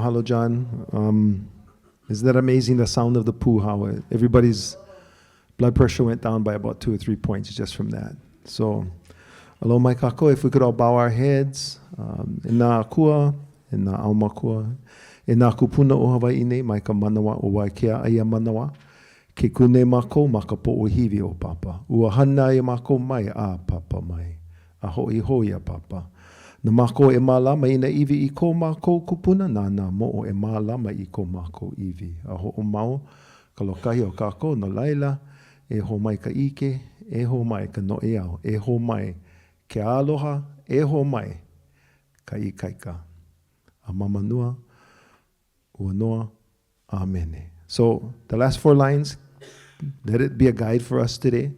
mahalo, John. Isn't that amazing, the sound of the pu, how everybody's blood pressure went down by about 2 or 3 points just from that. So, alo mai kako, if we could all bow our heads, ina akua, ina aumakua, ina kupuna o Hawaiʻanae, mai ka manawa o Waikea aia manawa, ke kune mako, maka po o hivi o papa. Ua hana e mako mai, a papa mai. A hoi hoi a papa. Na mako e mālama ina iwi I ko mako kupuna, nā mo o e mālama I ko mako iwi. A ho o mau, ka lokahi o kako, no laila, e ho mai ka ike, e ho mai ka no e au, e ho mai ke aloha, e ho mai ka ikaika. A mamanua, ua noa, amene. So the last 4 lines, let it be a guide for us today.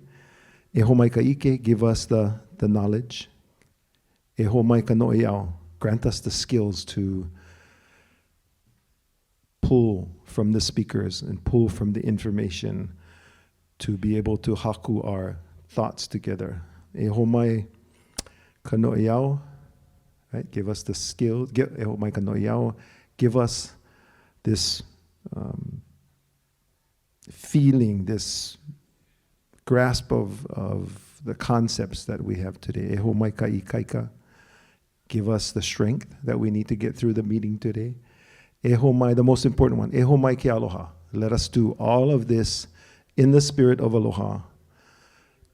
E ho mai ka ike, give us the knowledge. E ho mai ka no e au, grant us the skills to pull from the speakers and pull from the information to be able to haku our thoughts together. E ho mai ka no e au, right? Give us the skill. E ho mai ka no e au, give us this feeling, this grasp of the concepts that we have today. E ho mai ka ikaika. Give us the strength that we need to get through the meeting today. E ho mai, the most important one. E ho mai ke aloha. Let us do all of this in the spirit of aloha,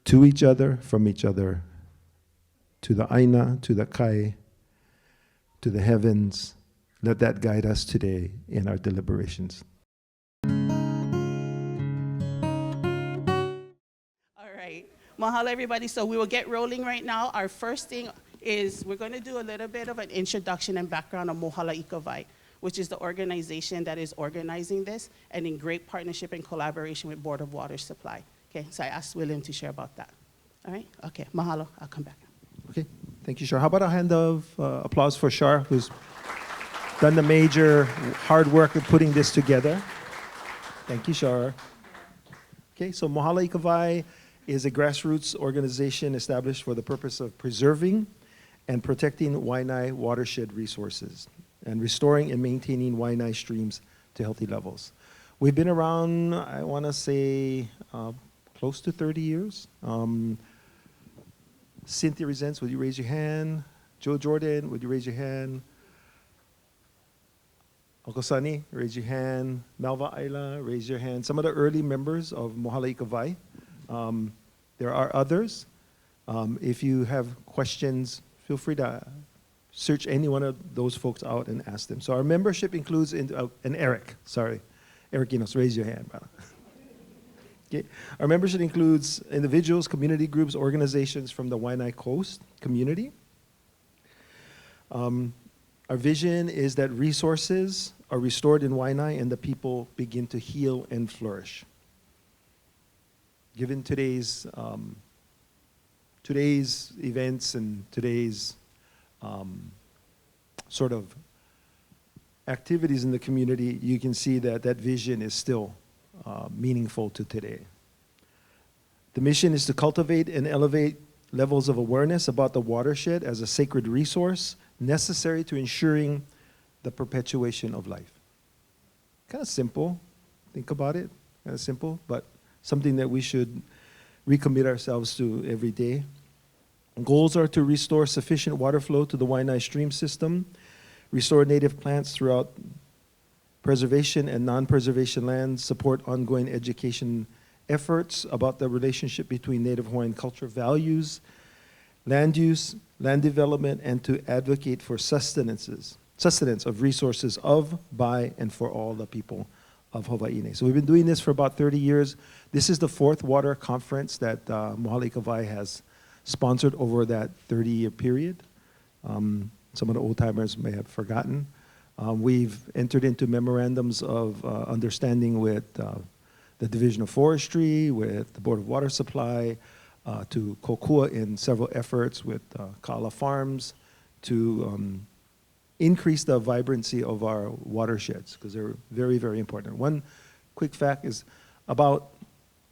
to each other, from each other, to the aina, to the kai, to the heavens. Let that guide us today in our deliberations. All right. Mahalo, everybody. So we will get rolling right now. Our first thing is we're going to do a little bit of an introduction and background on Mohala Ikawai, which is the organization that is organizing this and in great partnership and collaboration with Board of Water Supply. Okay, so I asked William to share about that. All right? Okay, mahalo. I'll come back. Okay, thank you, Shar. How about a hand of applause for Shar, who's done the major hard work of putting this together. Thank you, Shar. Okay, so Mohala Ikawai is a grassroots organization established for the purpose of preserving and protecting Waianae watershed resources and restoring and maintaining Waianae streams to healthy levels. We've been around, I want to say, close to 30 years. Cynthia Resents, would you raise your hand? Joe Jordan, would you raise your hand? Uncle Sunny, raise your hand. Malva Ayla, raise your hand. Some of the early members of Mohala Ikawai. There are others. If you have questions, feel free to search any one of those folks out and ask them. So our membership includes, and Eric, sorry. Eric Inos, raise your hand, brother. Okay. Our membership includes individuals, community groups, organizations from the Waianae Coast community. Our vision is that resources are restored in Waianae and the people begin to heal and flourish. Given today's events and today's sort of activities in the community, you can see that that vision is still meaningful to today. The mission is to cultivate and elevate levels of awareness about the watershed as a sacred resource necessary to ensuring the perpetuation of life. Kind of simple, think about it, kind of simple, but something that we should recommit ourselves to every day. Goals are to restore sufficient water flow to the Waianae stream system, restore native plants throughout preservation and non-preservation lands, support ongoing education efforts about the relationship between Native Hawaiian culture values, land use, land development, and to advocate for sustenance of resources of, by, and for all the people of Hawaiʻanae. So we've been doing this for about 30 years. This is the 4th water conference that Mohala Ikawai has sponsored over that 30-year period. Some of the old-timers may have forgotten. We've entered into memorandums of understanding with the Division of Forestry, with the Board of Water Supply, to Kokua in several efforts with Kala Farms to increase the vibrancy of our watersheds, because they're very, very important. One quick fact is about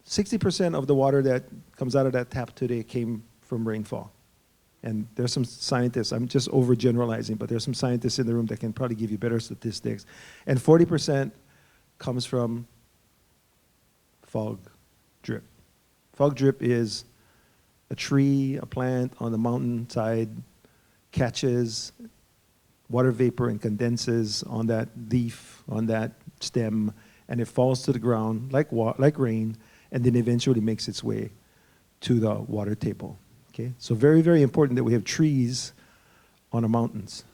60% of the water that comes out of that tap today came from rainfall. And there's some scientists, I'm just overgeneralizing, but there's some scientists in the room that can probably give you better statistics. And 40% comes from fog drip. Fog drip is a tree, a plant on the mountainside catches water vapor and condenses on that leaf, on that stem, and it falls to the ground like rain, and then eventually makes its way to the water table. Okay? So very, very important that we have trees on our mountains.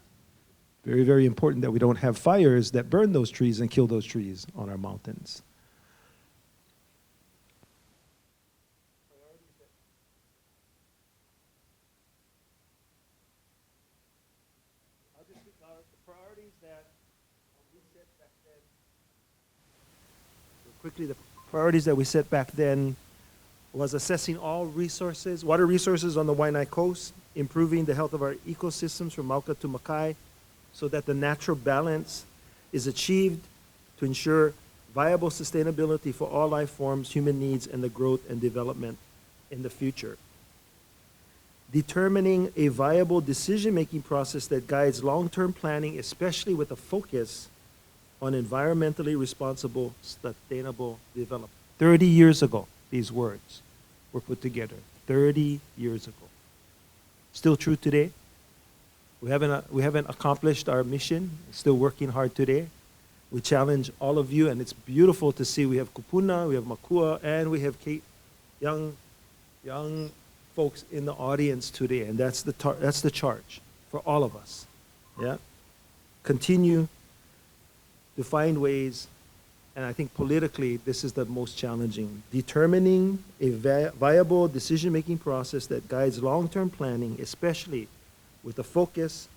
Very, very important that we don't have fires that burn those trees and kill those trees on our mountains. Quickly, the priorities that we set back then was assessing all resources, water resources on the Waianae coast, improving the health of our ecosystems from Mauka to Makai so that the natural balance is achieved to ensure viable sustainability for all life forms, human needs, and the growth and development in the future. Determining a viable decision-making process that guides long-term planning, especially with a focus on environmentally responsible, sustainable development. 30 years ago, these words were put together. 30 years ago. Still true today. We haven't accomplished our mission. Still working hard today. We challenge all of you, and it's beautiful to see we have Kupuna, we have Makua, and we have young folks in the audience today, and that's the charge for all of us. Yeah, continue to find ways, and I think politically this is the most challenging, determining a viable decision-making process that guides long-term planning, especially with a focus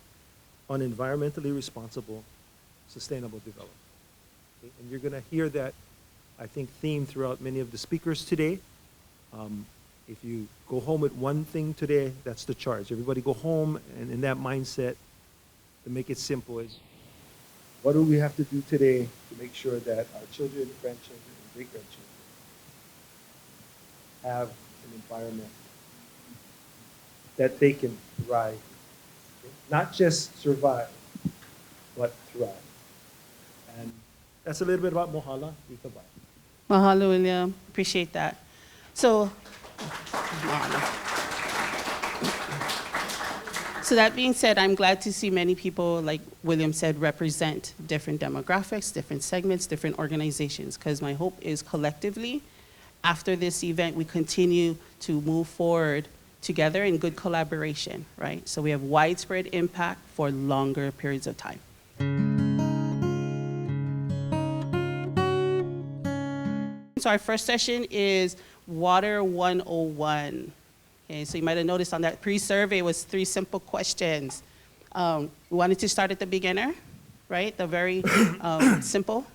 on environmentally responsible, sustainable development. Okay? And you're going to hear that, I think, theme throughout many of the speakers today. If you go home with one thing today, that's the charge. Everybody go home, and in that mindset, to make it simple, is what do we have to do today to make sure that our children, grandchildren, and great-grandchildren have an environment that they can thrive, okay? Not just survive, but thrive. And that's a little bit about Mohala Ikabai. Mahalo, William. Appreciate that. So that being said, I'm glad to see many people, like William said, represent different demographics, different segments, different organizations, because my hope is collectively, after this event, we continue to move forward together in good collaboration, right? So we have widespread impact for longer periods of time. So our first session is Water 101. Okay, so you might have noticed on that pre-survey was 3 simple questions. We wanted to start at the beginner, right? The very simple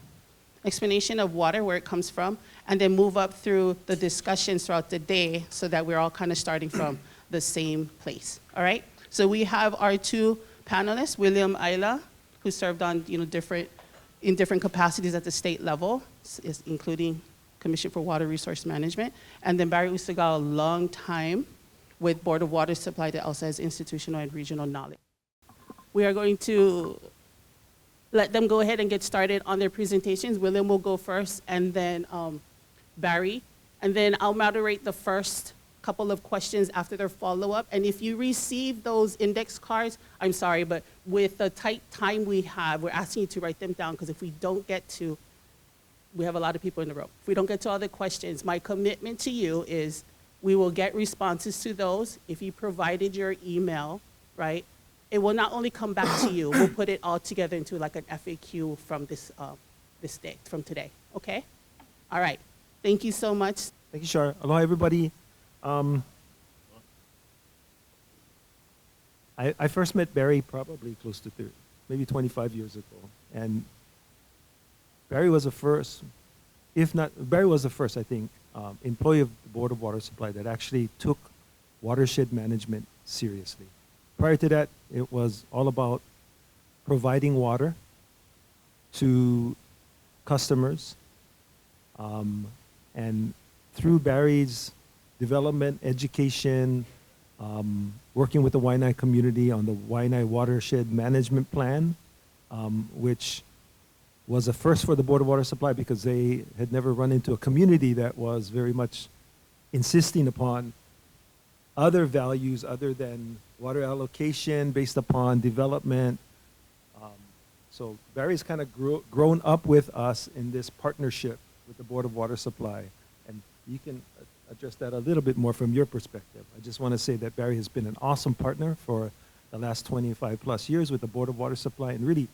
explanation of water, where it comes from, and then move up through the discussions throughout the day so that we're all kind of starting from the same place, all right? So we have our 2 panelists, William Ayla, who served on in different capacities at the state level, including Commission for Water Resource Management, and then Barry Usagawa, a long time with Board of Water Supply that also has institutional and regional knowledge. We are going to let them go ahead and get started on their presentations. William will go first, and then Barry. And then I'll moderate the first couple of questions after their follow-up. And if you receive those index cards, I'm sorry, but with the tight time we have, we're asking you to write them down, because if we don't get to, we have a lot of people in the room. If we don't get to all the questions, my commitment to you is we will get responses to those. If you provided your email, right, it will not only come back to you, we'll put it all together into like an FAQ from this day, from today, okay? All right, thank you so much. Thank you, Shar. Aloha, everybody. I first met Barry probably close to 30, maybe 25 years ago. And Barry was the first, I think, employee of the Board of Water Supply that actually took watershed management seriously. Prior to that, it was all about providing water to customers. And through Barry's development, education, working with the Waianae community on the Waianae Watershed Management Plan, which was a first for the Board of Water Supply because they had never run into a community that was very much insisting upon other values other than water allocation based upon development. So Barry's kind of grown up with us in this partnership with the Board of Water Supply. And you can address that a little bit more from your perspective. I just want to say that Barry has been an awesome partner for the last 25 plus years with the Board of Water Supply and really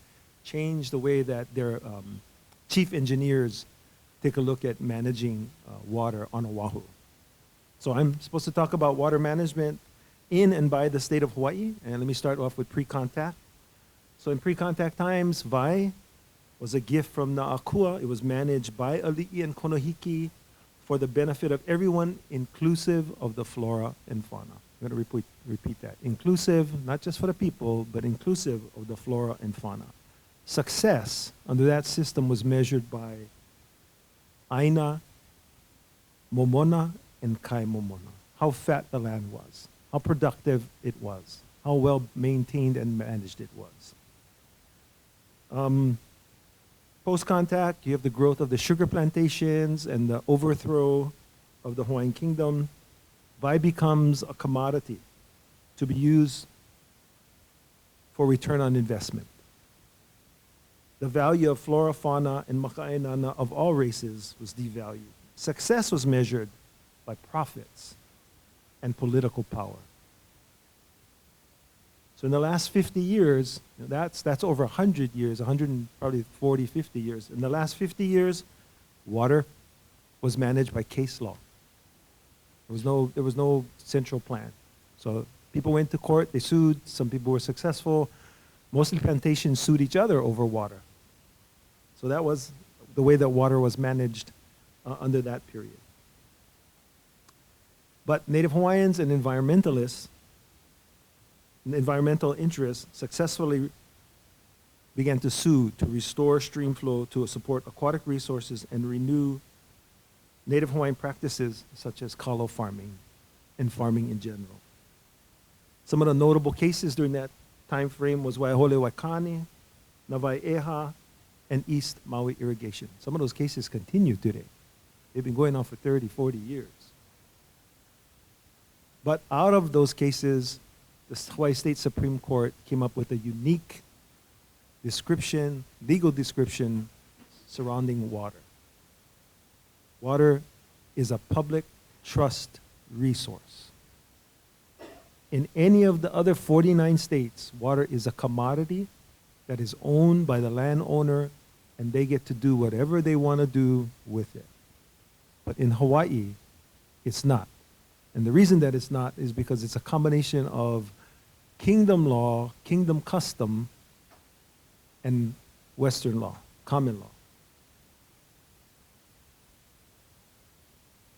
changed the way that their chief engineers take a look at managing water on Oahu. So I'm supposed to talk about water management in and by the state of Hawaii. And let me start off with pre-contact. So in pre-contact times, Vai was a gift from Na'akua. It was managed by Ali'i and Konohiki for the benefit of everyone, inclusive of the flora and fauna. I'm going to repeat that. Inclusive, not just for the people, but inclusive of the flora and fauna. Success under that system was measured by Aina, Momona, and Kai Momona. How fat the land was, how productive it was, how well maintained and managed it was. Post-contact, you have the growth of the sugar plantations and the overthrow of the Hawaiian kingdom. Vai becomes a commodity to be used for return on investment. The value of flora, fauna, and maka'ainana of all races was devalued. Success was measured by profits and political power. So in the last 50 years, that's over 100 years, 100 and probably 40, 50 years. In the last 50 years, water was managed by case law. There was no central plan. So people went to court, they sued, some people were successful. Mostly plantations sued each other over water. So that was the way that water was managed under that period. But Native Hawaiians and environmentalists, environmental interests successfully began to sue to restore stream flow to support aquatic resources and renew Native Hawaiian practices such as kalo farming and farming in general. Some of the notable cases during that time frame was Waiahole Waikani, Nawaiʻeha, and East Maui irrigation. Some of those cases continue today. They've been going on for 30, 40 years. But out of those cases, the Hawaii State Supreme Court came up with a unique description, legal description surrounding water. Water is a public trust resource. In any of the other 49 states, water is a commodity that is owned by the landowner and they get to do whatever they want to do with it. But in Hawaii, it's not. And the reason that it's not is because it's a combination of kingdom law, kingdom custom, and Western law, common law.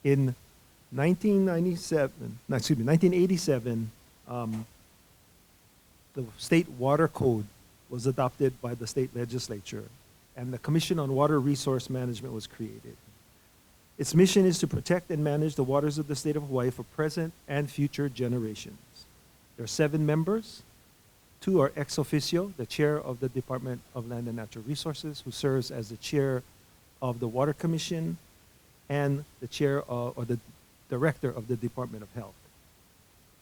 In 1987, the state water code was adopted by the state legislature, and the Commission on Water Resource Management was created. Its mission is to protect and manage the waters of the state of Hawaii for present and future generations. There are 7 members. 2 are ex officio, the chair of the Department of Land and Natural Resources, who serves as the chair of the Water Commission, and the chair or the director of the Department of Health.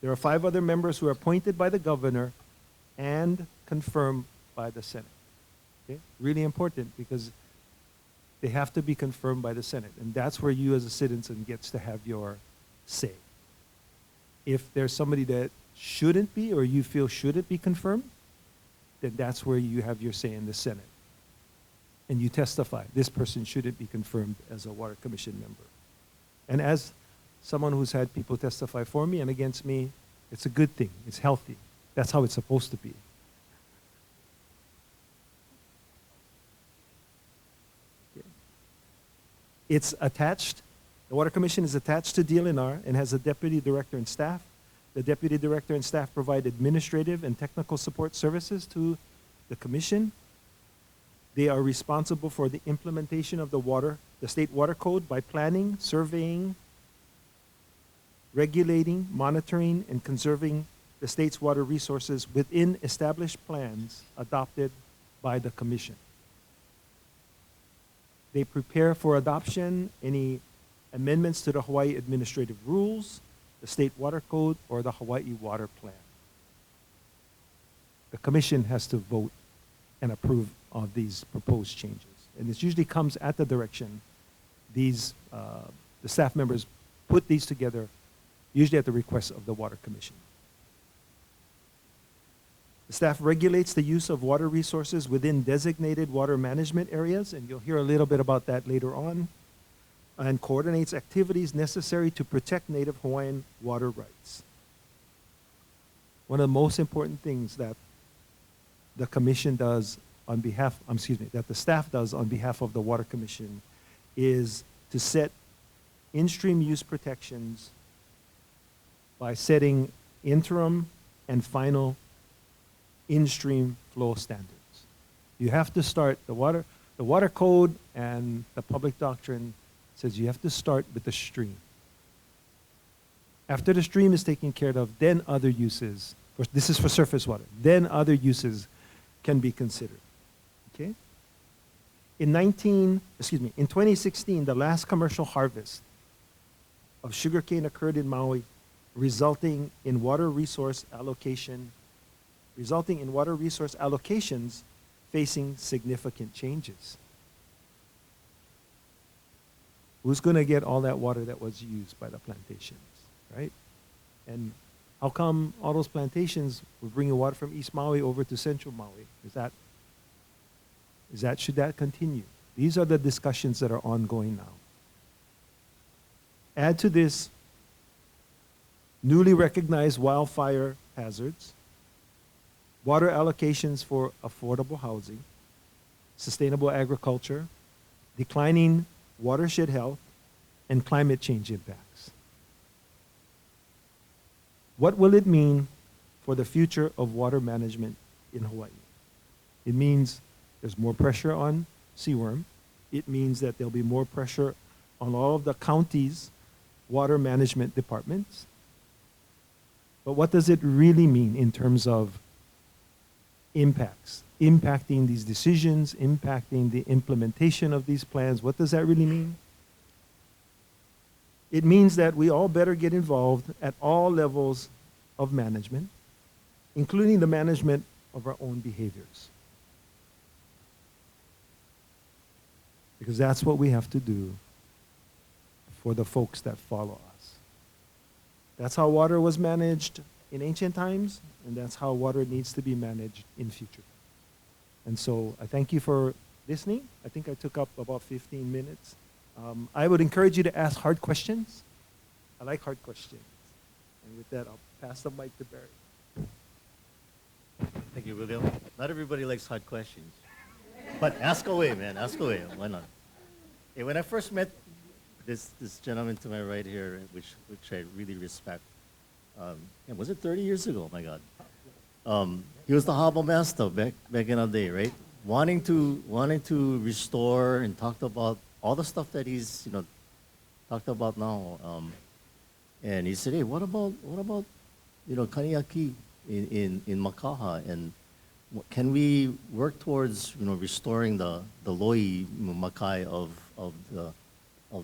There are 5 other members who are appointed by the governor and confirmed by the Senate. Okay? Really important because they have to be confirmed by the Senate, and that's where you as a citizen gets to have your say. If there's somebody that shouldn't be or you feel shouldn't be confirmed, then that's where you have your say in the Senate. And you testify, this person shouldn't be confirmed as a Water Commission member. And as someone who's had people testify for me and against me, it's a good thing, it's healthy. That's how it's supposed to be. It's attached, the Water Commission is attached to DLNR and has a deputy director and staff. The deputy director and staff provide administrative and technical support services to the commission. They are responsible for the implementation of the state water code by planning, surveying, regulating, monitoring, and conserving the state's water resources within established plans adopted by the Commission. They prepare for adoption any amendments to the Hawaii Administrative Rules, the State Water Code, or the Hawaii Water Plan. The Commission has to vote and approve of these proposed changes. And this usually comes at the direction. The staff members put these together, usually at the request of the Water Commission. The staff regulates the use of water resources within designated water management areas, and you'll hear a little bit about that later on, and coordinates activities necessary to protect Native Hawaiian water rights. One of the most important things that the Commission does on behalf, that the staff does on behalf of the Water Commission is to set in-stream use protections by setting interim and final in-stream flow standards. You have to start, the water code and the public doctrine says you have to start with the stream. After the stream is taken care of, then other uses, this is for surface water, then other uses can be considered. Okay? In 2016, the last commercial harvest of sugarcane occurred in Maui, resulting in water resource allocations facing significant changes. Who's going to get all that water that was used by the plantations, right? And how come all those plantations were bringing water from East Maui over to Central Maui? Should that continue? These are the discussions that are ongoing now. Add to this newly recognized wildfire hazards, water allocations for affordable housing, sustainable agriculture, declining watershed health, and climate change impacts. What will it mean for the future of water management in Hawaii? It means there's more pressure on seaworm. It means that there'll be more pressure on all of the county's water management departments. But what does it really mean in terms of impacts? Impacting these decisions, impacting the implementation of these plans. What does that really mean? It means that we all better get involved at all levels of management, including the management of our own behaviors. Because that's what we have to do for the folks that follow us. That's how water was managed in ancient times, and that's how water needs to be managed in future. And so I thank you for listening. I think I took up about 15 minutes. I would encourage you to ask hard questions. I like hard questions. And with that, I'll pass the mic to Barry. Thank you, William. Not everybody likes hard questions. But ask away, man. Ask away. Why not? Hey, when I first met this gentleman to my right here, which I really respect, was it 30 years ago? Oh my God. He was the harbor master back in the day, right? Wanting to restore and talked about all the stuff that he's talked about now. And he said, hey, what about Kaniaki in Makaha, and can we work towards restoring the loi makai of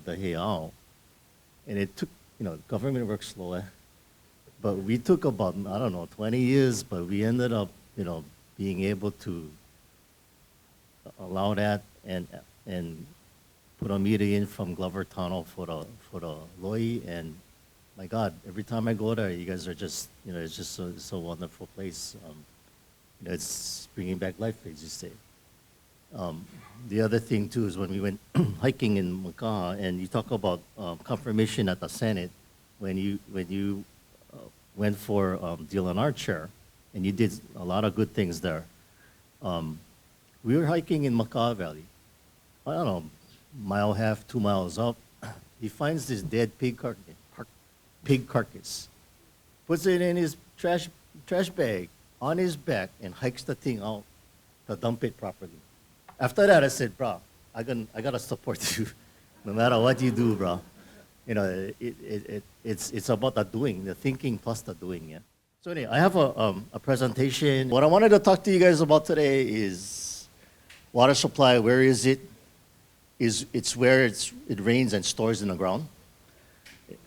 the heiau? And it took government works slow, but we took about 20 years, but we ended up being able to allow that and put a meeting in from Glover Tunnel for the loi. And my God, every time I go there, you guys are just it's just so wonderful place. It's bringing back life, as you say. The other thing too is when we went hiking in Makaha, and you talk about confirmation at the Senate when you went for DLNR chair, and you did a lot of good things there. We were hiking in Makaha Valley. I don't know, mile half, 2 miles up. He finds this dead pig carcass, puts it in his trash bag on his back, and hikes the thing out to dump it properly. After that, I said, bro, I gotta support you, no matter what you do, bro. You know, it's about the doing, the thinking plus the doing, yeah. So anyway, I have a presentation. What I wanted to talk to you guys about today is water supply. Where is it? It's where it rains and stores in the ground.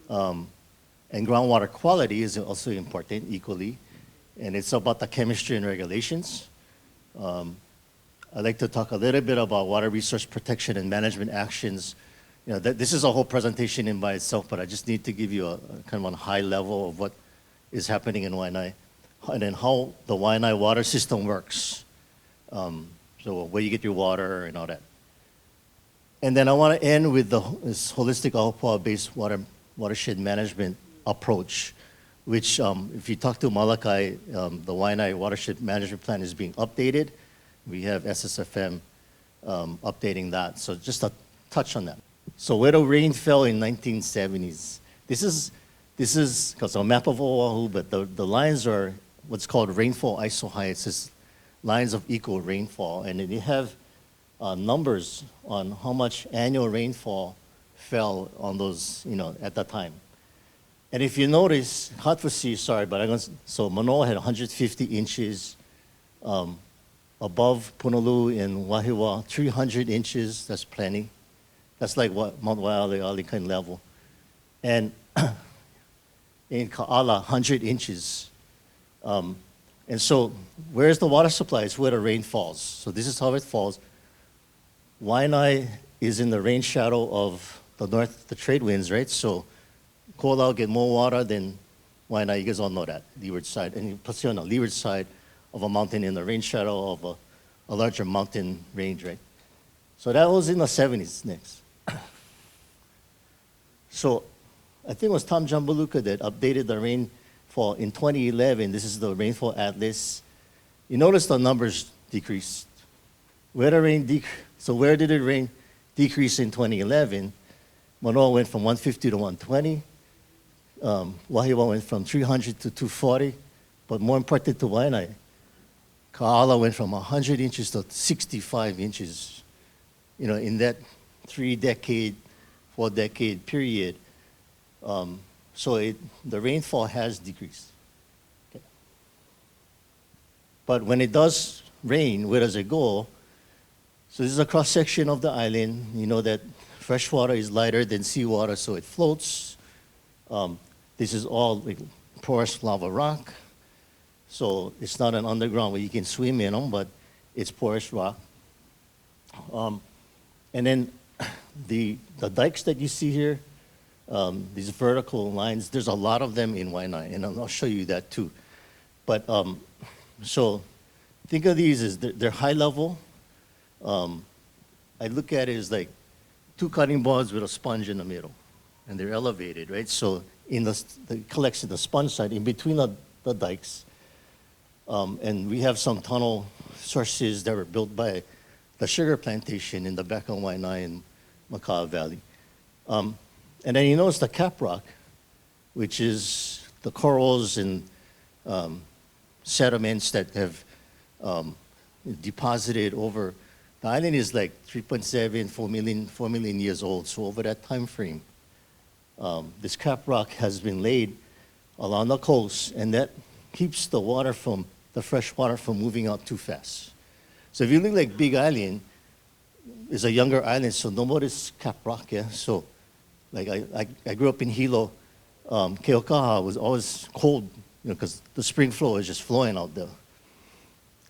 And groundwater quality is also important equally. And it's about the chemistry and regulations. I'd like to talk a little bit about water resource protection and management actions. You know, this is a whole presentation in by itself, but I just need to give you a kind of a high level of what is happening in Waianae, and then how the Waianae water system works. So where you get your water and all that. And then I want to end with this holistic Ahupua'a-based watershed management approach, which if you talk to Malakai, the Waianae watershed management plan is being updated. We have SSFM updating that. So just a touch on that. So where the rain fell in 1970s. This is because a map of Oahu, but the lines are what's called rainfall isoheights. It's just lines of equal rainfall, and then you have numbers on how much annual rainfall fell on those, you know, at that time. And if you notice, Hatfusi, sorry, but so Manoa had 150 inches. Above Punaluu in Wahiwa, 300 inches, that's plenty. That's like what Mount Waiʻanae kind of level. And in Ka'ala, 100 inches. And so where's the water supply? It's where the rain falls. So this is how it falls. Waianae is in the rain shadow of the trade winds, right? So Ko'olau get more water than Waianae. You guys all know that, leeward side. And plus you're on the leeward side of a mountain in the rain shadow of a larger mountain range, right? So that was in the 70s next. So I think it was Tom Jambaluka that updated the rainfall in 2011. This is the rainfall atlas. You notice the numbers decreased. Where did the rain decrease in 2011? Manoa went from 150 to 120. Wahiwa went from 300 to 240. But more important to Waianae, Ka'ala went from 100 inches to 65 inches, you know, in that 4-decade period. So the rainfall has decreased. Okay. But when it does rain, where does it go? So this is a cross-section of the island. You know that fresh water is lighter than seawater, so it floats. This is all like porous lava rock. So it's not an underground where you can swim in them, but it's porous rock. And then the dikes that you see here, these vertical lines, there's a lot of them in Waianae, and I'll show you that too. But so think of these as they're high level. I look at it as like 2 cutting boards with a sponge in the middle, and they're elevated, right? So in the collection, the sponge side, in between the dikes, and we have some tunnel sources that were built by the sugar plantation in the back of Waianae and Maka'a Valley. And then you notice the cap rock, which is the corals and sediments that have deposited over. The island is like 3.7, 4 million years old. So over that time frame, this cap rock has been laid along the coast, and that keeps the fresh water from moving out too fast. So if you look like Big Island, it's a younger island, so nobody's cap rock, yeah? So like I grew up in Hilo. Keokaha was always cold, you know, because the spring flow is just flowing out there.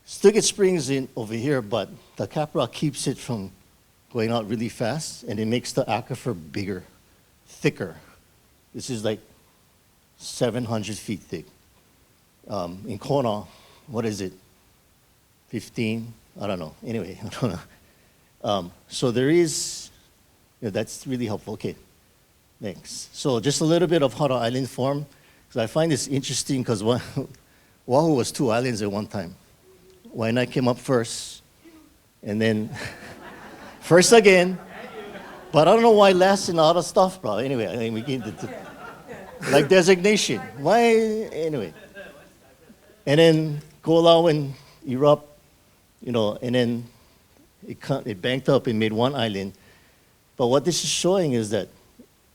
Still get springs in over here, but the cap rock keeps it from going out really fast, and it makes the aquifer bigger, thicker. This is like 700 feet thick. In Kona, what is it? 15? I don't know. Anyway, I don't know. So there is, that's really helpful. Okay, thanks. So just a little bit of how the island formed, because I find this interesting because Oahu was 2 islands at one time. Waianae came up first, and then first again. But I don't know why last in all the stuff, bro. Anyway, I think we get into like designation. Why? Anyway. And then Ko'olau and erupt, you know, and then it banked up and made one island. But what this is showing is that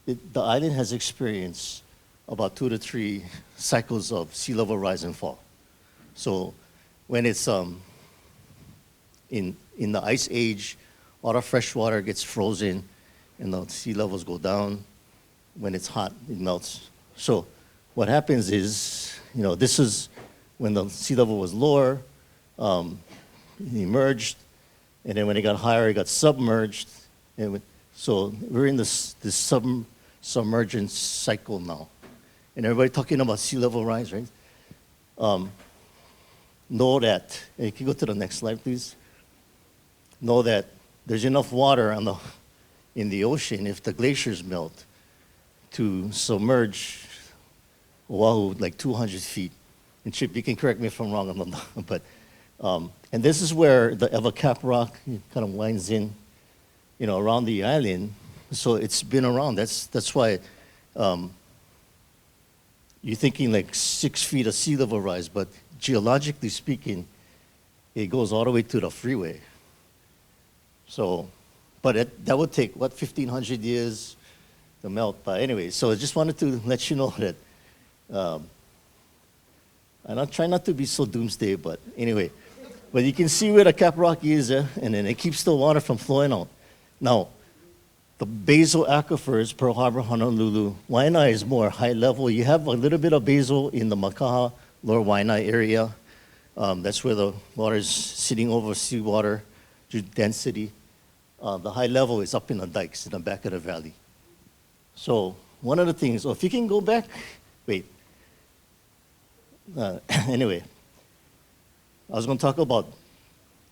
the island has experienced about 2 to 3 cycles of sea level rise and fall. So when it's in the ice age, all the fresh water gets frozen and the sea levels go down. When it's hot, it melts. So what happens is, this is when the sea level was lower, it emerged, and then when it got higher, it got submerged. So we're in this submergence cycle now. And everybody talking about sea level rise, right? Know that, and can you go to the next slide, please? Know that there's enough water in the ocean, if the glaciers melt, to submerge Oahu like 200 feet. And Chip, you can correct me if I'm wrong, but and this is where the Eva Cap rock kind of winds in, around the island. So it's been around. That's why you're thinking like 6 feet of sea level rise, but geologically speaking, it goes all the way to the freeway. So, but that would take, 1,500 years to melt. But anyway, so I just wanted to let you know that, and I'll try not to be so doomsday, but anyway. But you can see where the Cap Rock is, and then it keeps the water from flowing out. Now, the basal aquifers, Pearl Harbor, Honolulu, Waianae is more high level. You have a little bit of basal in the Makaha, Lower Waianae area. That's where the water is sitting over seawater due to density. The high level is up in the dikes in the back of the valley. So one of the things, if you can go back, anyway, I was going to talk about,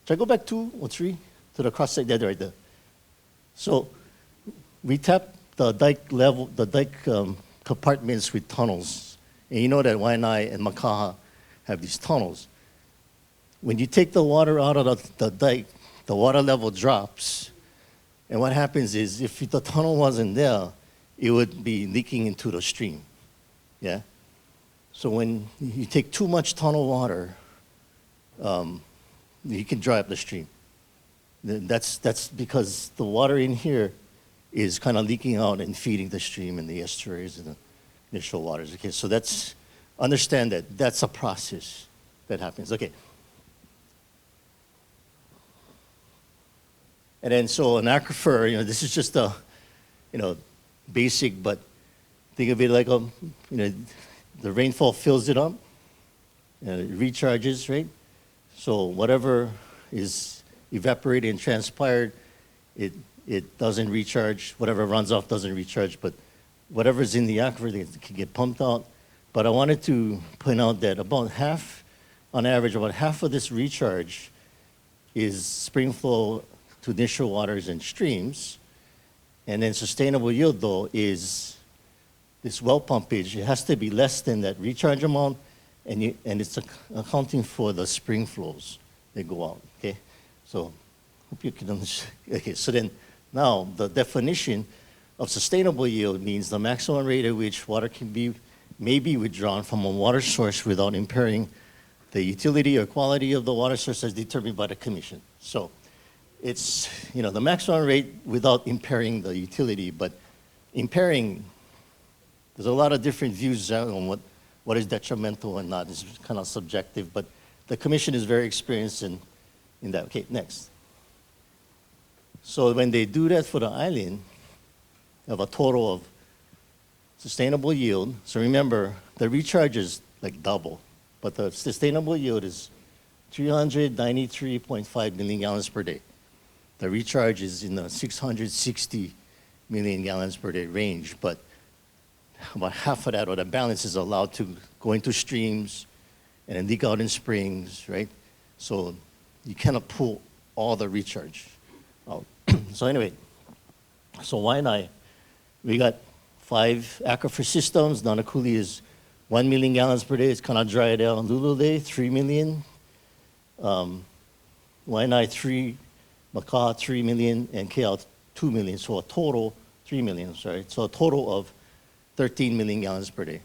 should I go back 2 or 3 to the cross site there, right there? So we tap the dike level, the dike compartments with tunnels. And you know that Waianae and Makaha have these tunnels. When you take the water out of the dike, the water level drops. And what happens is, if the tunnel wasn't there, it would be leaking into the stream. Yeah? So when you take too much tunnel water, you can dry up the stream. That's because the water in here is kind of leaking out and feeding the stream and the estuaries and the initial waters. Okay, so understand that that's a process that happens. Okay. And then so an aquifer, this is just a, basic, but think of it like the rainfall fills it up, it recharges, right? So whatever is evaporated and transpired, it doesn't recharge. Whatever runs off doesn't recharge, but whatever's in the aquifer can get pumped out. But I wanted to point out that about half, on average, about half of this recharge is spring flow to initial waters and streams. And then sustainable yield, though, is this well pumpage. It has to be less than that recharge amount, and it's accounting for the spring flows that go out, okay? So hope you can understand. Okay, so then now the definition of sustainable yield means the maximum rate at which water may be withdrawn from a water source without impairing the utility or quality of the water source as determined by the commission. So it's, the maximum rate without impairing the utility, but impairing, there's a lot of different views on what is detrimental and not. It's kind of subjective, but the commission is very experienced in that. Okay, next. So when they do that for the island, they have a total of sustainable yield. So remember, the recharge is like double, but the sustainable yield is 393.5 million gallons per day. The recharge is in the 660 million gallons per day range, but about half of that, or the balance, is allowed to go into streams and then leak out in springs, right? So you cannot pull all the recharge out. So anyway, so Waianae, we got 5 aquifer systems. Nanakuli is 1 million gallons per day. It's kind of dried out. Lulule, 3 million. Waianae, 3. Makaha, 3 million. And KL, 2 million. So a total, 3 million, sorry. So a total of 13 million gallons per day.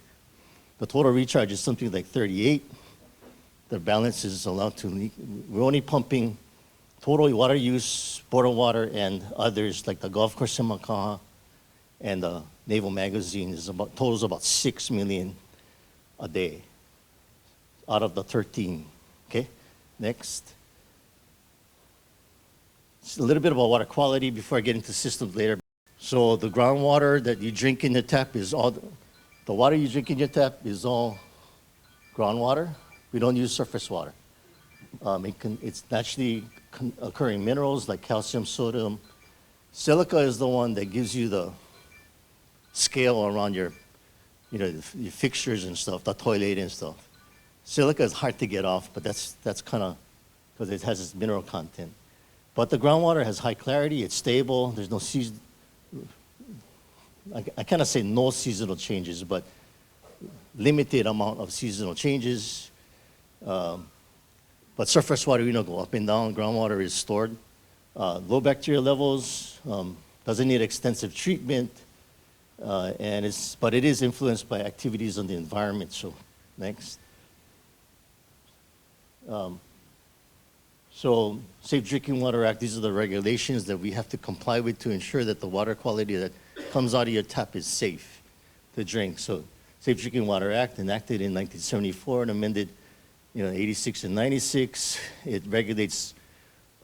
The total recharge is something like 38. The balance is allowed to leak. We're only pumping total water use, border water, and others like the golf course in Makaha and the naval magazine is totals about 6 million a day out of the 13. Okay, next. It's a little bit about water quality before I get into systems later. So the groundwater that you drink in the tap is all, the water you drink in your tap is all groundwater. We don't use surface water. It's naturally occurring minerals like calcium, sodium. Silica is the one that gives you the scale around your, your fixtures and stuff, the toilet and stuff. Silica is hard to get off, but that's kind of because it has its mineral content. But the groundwater has high clarity, it's stable, there's no season. I cannot say no seasonal changes, but limited amount of seasonal changes. But surface water, go up and down. Groundwater is stored. Low bacteria levels, doesn't need extensive treatment, but it is influenced by activities on the environment. So, next. So, Safe Drinking Water Act, these are the regulations that we have to comply with to ensure that the water quality that comes out of your tap is safe to drink. So, Safe Drinking Water Act, enacted in 1974 and amended 86 and 96. It regulates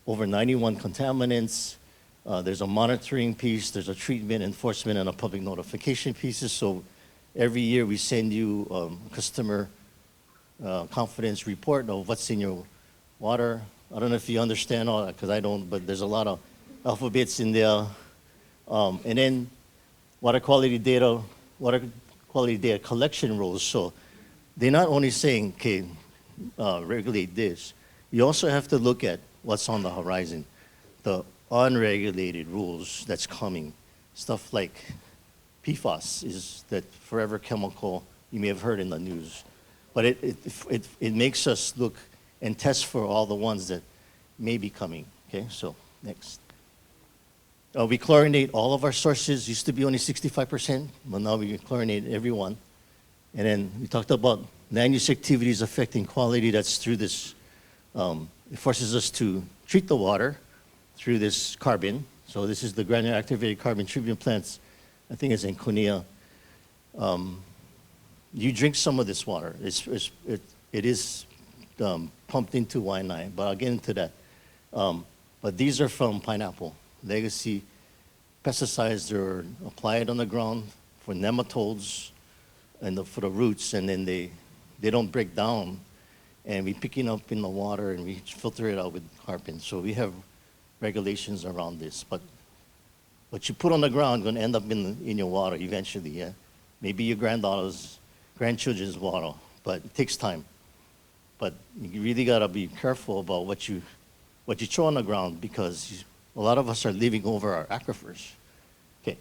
over 91 contaminants. There's a monitoring piece, there's a treatment, enforcement, and a public notification pieces. So every year we send you a customer confidence report of what's in your water. I don't know if you understand all that, because I don't, but there's a lot of alphabets in there. And then water quality data collection rules. So they're not only saying, okay, regulate this. You also have to look at what's on the horizon, the unregulated rules that's coming. Stuff like PFAS is that forever chemical you may have heard in the news. But it makes us look and test for all the ones that may be coming. Okay, so next. We chlorinate all of our sources. Used to be only 65%, but now we chlorinate every one. And then we talked about land use activities affecting quality. That's through this, it forces us to treat the water through this carbon. So this is the granular activated carbon treatment plants. I think it's in Kunia. You drink some of this water. It is pumped into Waianae, but I'll get into that. But these are from pineapple. Legacy pesticides are applied on the ground for nematodes and for the roots, and then they don't break down, and we pick it up in the water and we filter it out with carbon. So we have regulations around this. But what you put on the ground is going to end up in your water eventually. Yeah, maybe your grandchildren's water, but it takes time. But you really got to be careful about what you throw on the ground, because a lot of us are living over our aquifers. Okay.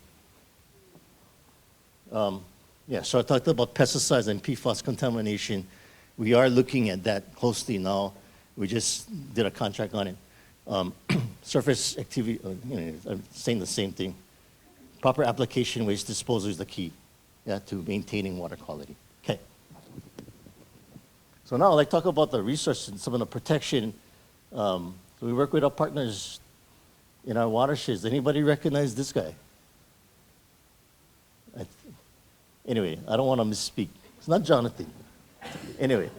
Yeah, so I talked about pesticides and PFAS contamination. We are looking at that closely now. We just did a contract on it. Surface activity, I'm saying the same thing. Proper application waste disposal is the key, yeah, to maintaining water quality. Okay. So now I'd like to talk about the resource and some of the protection. So we work with our partners in our watersheds. Anybody recognize this guy? Anyway, I don't want to misspeak. It's not Jonathan. Anyway,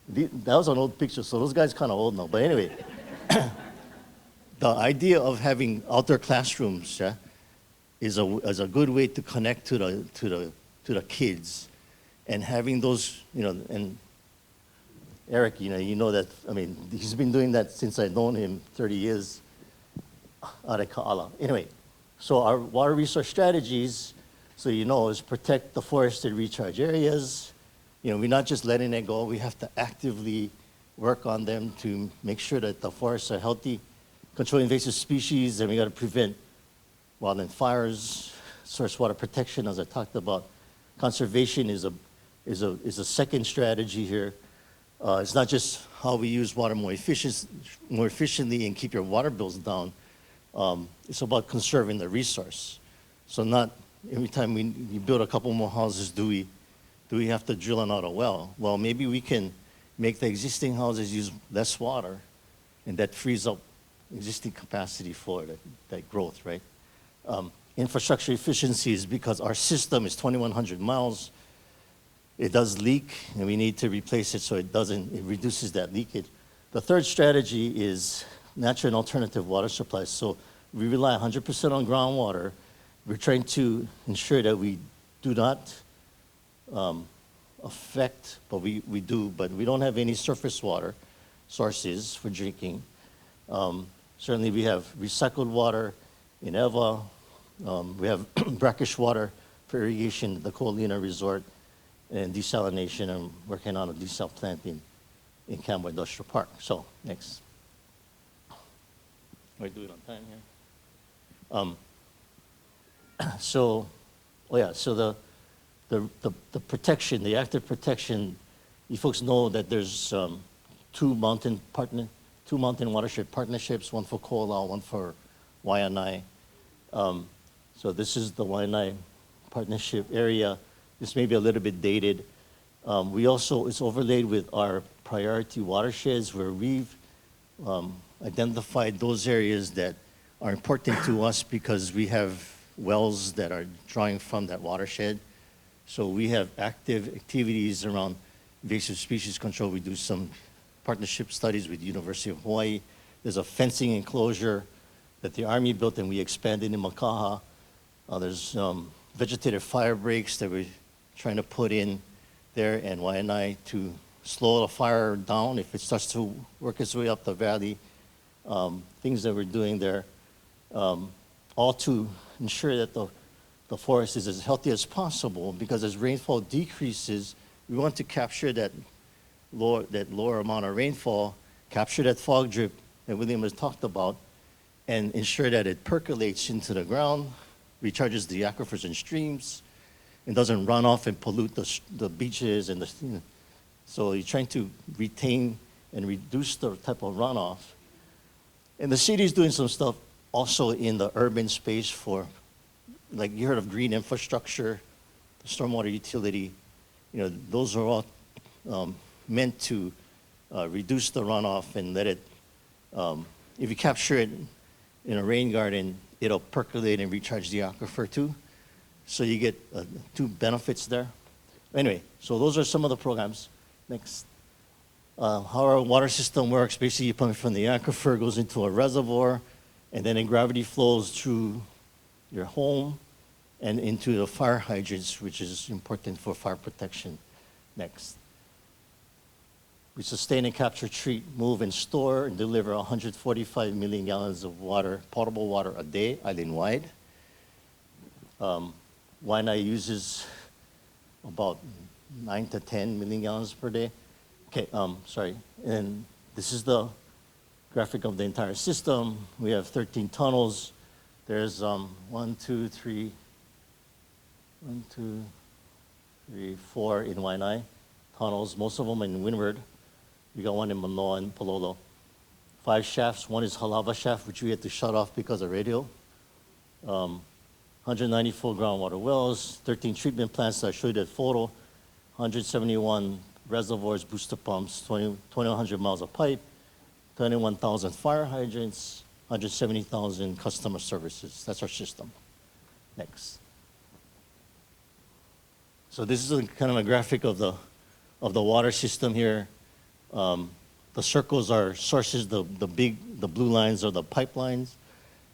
that was an old picture, so those guys kind of old now. But anyway, the idea of having outdoor classrooms, yeah, is a good way to connect to the kids, and having those, and Eric, you know that, I mean, he's been doing that since I've known him 30 years, Areka'ala. Anyway, so our water resource strategies, so is protect the forested recharge areas. We're not just letting it go. We have to actively work on them to make sure that the forests are healthy, control invasive species, and we got to prevent wildland fires, source water protection, as I talked about. Conservation is a second strategy here. It's not just how we use water more efficiently and keep your water bills down. It's about conserving the resource. So not every time we build a couple more houses, do we have to drill another well? Well, maybe we can make the existing houses use less water, and that frees up existing capacity for that growth, right? infrastructure efficiencies because our system is 2,100 miles. It does leak, and we need to replace it so it reduces that leakage. The third strategy is natural and alternative water supplies. So we rely 100% on groundwater. We're trying to ensure that we do not affect, but we do, but we don't have any surface water sources for drinking. Certainly we have recycled water in Eva. We have brackish water for irrigation at the Colina Resort and desalination. I'm working on a desal plant in Campo Industrial Park. So next. I do it on time here. So the protection, the active protection, you folks know that there's two mountain watershed partnerships, one for Koala, one for Waianae. So this is the Waianae partnership area. This may be a little bit dated. It's overlaid with our priority watersheds where we've identified those areas that are important to us because we have wells that are drawing from that watershed. So we have active activities around invasive species control. We do some partnership studies with the University of Hawaii. There's a fencing enclosure that the Army built and we expanded in Makaha. There's vegetative fire breaks that we're trying to put in there and Waianae to slow the fire down if it starts to work its way up the valley. Things that we're doing there, all to ensure that the forest is as healthy as possible because as rainfall decreases, we want to capture that lower amount of rainfall, capture that fog drip that William has talked about, and ensure that it percolates into the ground, recharges the aquifers and streams, and doesn't run off and pollute the beaches and so you're trying to retain and reduce the type of runoff. And the city is doing some stuff also in the urban space for, like you heard of green infrastructure, stormwater utility. Those are all meant to reduce the runoff and let it, if you capture it in a rain garden, it'll percolate and recharge the aquifer too. So you get two benefits there. Anyway, so those are some of the programs. Next. How our water system works, basically you pump from the aquifer, goes into a reservoir, and then gravity flows through your home and into the fire hydrants, which is important for fire protection. Next. We sustain and capture, treat, move, and store and deliver 145 million gallons of water, potable water a day, island-wide. Waianae uses about 9 to 10 million gallons per day. Okay, sorry. And this is the graphic of the entire system. We have 13 tunnels. There's 4 in Waianae tunnels, most of them in Windward. We got one in Manoa and Palolo. 5 shafts. One is Halava shaft, which we had to shut off because of radio. 194 groundwater wells, 13 treatment plants that I showed you that photo, 171 reservoirs, booster pumps, 2,100 miles of pipe, 21,000 fire hydrants, 170,000 customer services. That's our system. Next. So this is kind of a graphic of the water system here. The circles are sources, the blue lines are the pipelines.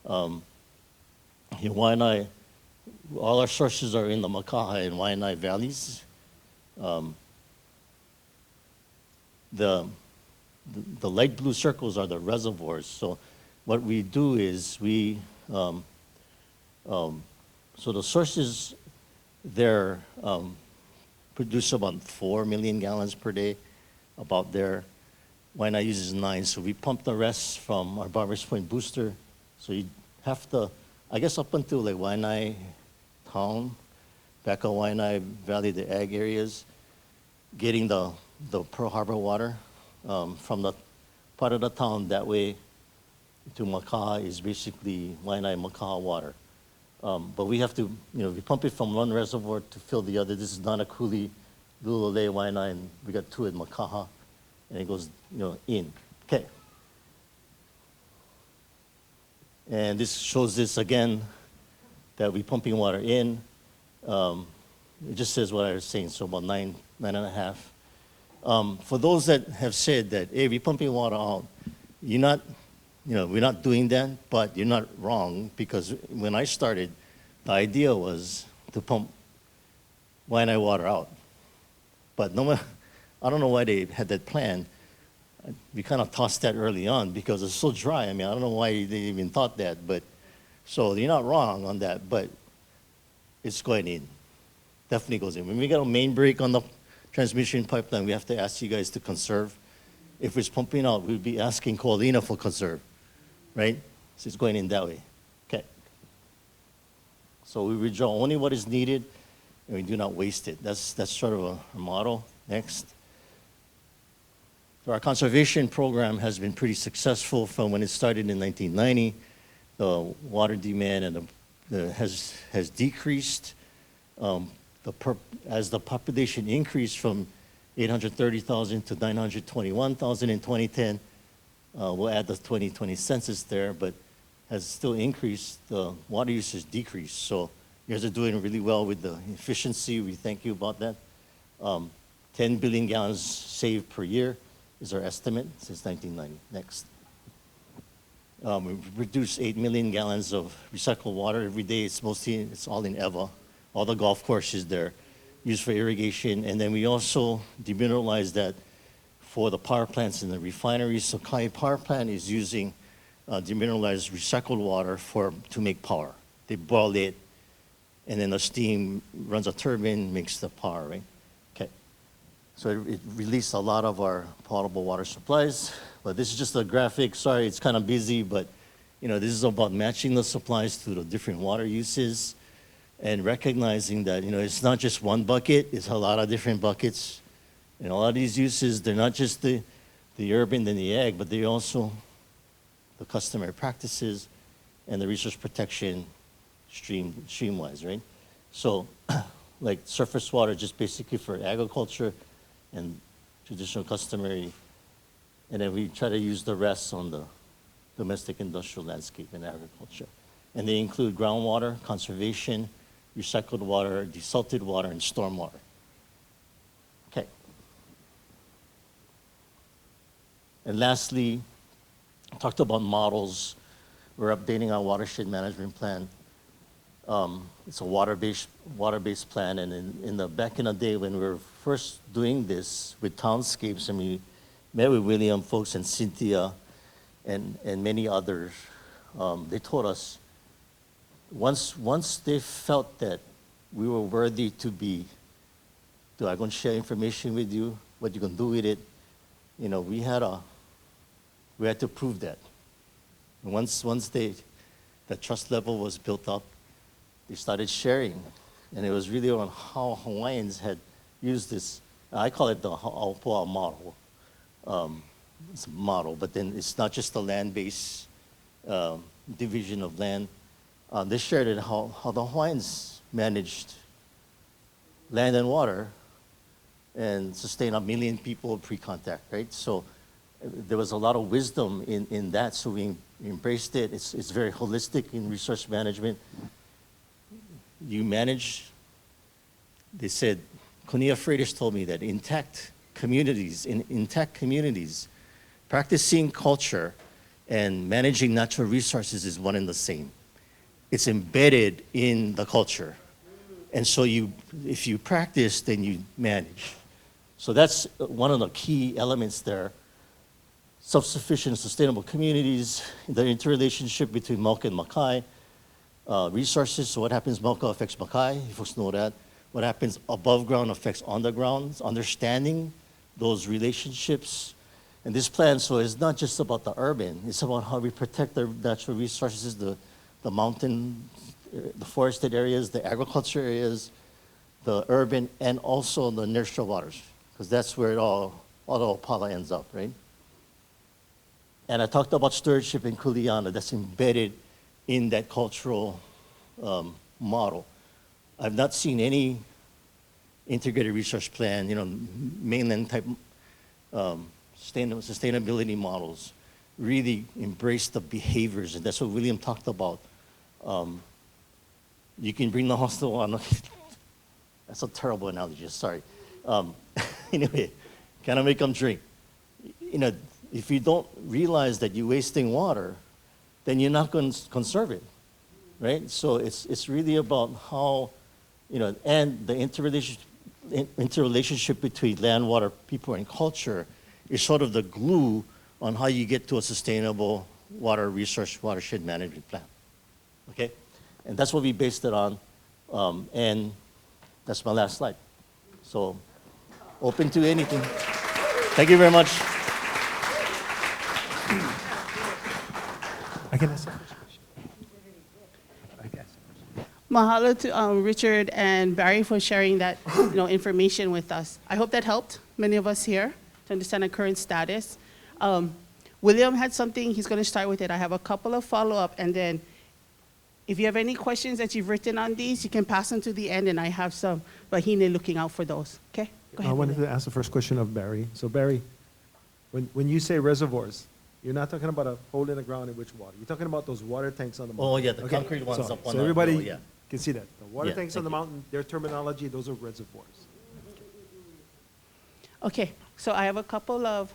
In Waianae, all our sources are in the Makaha and Waianae valleys. The light blue circles are the reservoirs. So what we do is so the sources there produce about 4 million gallons per day, about there. Waianae uses 9, so we pump the rest from our Barbers Point booster. So you have to, I guess up until like Waianae town, back of Waianae Valley, the ag areas, getting the Pearl Harbor water from the part of the town that way to Makaha is basically Waianae Makaha water. But we have to, we pump it from one reservoir to fill the other. This is Nanakuli, Lulole, Waianae, and we got 2 at Makaha, and it goes, in. Okay. And this shows this again. that we're pumping water in. It just says what I was saying, so about 9.5. For those that have said that, hey, we're pumping water out, you're not, we're not doing that, but you're not wrong, because when I started, the idea was to pump Waianae water out. But I don't know why they had that plan. We kind of tossed that early on because it's so dry. I mean, I don't know why they even thought that, but so you're not wrong on that, but it's going in. Definitely goes in. When we get a main break on the transmission pipeline, we have to ask you guys to conserve. If it's pumping out, we'd be asking Colina for conserve, right? So it's going in that way. Okay. So we withdraw only what is needed, and we do not waste it. That's sort of a model. Next. So our conservation program has been pretty successful from when it started in 1990. The water demand has decreased. As the population increased from 830,000 to 921,000 in 2010, we'll add the 2020 census there, but has still increased. The water usage decreased. So you guys are doing really well with the efficiency. We thank you about that. 10 billion gallons saved per year is our estimate since 1990. Next. We've reduced 8 million gallons of recycled water every day. It's all in Eva. All the golf courses there, used for irrigation. And then we also demineralize that for the power plants and the refineries. So Kai Power Plant is using demineralized recycled water to make power. They boil it, and then the steam runs a turbine, makes the power, right? Okay. So it released a lot of our potable water supplies. But this is just a graphic. Sorry, it's kind of busy, but this is about matching the supplies to the different water uses and recognizing that, it's not just one bucket, it's a lot of different buckets. And a lot of these uses, they're not just the urban and the ag, but they're also the customary practices and the resource protection stream-wise, right? So, like surface water, just basically for agriculture and traditional customary, and then we try to use the rest on the domestic industrial landscape and agriculture. And they include groundwater, conservation, recycled water, desalted water, and stormwater. Okay. And lastly, I talked about models. We're updating our watershed management plan. It's a water-based plan, and back in the day when we were first doing this with townscapes, and we met with William folks and Cynthia and many others, they told us once they felt that we were worthy to I'm going to share information with you, what you're going to do with it, we had to prove that. And once the trust level was built up, they started sharing. And it was really on how Hawaiians had used this. I call it the Aopo'a model. It's a model, but then it's not just the land-based division of land. They shared it how the Hawaiians managed land and water and sustained 1 million people pre-contact, right? So there was a lot of wisdom in that, so we embraced it. It's very holistic in resource management. You manage, they said, Konia Freitas told me that intact communities, practicing culture and managing natural resources is one and the same. It's embedded in the culture. And so if you practice, then you manage. So that's one of the key elements there. Self-sufficient, sustainable communities, the interrelationship between Mauka and Makai, resources, so what happens Mauka affects Makai, you folks know that. What happens above ground affects underground, understanding those relationships. And this plan, so it's not just about the urban, it's about how we protect the natural resources, the mountain, the forested areas, the agriculture areas, the urban, and also the nearshore waters, because that's where all the Opala ends up, right? And I talked about stewardship in Kuleana, that's embedded in that cultural model. I've not seen any integrated resource plan, mainland type sustainability models really embrace the behaviors, and that's what William talked about. you can bring the horse to water. That's a terrible analogy, sorry. Anyway, kind of make them drink. You know, if you don't realize that you're wasting water, then you're not going to conserve it, right? So it's really about how, you know, and the interrelationship between land, water, people, and culture is sort of the glue on how you get to a sustainable water resource, watershed management plan, okay? And that's what we based it on, and that's my last slide. So, open to anything. Thank you very much. I can ask a question. I guess. Mahalo to Richard and Barry for sharing that information with us. I hope that helped many of us here to understand the current status. William had something, he's going to start with it. I have a couple of follow-up, and then if you have any questions that you've written on these, you can pass them to the end, and I have some Wahine looking out for those. Okay? Go ahead. I wanted to ask the first question of Barry. So Barry, when you say reservoirs, you're not talking about a hole in the ground in which water. You're talking about those water tanks on the mountain. Oh, yeah, the concrete ones up on so the everybody hill, yeah. can see that. The water Yeah, tanks on thank the you. mountain, their terminology, those are reservoirs. Okay, so I have a couple of,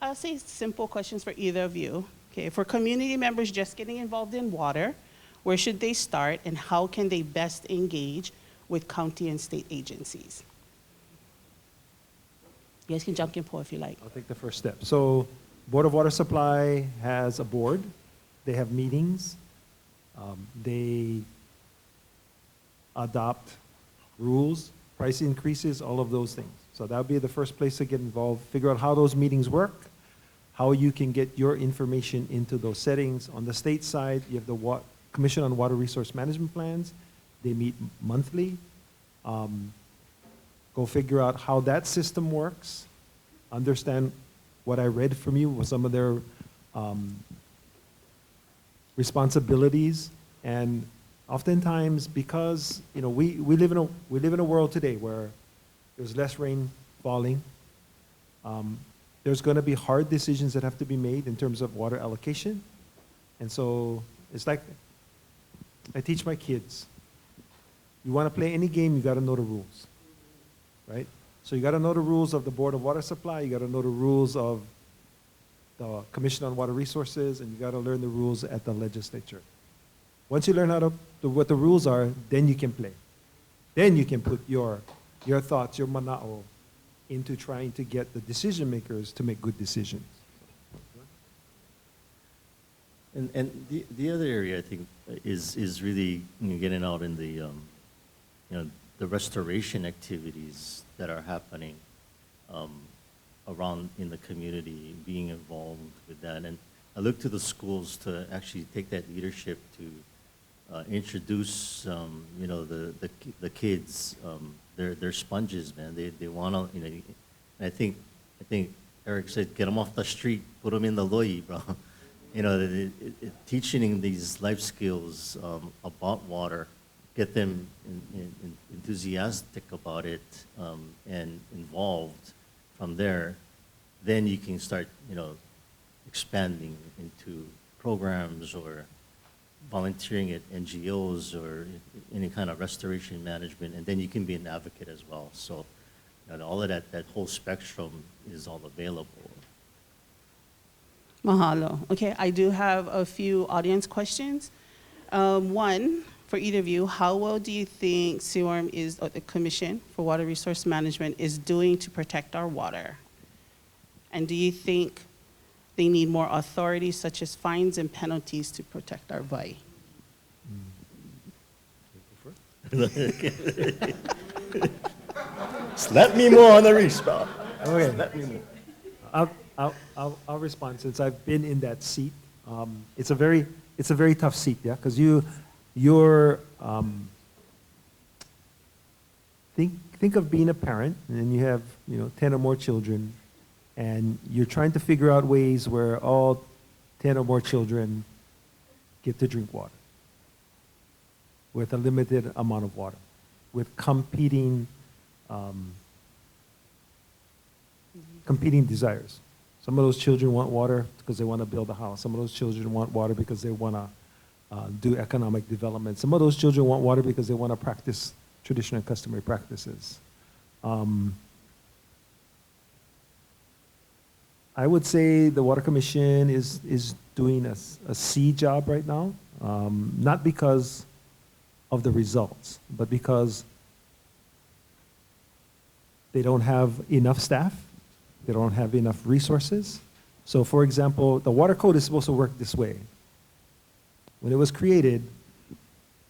I'll say simple questions for either of you. Okay, for community members just getting involved in water, where should they start and how can they best engage with county and state agencies? You guys can jump in, Paul, if you like. I'll take the first step. So Board of Water Supply has a board. They have meetings. They adopt rules, price increases, all of those things. So that would be the first place to get involved, figure out how those meetings work, how you can get your information into those settings. On the state side, you have the Commission on Water Resource Management Plans. They meet monthly. Go figure out how that system works. Understand what I read from you was some of their responsibilities. And oftentimes, because we live in a world today where there's less rain falling, there's going to be hard decisions that have to be made in terms of water allocation. And so it's like I teach my kids, you want to play any game, you got to know the rules, right? So you got to know the rules of the Board of Water Supply, you got to know the rules of the Commission on Water Resources, and you got to learn the rules at the legislature. Once you learn what the rules are, then you can play. Then you can put your thoughts, your mana'o, into trying to get the decision makers to make good decisions. And the other area I think is really getting out in the the restoration activities that are happening around in the community, being involved with that. And I look to the schools to actually take that leadership to introduce the kids. They're sponges, man. They want to and I think Eric said get them off the street, put them in the loi, bro. Teaching these life skills about water, get them enthusiastic about it and involved. From there, then you can start, expanding into programs or volunteering at NGOs or any kind of restoration management, and then you can be an advocate as well. So, all of that whole spectrum is all available. Mahalo. Okay, I do have a few audience questions. One, for either of you, how well do you think CWARM or the Commission for Water Resource Management is doing to protect our water? And do you think they need more authority, such as fines and penalties, to protect our vai? Slap me more on the wrist, bro. Okay. Slap me more. I'll respond since I've been in that seat. It's a very tough seat, yeah, because you're think of being a parent and you have 10 or more children, and you're trying to figure out ways where all 10 or more children get to drink water with a limited amount of water, with competing desires. Some of those children want water because they want to build a house. Some of those children want water because they want do economic development. Some of those children want water because they want to practice traditional and customary practices. I would say the Water Commission is doing a C job right now, not because of the results, but because they don't have enough staff, they don't have enough resources. So for example, the water code is supposed to work this way. When it was created,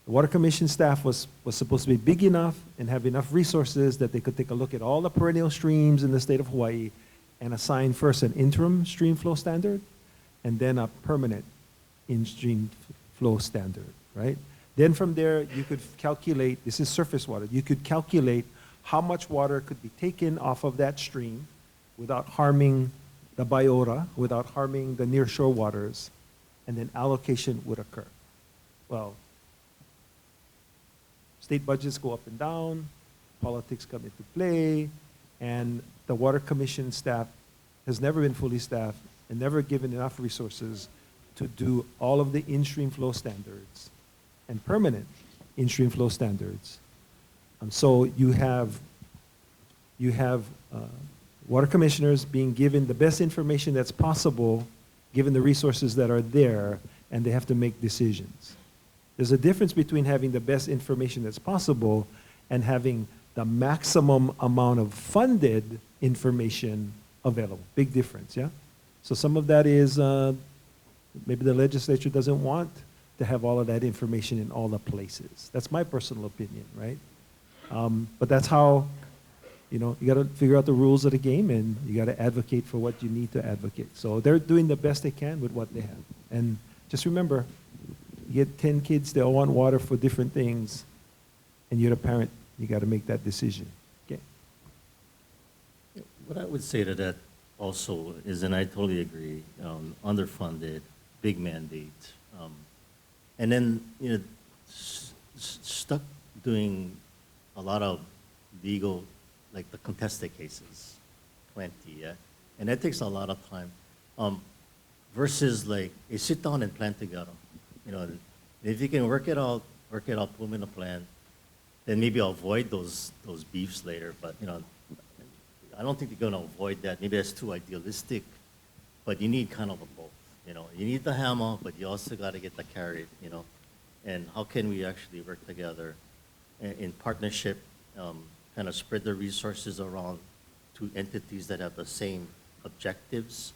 the Water Commission staff was supposed to be big enough and have enough resources that they could take a look at all the perennial streams in the state of Hawaii and assign first an interim stream flow standard and then a permanent in-stream flow standard, right? Then from there, you could calculate, this is surface water, you could calculate how much water could be taken off of that stream without harming the biota, without harming the nearshore waters, and then allocation would occur. Well, state budgets go up and down, politics come into play, and the Water Commission staff has never been fully staffed and never given enough resources to do all of the in-stream flow standards and permanent in-stream flow standards. So you have water commissioners being given the best information that's possible, given the resources that are there, and they have to make decisions. There's a difference between having the best information that's possible and having the maximum amount of funded information available. Big difference, yeah? So some of that is maybe the legislature doesn't want to have all of that information in all the places. That's my personal opinion, right? But that's how, you know, you got to figure out the rules of the game and you got to advocate for what you need to advocate. So they're doing the best they can with what they have. And just remember, you get 10 kids, they all want water for different things, and you're the parent, you got to make that decision. Okay. What I would say to that also is, and I totally agree, underfunded, big mandate, and then, you know, stuck doing a lot of legal, like the contested cases, plenty, yeah? And that takes a lot of time. Versus like, you sit down and plan together. You know, if you can work it out, put them in a plan, then maybe I'll avoid those beefs later. But, you know, I don't think they're going to avoid that. Maybe that's too idealistic, but you need kind of a both. You know, you need the hammer, but you also got to get the carrot, you know. And how can we actually work together in partnership, kind of spread the resources around to entities that have the same objectives.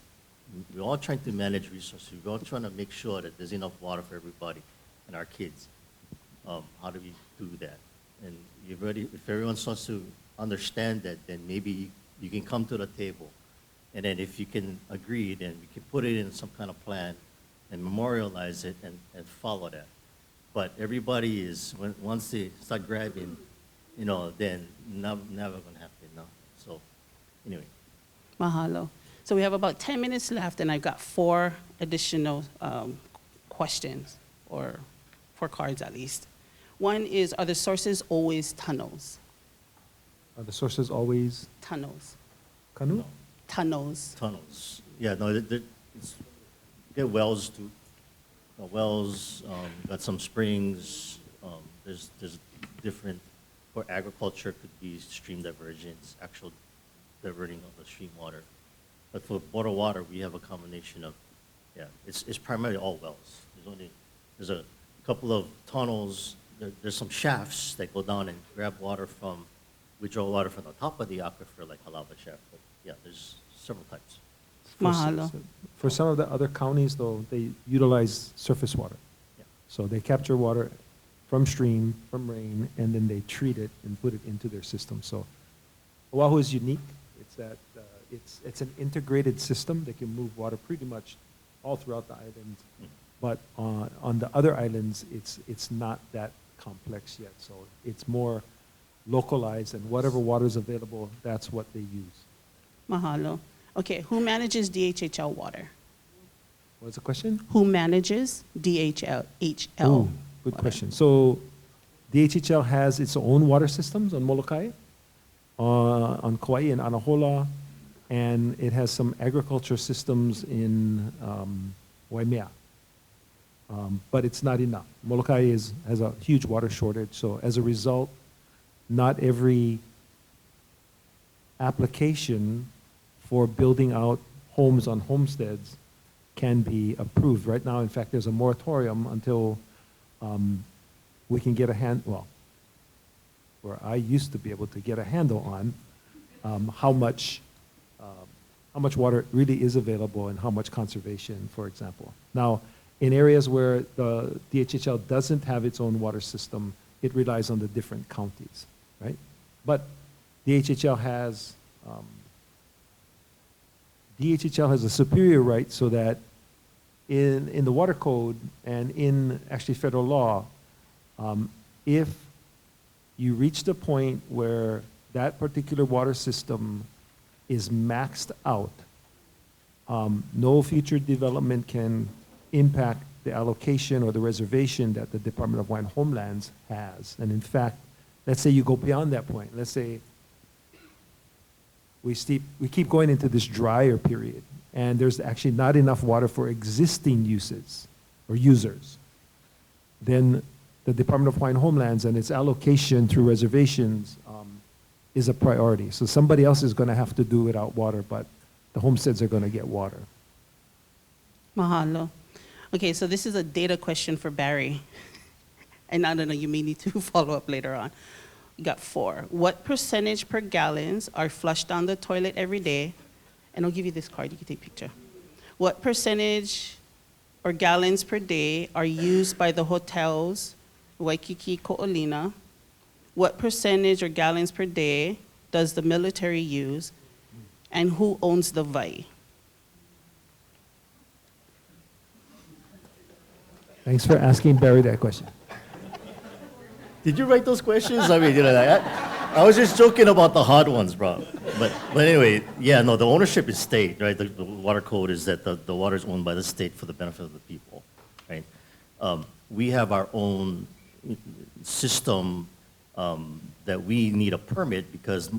We're all trying to manage resources. We're all trying to make sure that there's enough water for everybody and our kids. How do we do that? And if everyone starts to understand that, then maybe you can come to the table. And then if you can agree, then we can put it in some kind of plan and memorialize it and follow that. But everybody is, once they start grabbing, you know, then never going to happen, no? So, anyway. Mahalo. So we have about 10 minutes left, and I've got 4 additional questions, or 4 cards at least. One is, are the sources always tunnels? Are the sources always Tunnels. canoe? No. Tunnels. Tunnels. Yeah, no, get wells too. Wells, got some springs. There's different, for agriculture could be stream divergence, actual diverting of the stream water. But for bottled water, we have a combination of, yeah, it's primarily all wells. There's a couple of tunnels. There's some shafts that go down and grab water we draw water from the top of the aquifer, like Halava shaft. But yeah, there's several types. Mahalo. For some of the other counties, though, they utilize surface water. Yeah. So they capture water from stream, from rain, and then they treat it and put it into their system. So Oahu is unique. It's that it's an integrated system that can move water pretty much all throughout the island. Mhm. But on the other islands, it's not that complex yet. So it's more localized, and whatever water is available, that's what they use. Mahalo. Okay, who manages DHHL water? What's the question? Who manages DHL? Ooh, good water? question. So DHHL has its own water systems on Molokai, on Kauai and Anahola, and it has some agriculture systems in Waimea. but it's not enough. Molokai has a huge water shortage, so as a result, not every application for building out homes on homesteads can be approved. Right now, in fact, there's a moratorium until we can get where I used to be able to get a handle on how much water really is available and how much conservation, for example. Now, in areas where the DHHL doesn't have its own water system, it relies on the different counties, right? But DHHL has a superior right so that in the water code and in actually federal law, if you reach the point where that particular water system is maxed out, no future development can impact the allocation or the reservation that the Department of Hawaiian Homelands has. And in fact, let's say you go beyond that point. Let's say we keep going into this drier period, and there's actually not enough water for existing uses or users. Then the Department of Hawaiian Homelands and its allocation through reservations is a priority. So somebody else is going to have to do without water, but the homesteads are going to get water. Mahalo. Okay, so this is a data question for Barry. And I don't know, you may need to follow up later on. You got 4. What percentage per gallons are flushed down the toilet every day? And I'll give you this card, you can take a picture. What percentage or gallons per day are used by the hotels, Waikiki, Ko'olina? What percentage or gallons per day does the military use? And who owns the vai? Thanks for asking Barry that question. Did you write those questions? I mean, I was just joking about the hard ones, bro. But anyway, yeah, no, the ownership is state, right? The water code is that the water is owned by the state for the benefit of the people, right? We have our own system that we need a permit because,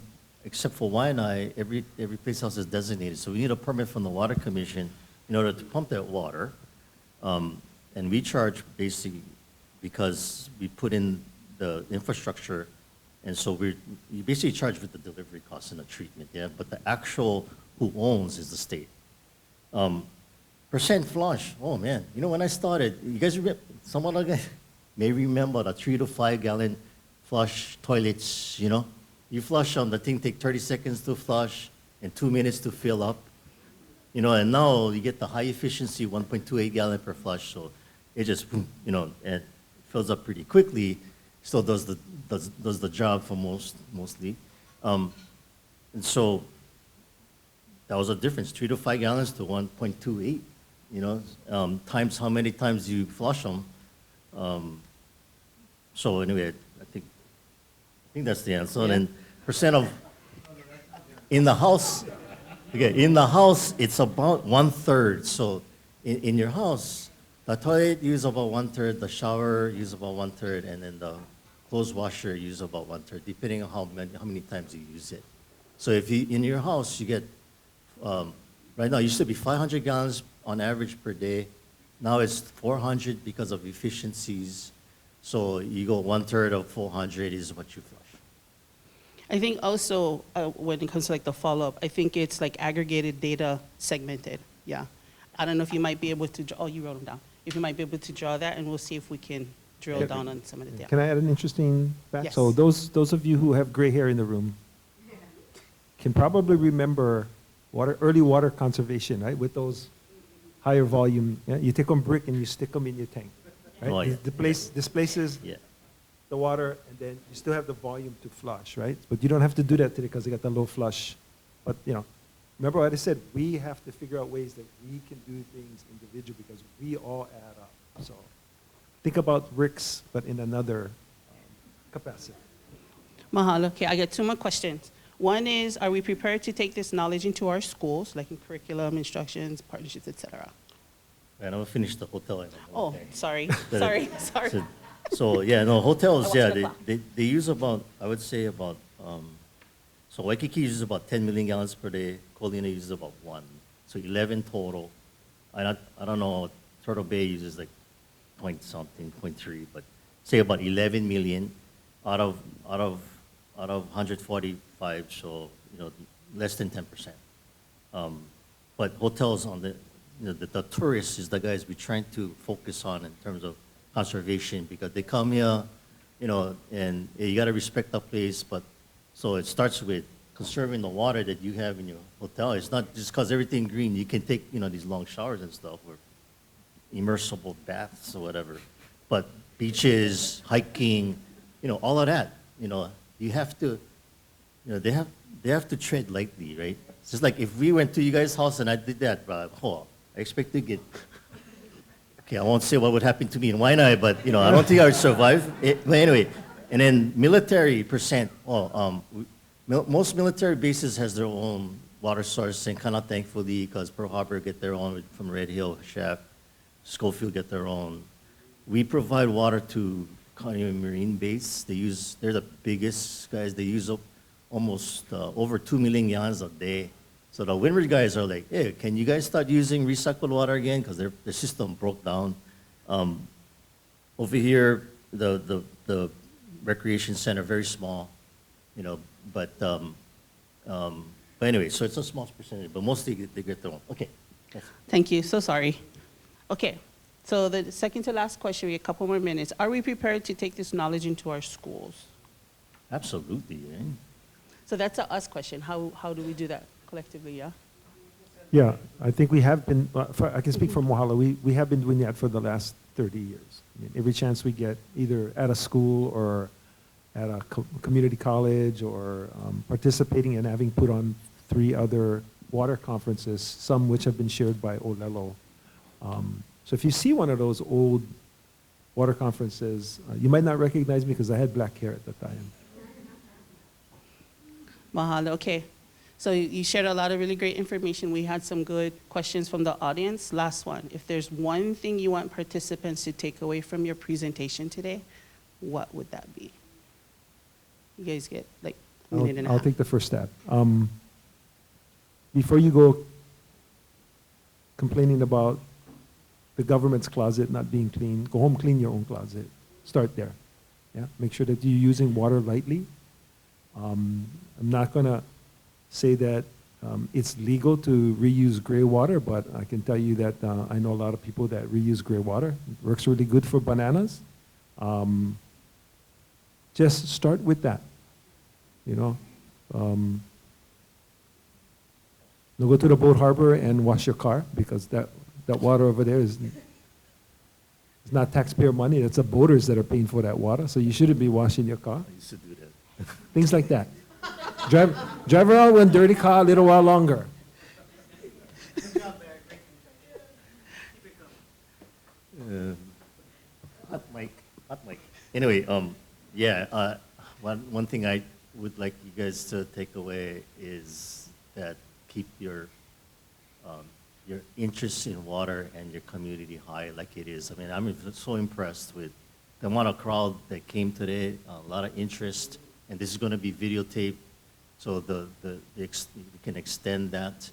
except for Waianae, every place else is designated. So we need a permit from the Water Commission in order to pump that water. And we charge basically because we put in the infrastructure, and so you basically charge with the delivery costs and the treatment, yeah? But the actual who owns is the state. Percent flush, oh man, you know when I started, you guys remember, someone may remember the 3 to 5 gallon flush toilets, you know? You flush them, the thing take 30 seconds to flush and 2 minutes to fill up. You know, and now you get the high efficiency 1.28 gallon per flush, so it just, you know, it fills up pretty quickly. Still does the job for mostly. And so that was a difference, 3 to 5 gallons to 1.28, you know, times how many times you flush them. So anyway, I think that's the answer. Yeah. And percent of, in the house, it's about 1/3. So in your house, the toilet use about 1/3, the shower use about 1/3, and then the clothes washer use about 1/3, depending on how many times you use it. So if you, in your house, you get, right now, it used to be 500 gallons on average per day. Now it's 400 because of efficiencies. So you go 1/3 of 400 is what you flush. I think also when it comes to like the follow-up, I think it's like aggregated data segmented, yeah. I don't know if you might be able to, you wrote them down. If you might be able to draw that, and we'll see if we can drill down on some of the data. Can I add an interesting fact? Yes. So those of you who have gray hair in the room can probably remember early water conservation, right? With those higher volume, yeah? You take one brick and you stick them in your tank, right? Oh, yeah. Displaces the water, and then you still have the volume to flush, right? But you don't have to do that today because they got the low flush. But you know, remember what I said, we have to figure out ways that we can do things individually because we all add up. So think about bricks, but in another capacity. Mahalo. Okay, I got 2 more questions. One is, are we prepared to take this knowledge into our schools, like in curriculum, instructions, partnerships, etc.? And I'm gonna finish the hotel. Oh, sorry. Sorry. So yeah, no, hotels, yeah, they use about, I would say about, so Waikiki uses about 10 million gallons per day, Kolina uses about 1. So 11 total. I don't know, Turtle Bay uses like point something, point 0.3, but say about 11 million out of 145, so less than 10%. But hotels on the tourists is the guys we're trying to focus on in terms of conservation, because they come here, and you got to respect the place. But so it starts with conserving the water that you have in your hotel. It's not just because everything green, you can take these long showers and stuff, or immersible baths or whatever. But beaches, hiking, all of that, you have to, they have to tread lightly, right? It's just like if we went to you guys' house and I did that, I expect to get, okay, I won't say what would happen to me in Waianae, but I don't think I would survive. But anyway, and then military percent, most military bases has their own water source, and kind of thankfully, because Pearl Harbor get their own from Red Hill, Shaft, Schofield get their own. We provide water to Connie Marine Base. They're the biggest guys. They use up almost over 2 million gallons a day. So the Windward guys are like, hey, can you guys start using recycled water again? Because their system broke down. Over here, the recreation center, very small, but anyway, so it's a small percentage, but mostly they get their own. Okay. Yes. Thank you. So sorry. Okay. So the second to last question, we have a couple more minutes. Are we prepared to take this knowledge into our schools? Absolutely. Right? So that's a us question. How do we do that collectively, yeah? Yeah, I think we have been, I can speak for Mohala, we have been doing that for the last 30 years. I mean, every chance we get, either at a school or at a community college, or participating and having put on 3 other water conferences, some which have been shared by Olelo. So if you see one of those old water conferences, you might not recognize me because I had black hair at the time. Mahalo. Okay. So you shared a lot of really great information. We had some good questions from the audience. Last one. If there's one thing you want participants to take away from your presentation today, what would that be? You guys get like a minute and a half. I'll take the first step. Before you go complaining about the government's closet not being clean, go home, clean your own closet. Start there. Yeah? Make sure that you're using water lightly. I'm not going to say that it's legal to reuse gray water, but I can tell you that I know a lot of people that reuse gray water. It works really good for bananas. Just start with that. Now go to the boat harbor and wash your car, because that water over there is not taxpayer money. It's the boaters that are paying for that water, so you shouldn't be washing your car. I used to do that. Things like that. Drive around with a dirty car a little while longer. Hot mic. Anyway, one thing I would like you guys to take away is that keep your interest in water and your community high like it is. I mean, I'm so impressed with the amount of crowd that came today, a lot of interest, and this is going to be videotaped, so we can extend that.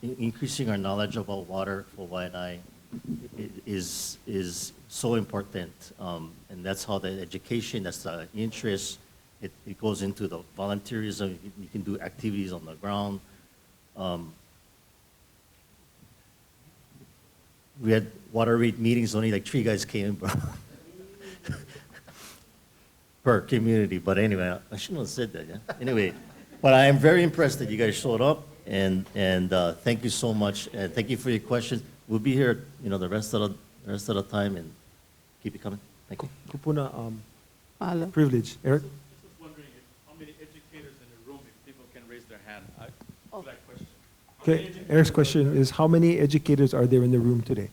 Increasing our knowledge about water for Waianae is so important, and that's how the education, that's the interest, it goes into the volunteerism. You can do activities on the ground. We had water rate meetings, only like 3 guys came per community. But anyway, I shouldn't have said that, yeah? Anyway, but I am very impressed that you guys showed up, and thank you so much, and thank you for your questions. We'll be here, the rest of the time, and keep it coming. Thank you. Kupuna, Mahalo. privilege. Eric? I was just wondering how many educators in the room, if people can raise their hand. That question. Okay, Eric's question is, how many educators are there in the room today?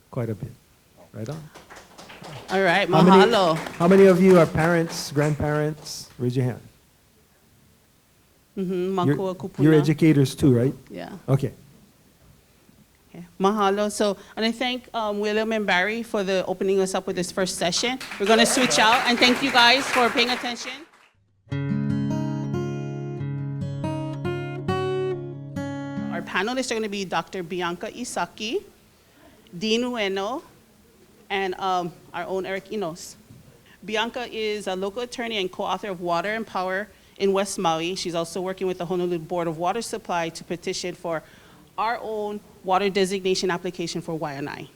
Quite a bit. Right on. All right, mahalo. How many of you are parents, grandparents? Raise your hand. Makua kupuna. You're educators too, right? Yeah. Okay. Okay. Mahalo. So, and I thank William and Barry for opening us up with this first session. We're going to switch out, and thank you guys for paying attention. Our panelists are going to be Dr. Bianca Isaki Dean Ueno, and our own Eric Enos. Bianca is a local attorney and co-author of Water and Power in West Maui. She's also working with the Honolulu Board of Water Supply to petition for our own water designation application for Waianae.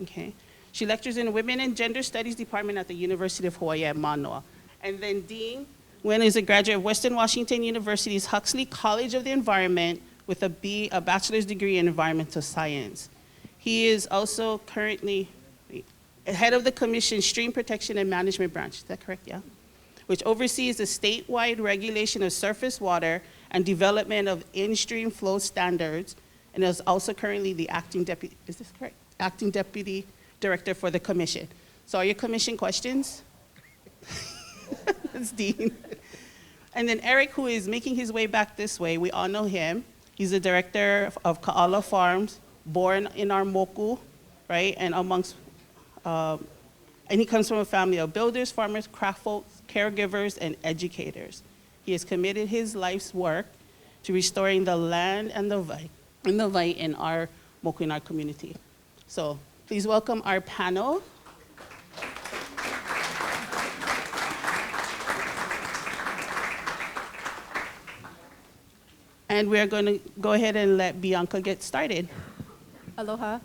Okay. She lectures in the Women and Gender Studies Department at the University of Hawaii at Manoa. And then Dean Nguyen is a graduate of Western Washington University's Huxley College of the Environment with a bachelor's degree in environmental science. He is also currently head of the Commission's Stream Protection and Management Branch. Is that correct? Yeah. Which oversees the statewide regulation of surface water and development of in-stream flow standards, and is also currently the acting deputy, is this correct? Acting deputy director for the commission. So are your commission questions? That's Dean. And then Eric, who is making his way back this way, we all know him. He's the director of Ka'ala Farms, born in our Moku, right? And and he comes from a family of builders, farmers, craft folks, caregivers, and educators. He has committed his life's work to restoring the land and the vai in our Moku, in our community. So please welcome our panel. And we're going to go ahead and let Bianca get started. Aloha.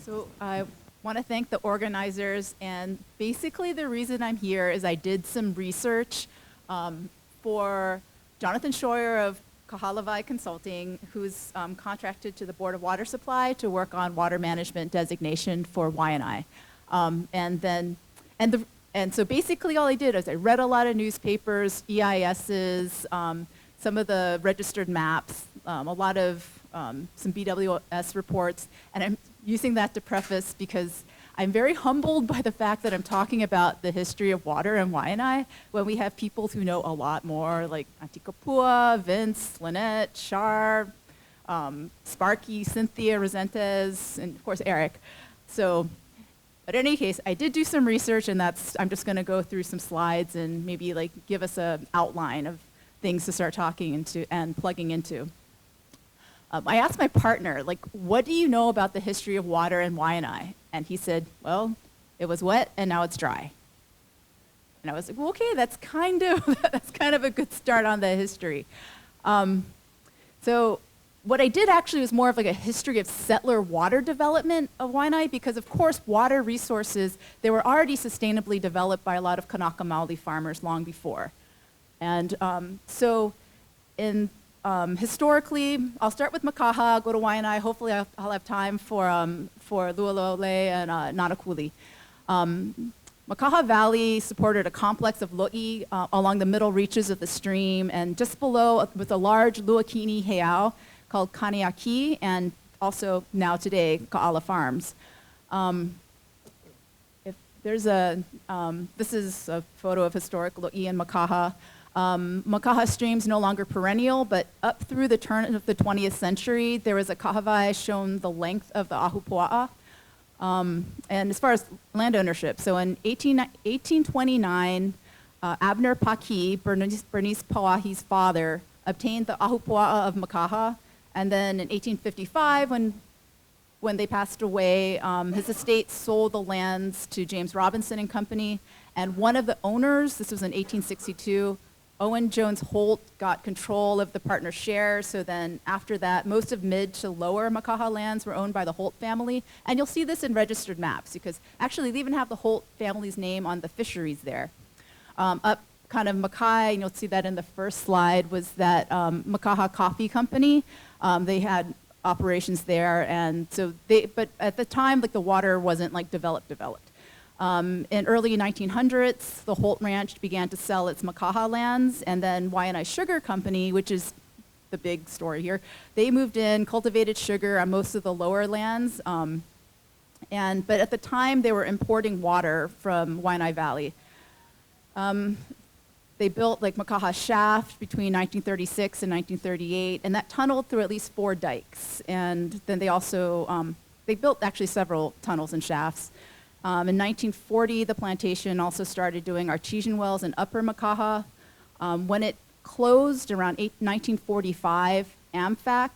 So I want to thank the organizers, and basically the reason I'm here is I did some research for Jonathan Scheuer of Kahalavai Consulting, who's contracted to the Board of Water Supply to work on water management designation for Waianae. And so basically all I did is I read a lot of newspapers, EISs, some of the registered maps, a lot of some BWS reports, and I'm using that to preface because I'm very humbled by the fact that I'm talking about the history of water in Waianae when we have people who know a lot more, like Auntie Kapua, Vince, Lynette, Shar, Sparky, Cynthia Rosentes, and of course Eric. So, but in any case, I did do some research, and I'm just going to go through some slides and maybe like give us an outline of things to start talking into and plugging into. I asked my partner, like, what do you know about the history of water in Waianae? And he said, well, it was wet and now it's dry. And I was like, well, okay, that's kind of a good start on the history. So what I did actually was more of like a history of settler water development of Waianae, because of course water resources, they were already sustainably developed by a lot of Kanaka Maoli farmers long before. And so historically, I'll start with Makaha, go to Waianae. Hopefully I'll have time for Lualole and Nanakuli. Makaha Valley supported a complex of lo'i along the middle reaches of the stream, and just below with a large luakini heiau called Kaneaki, and also now today, Ka'ala Farms. This is a photo of historic lo'i in Makaha. Makaha stream's no longer perennial, but up through the turn of the 20th century, there was a kahawai shown the length of the ahupua'a. And as far as land ownership, so in 1829, Abner Paki, Bernice Pauahi's father, obtained the ahupua'a of Makaha, and then in 1855, when they passed away, his estate sold the lands to James Robinson and Company, and one of the owners, this was in 1862, Owen Jones Holt, got control of the partner share. So then after that, most of mid to lower Makaha lands were owned by the Holt family. And you'll see this in registered maps, because actually they even have the Holt family's name on the fisheries there. Up kind of Makai, and you'll see that in the first slide, was that Makaha Coffee Company. They had operations there, and so but at the time, like the water wasn't like developed. In early 1900s, the Holt Ranch began to sell its Makaha lands, and then Waianae Sugar Company, which is the big story here, they moved in, cultivated sugar on most of the lower lands, but at the time they were importing water from Waianae Valley. They built like Makaha Shaft between 1936 and 1938, and that tunneled through at least 4 dikes. And then they also, they built actually several tunnels and shafts. In 1940, the plantation also started doing artesian wells in Upper Makaha. When it closed around 1945, AMFAC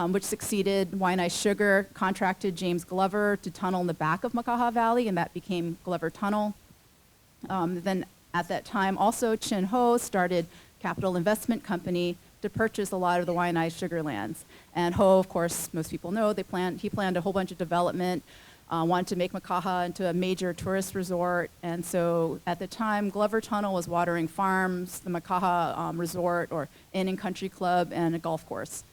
which succeeded Waianae Sugar, contracted James Glover to tunnel in the back of Makaha Valley, and that became Glover Tunnel. Then at that time, also Chin Ho started Capital Investment Company to purchase a lot of the Waianae sugar lands. And Ho, of course, most people know, he planned a whole bunch of development, wanted to make Makaha into a major tourist resort. And so at the time, Glover Tunnel was watering farms, the Makaha Resort or Inn and Country Club, and a golf course.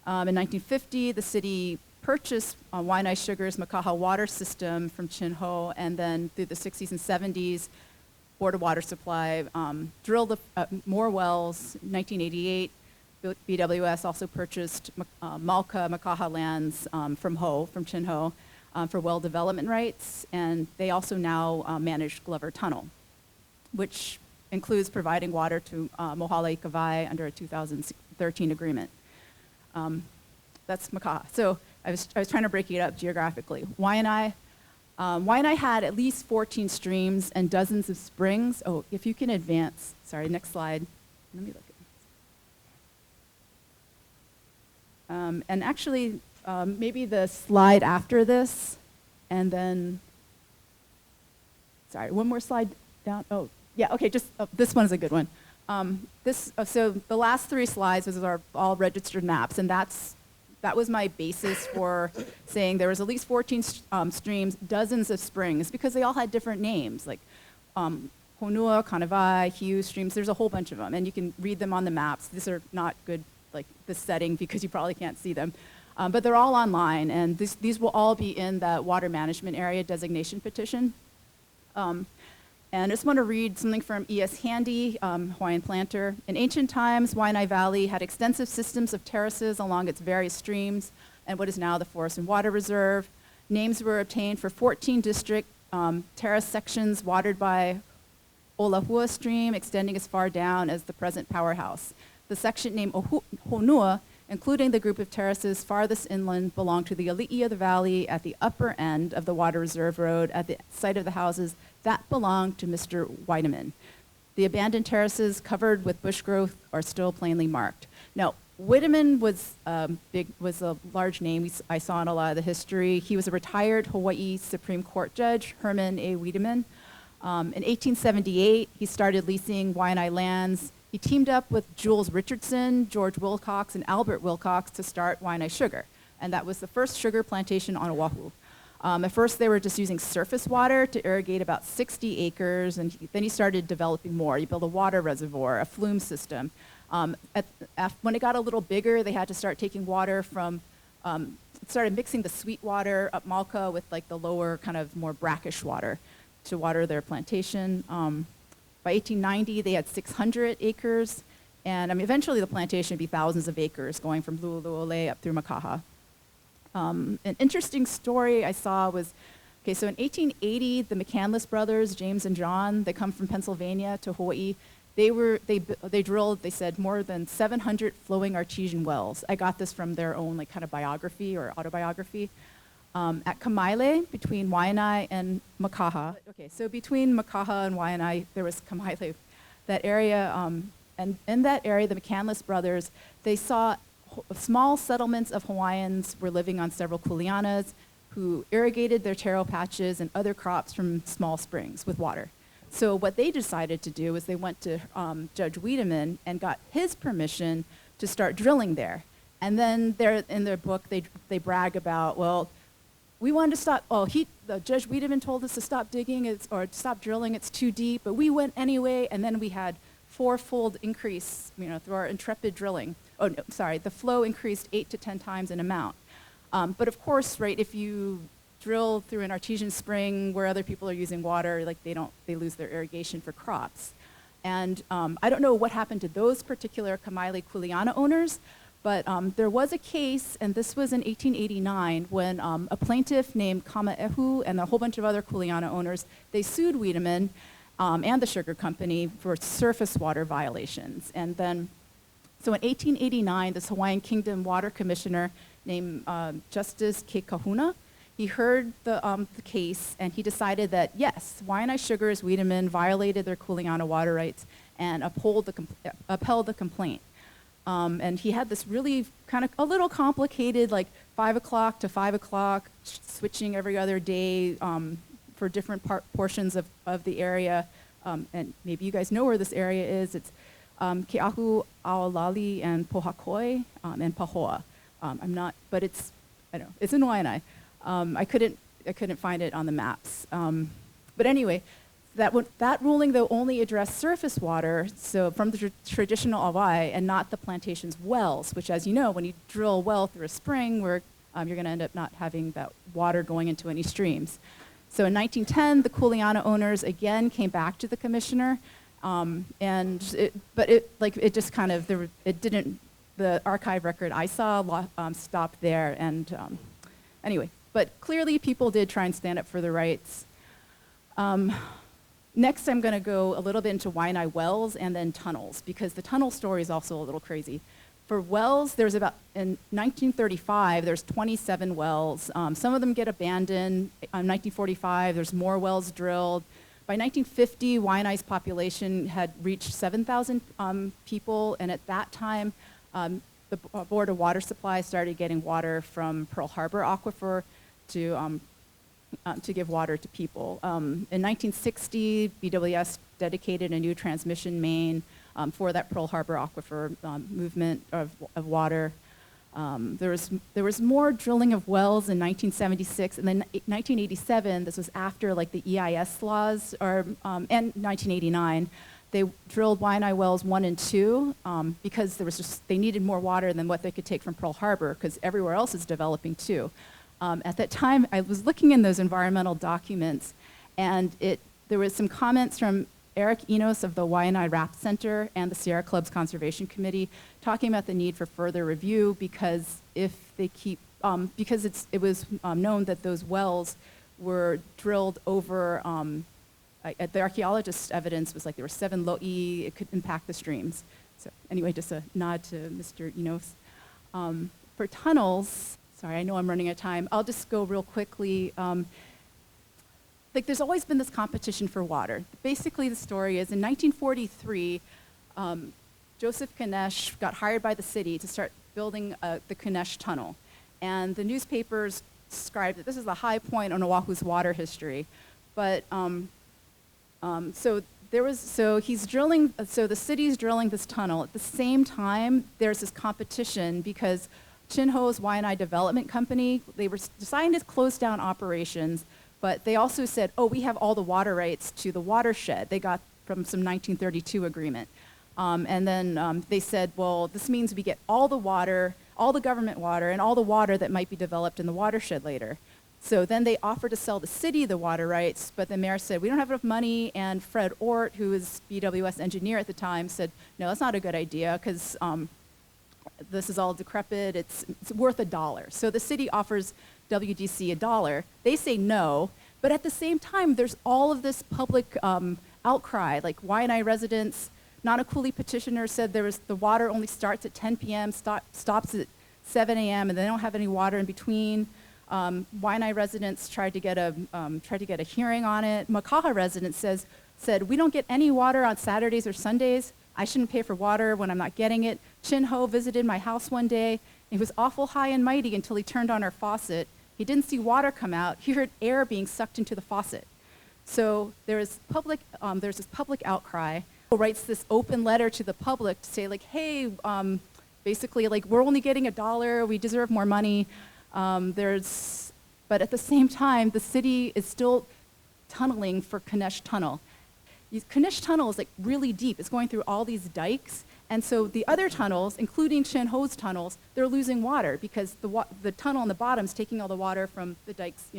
In 1950, the city purchased Waianae Sugar's Makaha water system from Chin Ho, and then through the 60s and 70s, Board of Water Supply drilled more wells. In 1988, BWS also purchased Malka Makaha lands from Chin Ho, for well development rights, and they also now manage Glover Tunnel, which includes providing water to Mohala Ikavai under a 2013 agreement. That's Makaha. So I was trying to break it up geographically. Waianae had at least 14 streams and dozens of springs. Oh, if you can advance, sorry, next slide. Let me look at this. And actually, maybe the slide after this, and then, sorry, one more slide down. Oh, yeah, okay, just this one is a good one. So the last 3 slides are all registered maps, and that was my basis for saying there was at least 14 streams, dozens of springs, because they all had different names, like Honua, Kanawai, Hiu streams. There's a whole bunch of them, and you can read them on the maps. These are not good, like this setting, because you probably can't see them. But they're all online, and these will all be in the Water Management Area Designation Petition. And I just want to read something from E.S. Handy, Hawaiian planter. In ancient times, Waianae Valley had extensive systems of terraces along its various streams and what is now the Forest and Water Reserve. Names were obtained for 14 district terrace sections watered by Olahua Stream, extending as far down as the present powerhouse. The section named Honua, including the group of terraces farthest inland, belonged to the Ali'i of the Valley at the upper end of the Water Reserve Road at the site of the houses that belonged to Mr. Weideman. The abandoned terraces covered with bush growth are still plainly marked. Now, Weideman was a large name I saw in a lot of the history. He was a retired Hawaii Supreme Court Judge, Herman A. Weideman. In 1878, he started leasing Waianae lands. He teamed up with Jules Richardson, George Wilcox, and Albert Wilcox to start Waianae Sugar. And that was the first sugar plantation on Oahu. At first, they were just using surface water to irrigate about 60 acres, and then he started developing more. He built a water reservoir, a flume system. When it got a little bigger, they had to start taking water from, started mixing the sweet water up Malka with like the lower kind of more brackish water to water their plantation. By 1890, they had 600 acres, and eventually the plantation would be thousands of acres going from Lu'ulu'ole up through Makaha. An interesting story I saw was, okay, so in 1880, the McCandless brothers, James and John, they come from Pennsylvania to Hawaii. They drilled, they said, more than 700 flowing artesian wells. I got this from their own like kind of biography or autobiography. At Kamaile, between Waianae and Makaha. Okay, so between Makaha and Waianae, there was Kamaile, that area, and in that area, the McCandless brothers, they saw small settlements of Hawaiians were living on several kuleanas who irrigated their taro patches and other crops from small springs with water. So what they decided to do is they went to Judge Wiedemann and got his permission to start drilling there. And then in their book, they brag about, well, we wanted to stop, the Judge Wiedemann told us to stop digging or to stop drilling, it's too deep, but we went anyway, and then we had 4-fold increase, through our intrepid drilling. Oh, no, sorry, the flow increased 8 to 10 times in amount. But of course, right, if you drill through an artesian spring where other people are using water, like they lose their irrigation for crops. And I don't know what happened to those particular Kamaile Kuleana owners, but there was a case, and this was in 1889, when a plaintiff named Kamaehu and a whole bunch of other Kuleana owners, they sued Wiedemann and the sugar company for surface water violations. And then, so in 1889, this Hawaiian Kingdom Water Commissioner named Justice Kekahuna, he heard the case, and he decided that, yes, Waianae Sugar's Wiedemann violated their Kuleana water rights and upheld the complaint. And he had this really kind of a little complicated, like 5 o'clock to 5 o'clock, switching every other day for different portions of the area. And maybe you guys know where this area is. It's Keahu, Aolali, and Pohakoi, and Pahoa. I'm not, but it's, I don't know, it's in Waianae. I couldn't find it on the maps. But anyway, that ruling, though, only addressed surface water, so from the traditional awai, and not the plantation's wells, which, as you know, when you drill a well through a spring, you're going to end up not having that water going into any streams. So in 1910, the Kuleana owners again came back to the commissioner, the archive record I saw stopped there, and anyway, but clearly people did try and stand up for their rights. Next, I'm going to go a little bit into Waianae wells and then tunnels, because the tunnel story is also a little crazy. For wells, in 1935, there's 27 wells. Some of them get abandoned. In 1945, there's more wells drilled. By 1950, Waianae's population had reached 7,000 people, and at that time, the Board of Water Supply started getting water from Pearl Harbor Aquifer to give water to people. In 1960, BWS dedicated a new transmission main for that Pearl Harbor Aquifer movement of water. There was more drilling of wells in 1976, and then 1987, this was after like the EIS laws, and 1989, they drilled Waianae wells 1 and 2 because they needed more water than what they could take from Pearl Harbor, because everywhere else is developing too. At that time, I was looking in those environmental documents, and there was some comments from Eric Enos of the Waianae Raft Center and the Sierra Club's Conservation Committee talking about the need for further review, because it was known that those wells were drilled over, the archaeologist's evidence was like there were 7 lo'i, it could impact the streams. So anyway, just a nod to Mr. Enos. For tunnels, sorry, I know I'm running out of time. I'll just go real quickly. There's always been this competition for water. Basically, the story is in 1943, Joseph Kanesh got hired by the city to start building the Kanesh Tunnel. And the newspapers described that this is the high point on Oahu's water history. But so he's drilling, so the city's drilling this tunnel. At the same time, there's this competition because Chinho's Waianae Development Company, they were deciding to close down operations, but they also said, oh, we have all the water rights to the watershed. They got from some 1932 agreement. And then they said, well, this means we get all the water, all the government water, and all the water that might be developed in the watershed later. So then they offered to sell the city the water rights, but the mayor said, we don't have enough money, and Fred Ort, who was BWS engineer at the time, said, no, that's not a good idea, because this is all decrepit, it's worth $1. So the city offers WDC $1. They say no, but at the same time, there's all of this public outcry, like Waianae residents, Nanakuli petitioners said the water only starts at 10 p.m., stops at 7 a.m., and they don't have any water in between. Waianae residents tried to get a hearing on it. Makaha residents said, we don't get any water on Saturdays or Sundays. I shouldn't pay for water when I'm not getting it. Chinho visited my house one day. It was awful high and mighty until he turned on our faucet. He didn't see water come out. He heard air being sucked into the faucet. So there's this public outcry. He writes this open letter to the public to say, like, hey, basically, like, we're only getting $1. We deserve more money. But at the same time, the city is still tunneling for Kanesh Tunnel. Kanesh Tunnel is like really deep. It's going through all these dikes. And so the other tunnels, including Chinho's tunnels, they're losing water because the tunnel on the bottom is taking all the water from the dikes,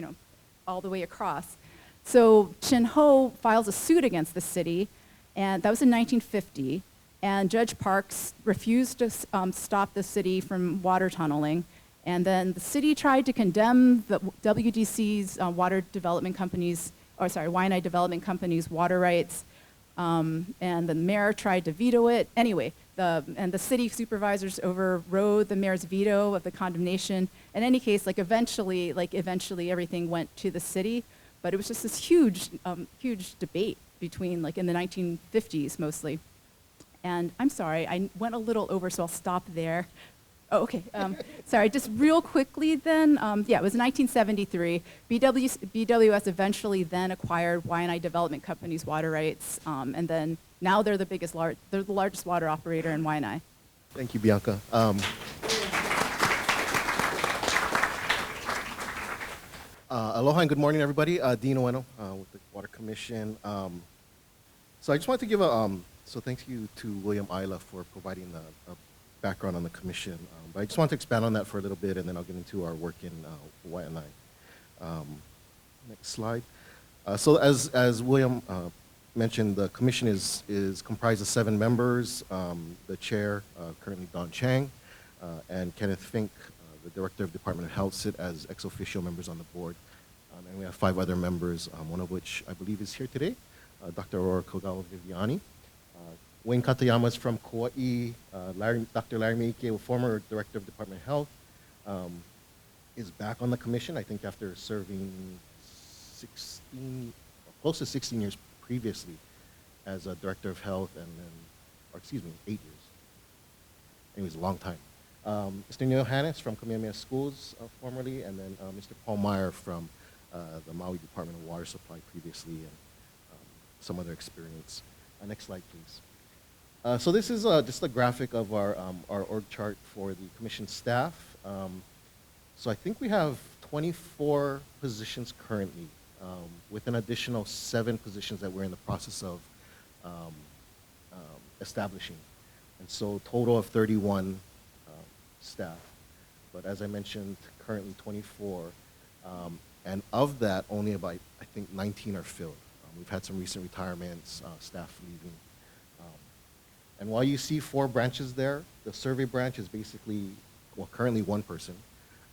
all the way across. So Chinho files a suit against the city, and that was in 1950. And Judge Parks refused to stop the city from water tunneling. And then the city tried to condemn the WDC's Waianae Development Company's water rights, and the mayor tried to veto it. Anyway, the city supervisors overrode the mayor's veto of the condemnation. In any case, eventually everything went to the city, but it was just this huge debate between, in the 1950s mostly. And I'm sorry, I went a little over, so I'll stop there. Oh, okay. Sorry, just real quickly then. Yeah, it was 1973. BWS eventually then acquired Waianae Development Company's water rights, and then now they're they're the largest water operator in Waianae. Thank you, Bianca. Aloha and good morning, everybody. Dean Ueno with the Water Commission. So I just wanted to give so thank you to William Isla for providing a background on the commission. But I just want to expand on that for a little bit, and then I'll get into our work in Waianae. Next slide. So as William mentioned, the commission is comprised of 7 members. The chair, currently Don Chang, and Kenneth Fink, the director of Department of Health, sit as ex officio members on the board. And we have 5 other members, one of which I believe is here today, Dr. Aurora Kogawa Viviani. Wayne Katayama is from Kauai. Dr. Larry Meike, former director of Department of Health, is back on the commission, I think after serving close to 16 years previously as a director of health, and then, or excuse me, 8 years. Anyways, a long time. Mr. Neil Hannes from Kamehameha Schools formerly, and then Mr. Paul Meyer from the Maui Department of Water Supply previously, and some other experience. Next slide, please. So this is just a graphic of our org chart for the commission staff. So I think we have 24 positions currently, with an additional 7 positions that we're in the process of establishing. And so total of 31 staff. But as I mentioned, currently 24. And of that, only about, I think, 19 are filled. We've had some recent retirements, staff leaving. And while you see 4 branches there, the survey branch is basically, well, currently 1 person.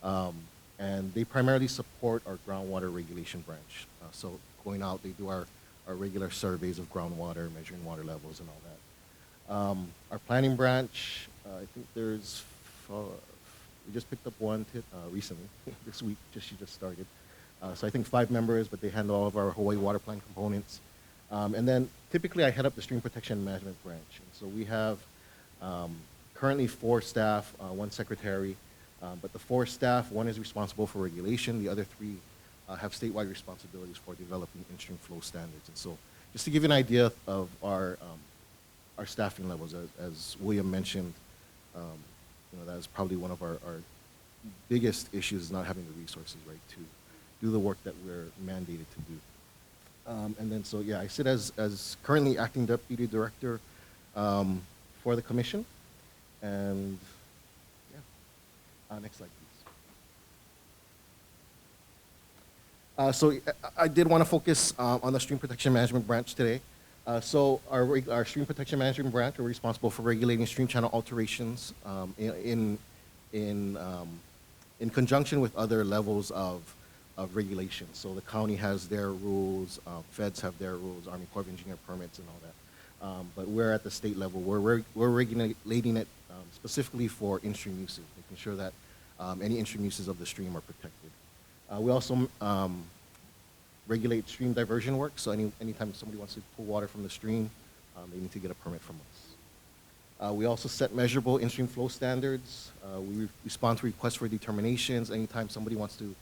And they primarily support our groundwater regulation branch. So going out, they do our regular surveys of groundwater, measuring water levels and all that. Our planning branch, I think there's, we just picked up one recently, this week, she just started. So I think 5 members, but they handle all of our Hawaii water plan components. And then typically I head up the stream protection and management branch. And so we have currently 4 staff, 1 secretary, but the 4 staff, 1 is responsible for regulation, the other 3 have statewide responsibilities for developing in-stream flow standards. And so just to give you an idea of our staffing levels, as William mentioned, that is probably one of our biggest issues, is not having the resources, right, to do the work that we're mandated to do. And then so, yeah, I sit as currently acting deputy director for the commission. And yeah, next slide, please. So I did want to focus on the stream protection management branch today. So our stream protection management branch, we're responsible for regulating stream channel alterations in conjunction with other levels of regulation. So the county has their rules, feds have their rules, Army Corps of Engineer permits and all that. But we're at the state level. We're regulating it specifically for in-stream uses, making sure that any in-stream uses of the stream are protected. We also regulate stream diversion work. So anytime somebody wants to pull water from the stream, they need to get a permit from us. We also set measurable in-stream flow standards. We respond to requests for determinations. Anytime somebody wants to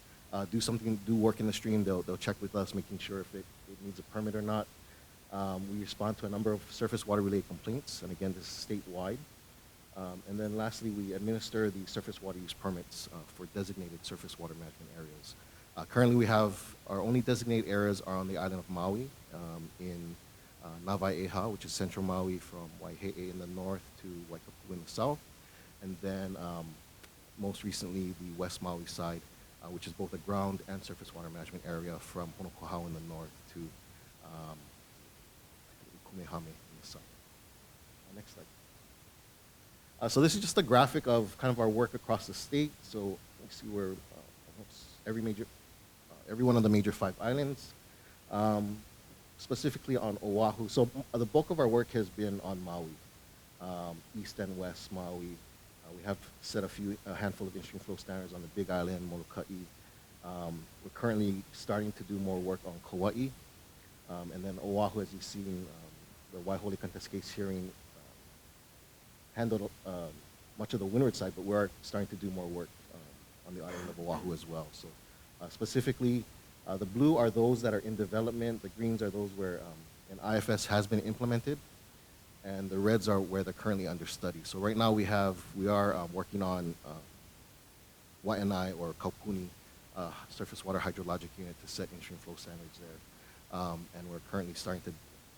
do work in the stream, they'll check with us, making sure if it needs a permit or not. We respond to a number of surface water related complaints, and again, this is statewide. And then lastly, we administer the surface water use permits for designated surface water management areas. Currently, we have our only designated areas are on the island of Maui, in Nawaiʻeha, which is central Maui, from Waiheʻe in the north to Waikapu in the south, and then most recently the West Maui side, which is both a ground and surface water management area from Honokohau in the north to Kumehame in the south. Next slide. So this is just a graphic of kind of our work across the state. So you see where every one of the major 5 islands, specifically on Oahu. So the bulk of our work has been on Maui, east and west Maui. We have set a handful of in-stream flow standards on the Big Island, Molokai. We're currently starting to do more work on Kauai. And then Oahu, as you've seen, the Waiahole contest case hearing handled much of the windward side, but we're starting to do more work on the island of Oahu as well. So specifically, the blue are those that are in development. The greens are those where an IFS has been implemented, and the reds are where they're currently under study. So right now we are working on Waianae or Kaupuni surface water hydrologic unit to set in-stream flow standards there. And we're currently starting to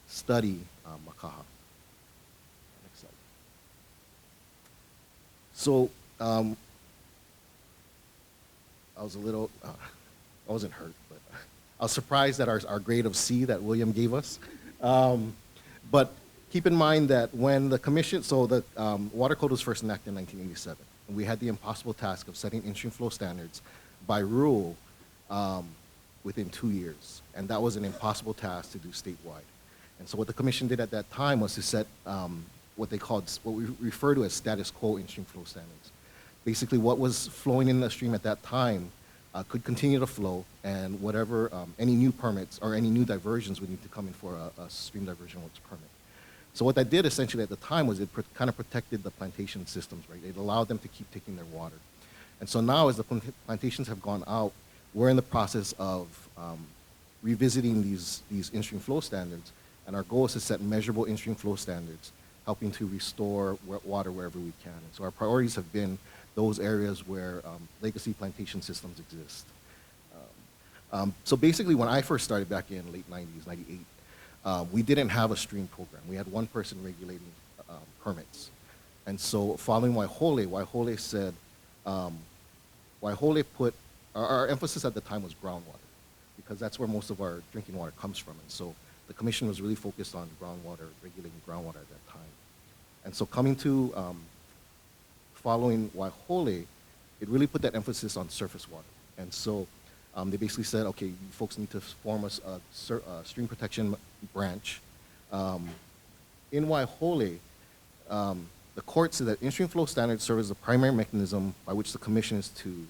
study Makaha. Next slide. So I was a little, I wasn't hurt, but I was surprised at our grade of C that William gave us. But keep in mind that when the commission, so the Water Code was first enacted in 1987, and we had the impossible task of setting in-stream flow standards by rule within 2 years. And that was an impossible task to do statewide. And so what the commission did at that time was to set what we refer to as status quo in-stream flow standards. Basically what was flowing in the stream at that time could continue to flow, and whatever, any new permits or any new diversions would need to come in for a stream diversion works permit. So what that did essentially at the time was it kind of protected the plantation systems, right? It allowed them to keep taking their water. And so now as the plantations have gone out, we're in the process of revisiting these in-stream flow standards, and our goal is to set measurable in-stream flow standards, helping to restore water wherever we can. And so our priorities have been those areas where legacy plantation systems exist. So basically when I first started back in late 90s, 98, we didn't have a stream program. We had one person regulating permits. And so following Waiʻanae said, Waiʻanae put, our emphasis at the time was groundwater, because that's where most of our drinking water comes from. And so the commission was really focused on groundwater, regulating groundwater at that time. And so coming to following Waiʻanae, it really put that emphasis on surface water. And so they basically said, okay, you folks need to form a stream protection branch. In Waiʻanae, the court said that in-stream flow standards serve as the primary mechanism by which the commission is to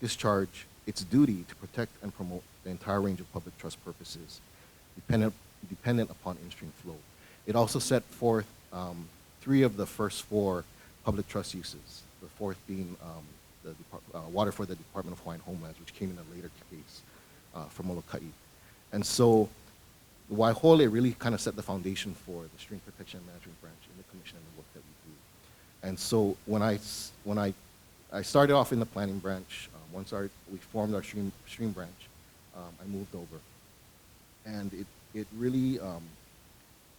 discharge its duty to protect and promote the entire range of public trust purposes dependent upon in-stream flow. It also set forth 3 of the first 4 public trust uses, the fourth being the water for the Department of Hawaiian Homelands, which came in a later case from Molokai. And so Waiʻanae really kind of set the foundation for the stream protection and management branch in the commission and the work that we do. And so when I started off in the planning branch, once we formed our stream branch, I moved over. And it really,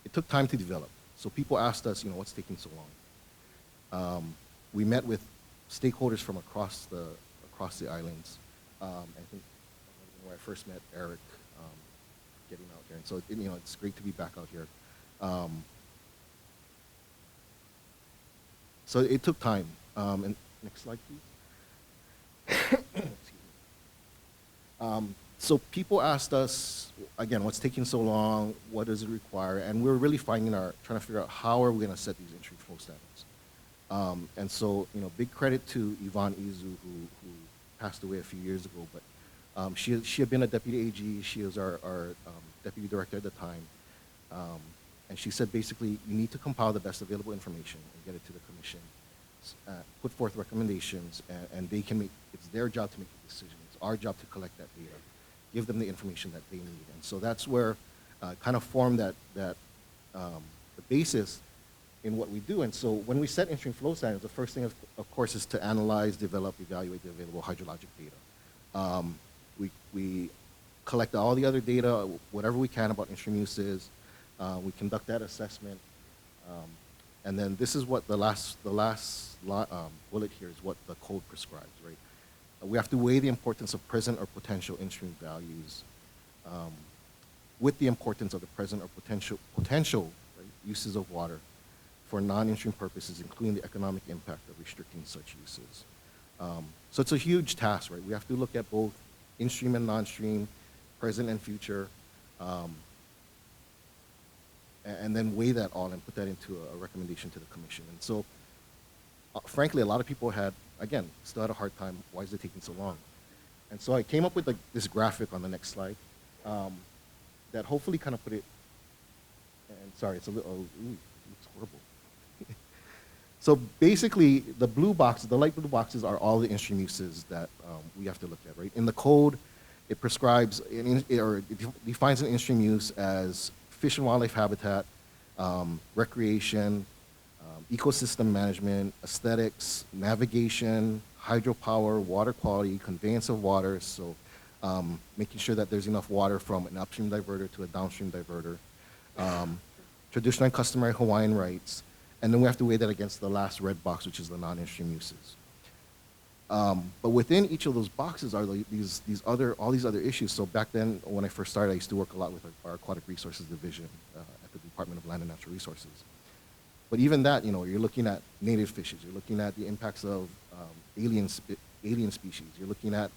it took time to develop. So people asked us, what's taking so long? We met with stakeholders from across the islands. I think where I first met Eric, getting out here. And so, it's great to be back out here. So it took time. And next slide, please. So people asked us, again, what's taking so long? What does it require? And we're really trying to figure out how are we going to set these in-stream flow standards. And so, big credit to Yvonne Izu, who passed away a few years ago, but she had been a deputy AG. She was our deputy director at the time. And she said, basically, you need to compile the best available information and get it to the commission, put forth recommendations, and they can make, it's their job to make the decision. It's our job to collect that data, give them the information that they need. And so that's where kind of formed the basis in what we do. And so when we set in-stream flow standards, the first thing, of course, is to analyze, develop, evaluate the available hydrologic data. We collect all the other data, whatever we can about in-stream uses. We conduct that assessment. And then this is what the last bullet here is what the code prescribes, right? We have to weigh the importance of present or potential in-stream values with the importance of the present or potential right, uses of water for non-in-stream purposes, including the economic impact of restricting such uses. So it's a huge task, right? We have to look at both in-stream and non-stream, present and future, and then weigh that all and put that into a recommendation to the commission. And so, frankly, a lot of people still had a hard time, why is it taking so long? And so I came up with this graphic on the next slide that hopefully kind of put it, and sorry, it's a little, it looks So basically, the blue boxes, the light blue boxes are all the in-stream uses that we have to look at, right? In the code, it prescribes, or it defines an in-stream use as fish and wildlife habitat, recreation, ecosystem management, aesthetics, navigation, hydropower, water quality, conveyance of water, so making sure that there's enough water from an upstream diverter to a downstream diverter, traditional and customary Hawaiian rights, and then we have to weigh that against the last red box, which is the non-in-stream uses. But within each of those boxes are all these other issues. So back then, when I first started, I used to work a lot with our Aquatic Resources Division at the Department of Land and Natural Resources. But even that, you know, you're looking at native fishes, you're looking at the impacts of alien species, you're looking at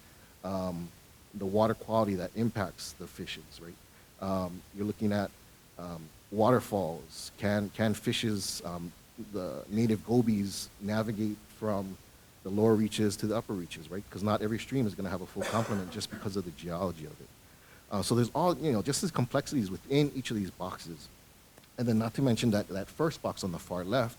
the water quality that impacts the fishes, right? You're looking at waterfalls. Can fishes, the native gobies, navigate from the lower reaches to the upper reaches, right? Because not every stream is going to have a full complement just because of the geology of it. So there's all, you know, just as complexities within each of these boxes. And then not to mention that first box on the far left,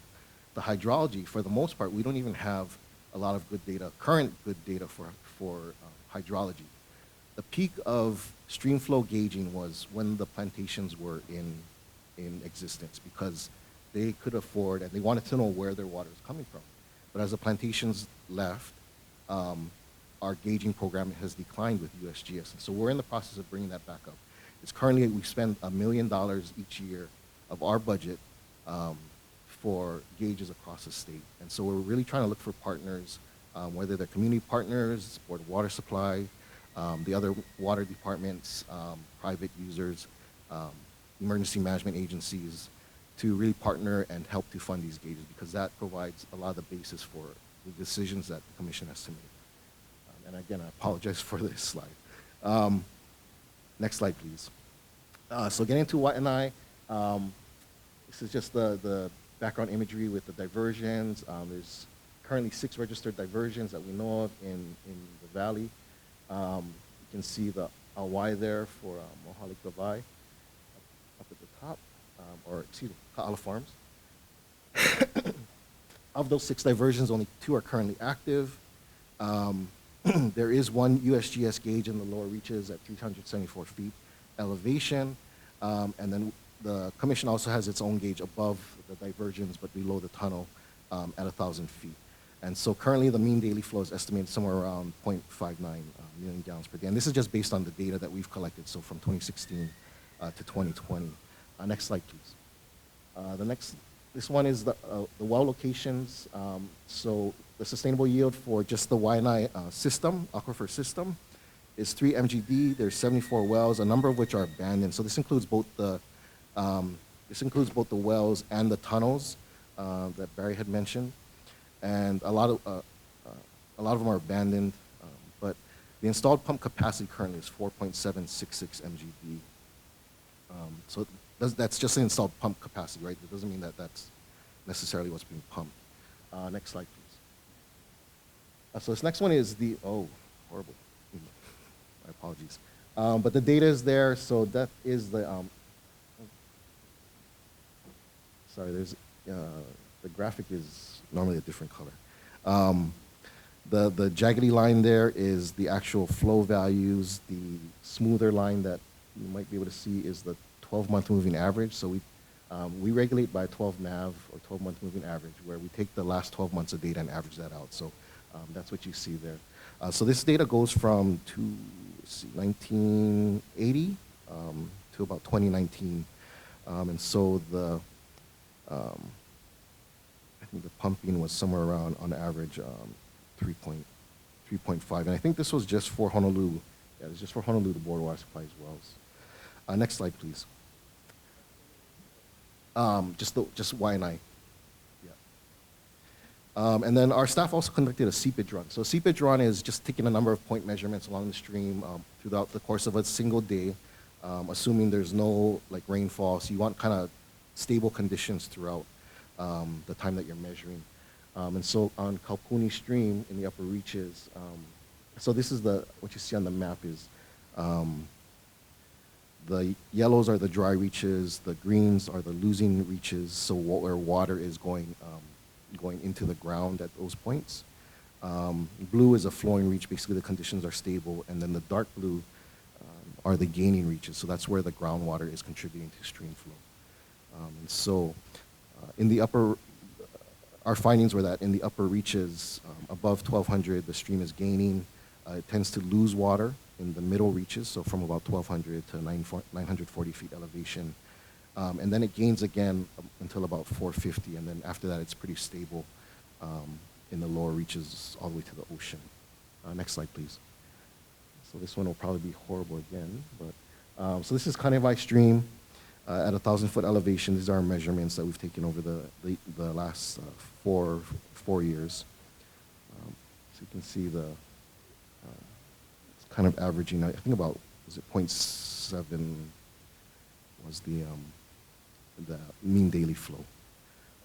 the hydrology, for the most part, we don't even have a lot of good data, current good data for hydrology. The peak of stream flow gauging was when the plantations were in existence, because they could afford and they wanted to know where their water was coming from. But as the plantations left, our gauging program has declined with USGS. And so we're in the process of bringing that back up. It's currently, we spend $1 million each year of our budget for gauges across the state. And so we're really trying to look for partners, whether they're community partners, Board of Water Supply, the other water departments, private users, emergency management agencies, to really partner and help to fund these gauges, because that provides a lot of the basis for the decisions that the commission has to make. And again, I apologize for this slide. Next slide, please. So getting into Waiʻanae, this is just the background imagery with the diversions. There's currently 6 registered diversions that we know of in the valley. You can see the Awai there for Mohali Kawai up at the top, or excuse me, Ka'ala Farms. Of those 6 diversions, only 2 are currently active. There is one USGS gauge in the lower reaches at 374 feet elevation. And then the commission also has its own gauge above the diversions, but below the tunnel at 1,000 feet. And so currently the mean daily flow is estimated somewhere around 0.59 million gallons per day. And this is just based on the data that we've collected, so from 2016 to 2020. Next slide, please. This one is the well locations. So the sustainable yield for just the Waianae system, aquifer system, is 3 MGD. There's 74 wells, a number of which are abandoned. So this includes both the wells and the tunnels that Barry had mentioned, and a lot of them are abandoned. But the installed pump capacity currently is 4.766 MGD. So that's just the installed pump capacity, right? It doesn't mean that that's necessarily what's being pumped. Next slide, please. So this next one is the, oh, horrible. My apologies. But the data is there, so that is the, sorry, there's, the graphic is normally a different color. The jaggedy line there is the actual flow values. The smoother line that you might be able to see is the 12-month moving average. So we regulate by 12 MAV, or 12-month moving average, where we take the last 12 months of data and average that out. So that's what you see there. So this data goes from 1980 to about 2019. And so I think the pumping was somewhere around, on average, 3.5. And I think this was just for Honolulu. Yeah, it's just for Honolulu, the Board of Water Supply as well. Next slide, please. Just Waianae. Yeah. And then our staff also conducted a seepage run. So a seepage run is just taking a number of point measurements along the stream throughout the course of a single day, assuming there's no like rainfall. So you want kind of stable conditions throughout the time that you're measuring. And so on Kaupuni Stream in the upper reaches, so this is what you see on the map is the yellows are the dry reaches, the greens are the losing reaches, so where water is going going into the ground at those points. Blue is a flowing reach. Basically, the conditions are stable. And then the dark blue are the gaining reaches. So that's where the groundwater is contributing to stream flow. And so in the upper, our findings were that in the upper reaches, above 1,200, the stream is gaining. It tends to lose water in the middle reaches, so from about 1,200 to 940 feet elevation. And then it gains again until about 450, and then after that it's pretty stable in the lower reaches all the way to the ocean. Next slide, please. So this one will probably be horrible again, but so this is Waiʻanae Stream at 1,000-foot elevation. These are our measurements that we've taken over the last four years. So you can see it's kind of averaging. I think about, was it 0.7 was the mean daily flow.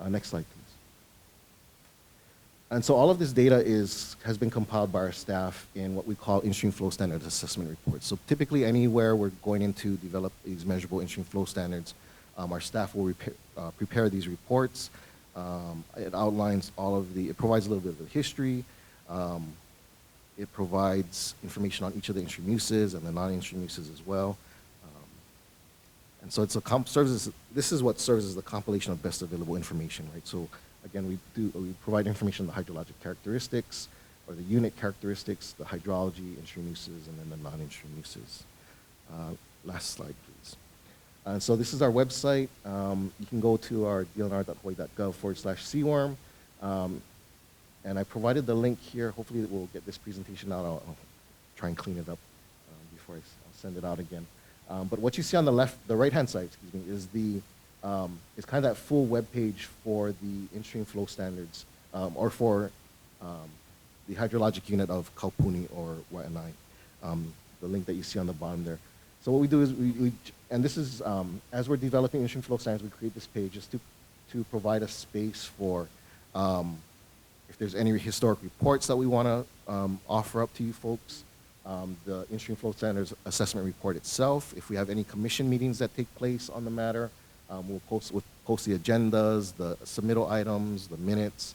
Next slide, please. And so all of this data has been compiled by our staff in what we call in-stream flow standards assessment reports. So typically anywhere we're going in to develop these measurable in-stream flow standards, our staff will prepare these reports. It outlines it provides a little bit of the history. It provides information on each of the in-stream uses and the non-in-stream uses as well. And so this is what serves as the compilation of best available information, right? So again, we provide information on the hydrologic characteristics, or the unit characteristics, the hydrology, in-stream uses, and then the non-in-stream uses. Last slide, please. And so this is our website. You can go to our dlnr.hawaii.gov/seaworm. And I provided the link here. Hopefully we'll get this presentation out. I'll try and clean it up before I'll send it out again. But what you see on the right-hand side, is is kind of that full web page for the in-stream flow standards, or for the hydrologic unit of Kaupuni or Waiʻanae, the link that you see on the bottom there. So what we do is and this is, as we're developing in-stream flow standards, we create this page just to provide a space for, if there's any historic reports that we want to offer up to you folks, the in-stream flow standards assessment report itself. If we have any commission meetings that take place on the matter, we'll post the agendas, the submittal items, the minutes.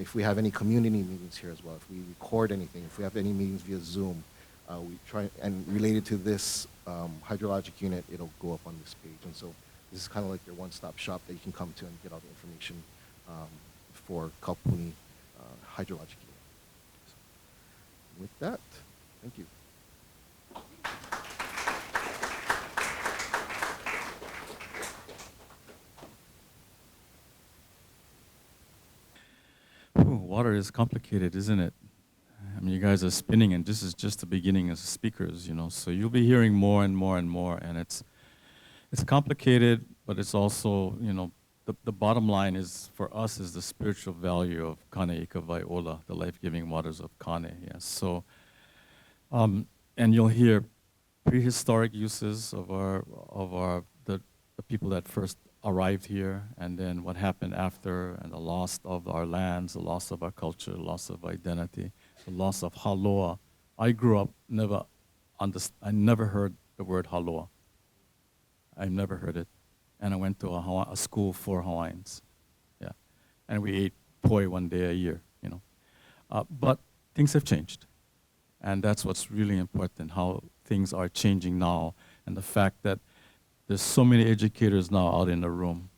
If we have any community meetings here as well, if we record anything, if we have any meetings via Zoom, we try, and related to this hydrologic unit, it'll go up on this page. And so this is kind of like your one-stop shop that you can come to and get all the information for Kaupuni hydrologic unit. So with that, thank you. Water is complicated, isn't it? I mean, you guys are spinning, and this is just the beginning as speakers, you know. So you'll be hearing more and more and more, and it's complicated, but it's also, you know, the bottom line is for us is the spiritual value of Kane Ika Vaiola, the life-giving waters of Kane. Yes. So, and you'll hear prehistoric uses of the people that first arrived here, and then what happened after, and the loss of our lands, the loss of our culture, the loss of identity, the loss of haloa. I grew up I never heard the word haloa. I never heard it, and I went to a school for Hawaiians, yeah, and we ate poi one day a year, you know. But things have changed, and that's what's really important, how things are changing now, and the fact that there's so many educators now out in the room.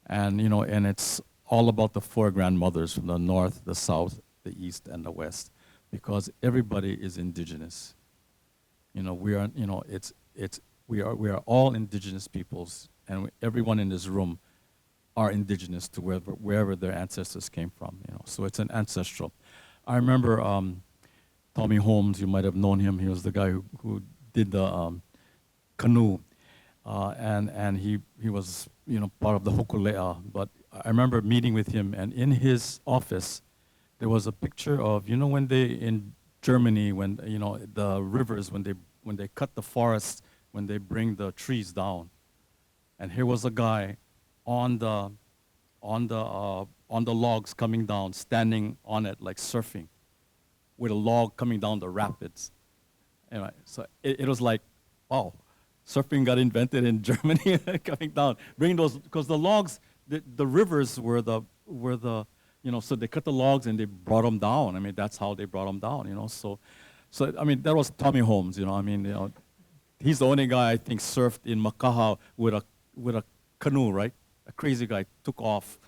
And, you know, and it's all about the four grandmothers from the north, the south, the east, and the west, because everybody is indigenous. You know, we are, you know, we are all indigenous peoples, and everyone in this room are indigenous to wherever their ancestors came from, you know. So it's an ancestral. I remember Tommy Holmes, you might have known him. He was the guy who did the canoe. And he was, you know, part of the Hokulea. But I remember meeting with him, and in his office, there was a picture of, you know, when in Germany, when, you know, the rivers, when they cut the forests, when they bring the trees down. And here was a guy on the logs coming down, standing on it like surfing, with a log coming down the rapids. Anyway, so it was like, wow. Surfing got invented in Germany, coming down, bringing those, because the logs, the rivers were the So they cut the logs and they brought them down. I mean, that's how they brought them down, So I mean, that was Tommy Holmes, he's the only guy I think surfed in Makaha with a canoe, right? A crazy guy took off,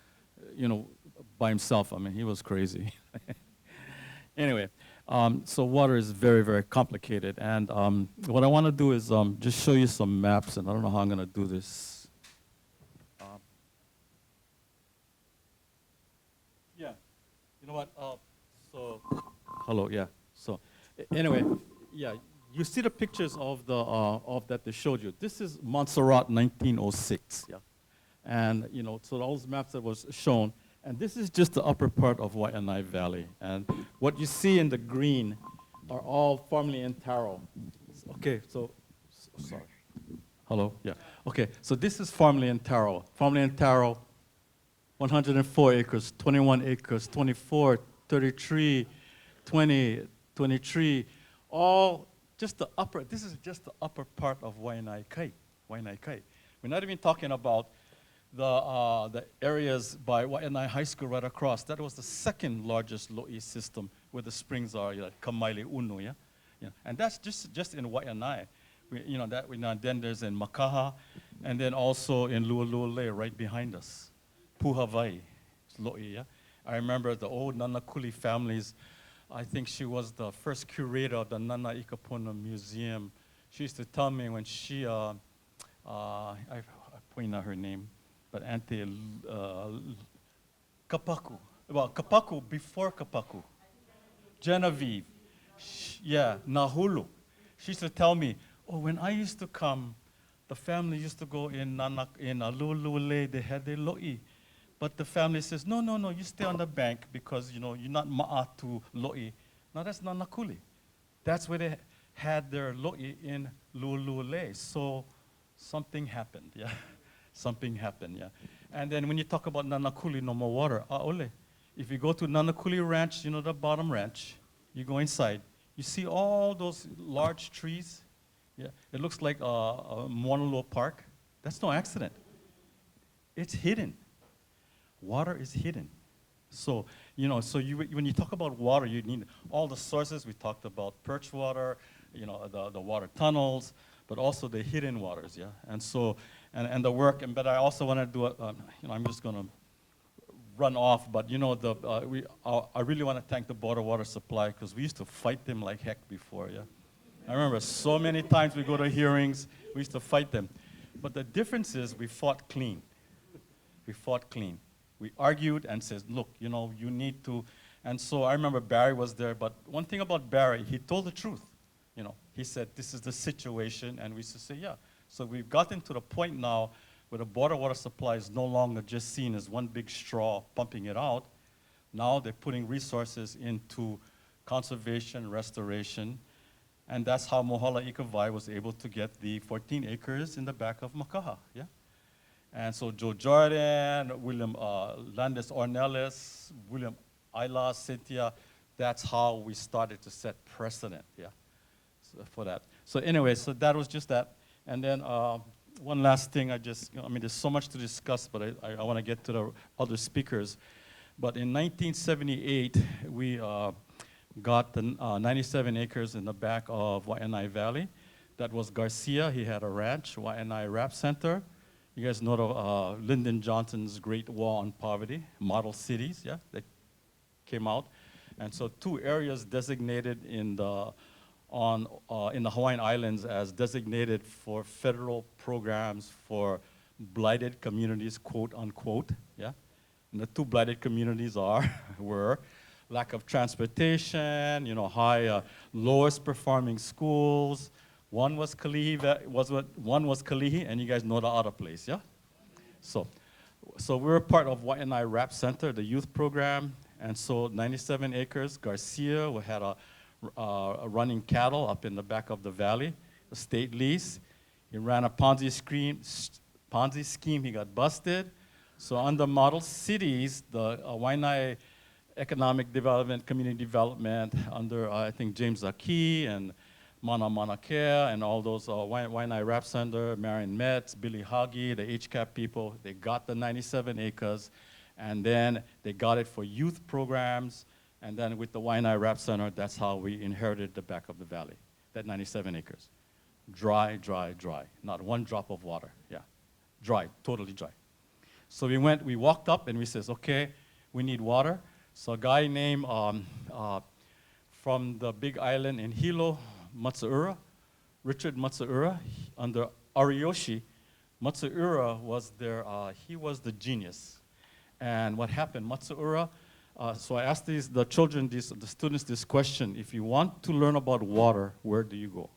by himself. I mean, he was crazy. Anyway, so water is very, very complicated. And what I want to do is just show you some maps, and I don't know how I'm going to do this. Yeah, you know what? Hello, yeah. So anyway, yeah, you see the pictures of of that they showed you. This is Montserrat 1906, yeah. And, so all those maps that was shown. And this is just the upper part of Waianae Valley. And what you see in the green are all formerly in taro. Okay, sorry. Hello, yeah. Okay, so this is formerly in taro. Formerly in taro, 104 acres, 21 acres, 24, 33, 20, 23, all just the upper, this is just the upper part of Waianae Kai. We're not even talking about the areas by Waianae High School right across. That was the second largest lo'i system where the springs are, like Kamaile Unu, yeah? And that's just in Waianae. Then there's in Makaha, and then also in Lualua right behind us. Puhawai, lo'i, yeah? I remember the old Nanakuli families. I think she was the first curator of the Nana Ikapuna Museum. She used to tell me when she, I point out her name, but Auntie Kapaku. Well, Kapaku before Kapaku. Genevieve. Nahulu. She used to tell me, when I used to come, the family used to go in Lu'ulu'ule, they had their lo'i. But the family says, no, you stay on the bank because, you're not ma'atu lo'i. Now that's Nanakuli. That's where they had their lo'i in Lu'ulu'ule. So something happened, yeah. Something happened, yeah. And then when you talk about Nanakuli, no more water, ole. If you go to Nanakuli Ranch, the bottom ranch, you go inside, you see all those large trees. Yeah, it looks like a Moanalo Park. That's no accident. It's hidden. Water is hidden. So, when you talk about water, you need all the sources. We talked about perch water, the water tunnels, but also the hidden waters, yeah. And so, and the work, but I also want to do I'm just going to run off, but I really want to thank the Border Water Supply because we used to fight them like heck before, yeah. I remember so many times we go to hearings, we used to fight them. But the difference is we fought clean. We argued and said, look, you need to, and so I remember Barry was there, but one thing about Barry, he told the truth. He said, this is the situation, and we used to say, yeah. So we've gotten to the point now where the Border Water Supply is no longer just seen as one big straw pumping it out. Now they're putting resources into conservation, restoration, and that's how Mohala Ikavai was able to get the 14 acres in the back of Makaha, yeah? And so Joe Jordan, William Landis Ornelas, William Ayla, Cynthia, that's how we started to set precedent, yeah, for that. So anyway, so that was just that. And then one last thing, there's so much to discuss, but I want to get to the other speakers. But in 1978, we got the 97 acres in the back of Waianae Valley. That was Garcia. He had a ranch, Waianae Rap Center. You guys know of Lyndon Johnson's Great War on Poverty, Model Cities, yeah, that came out. And so 2 areas designated in the Hawaiian Islands as designated for federal programs for blighted communities, quote unquote, yeah. And the 2 blighted communities were lack of transportation, lowest performing schools. One was Kalihi, and you guys know the other place, yeah? So we're part of Waianae Rap Center, the youth program, and so 97 acres. Garcia, we had a running cattle up in the back of the valley, a state lease. He ran a Ponzi scheme, he got busted. So under Model Cities, the Waianae Economic Development, Community Development, under I think James Aki and Mana Care and all those Waianae Rap Center, Marion Metz, Billy Hagi, the HCAP people, they got the 97 acres. And then they got it for youth programs. And then with the Waianae Rap Center, that's how we inherited the back of the valley, that 97 acres. Dry, dry, dry. Not one drop of water. Yeah, dry, totally dry. So we walked up and we says, okay, we need water. So a guy named from the big island in Hilo, Matsuura, Richard Matsuura, under Ariyoshi, Matsuura was there, he was the genius. And what happened, Matsuura, so I asked the students this question: if you want to learn about water, where do you go?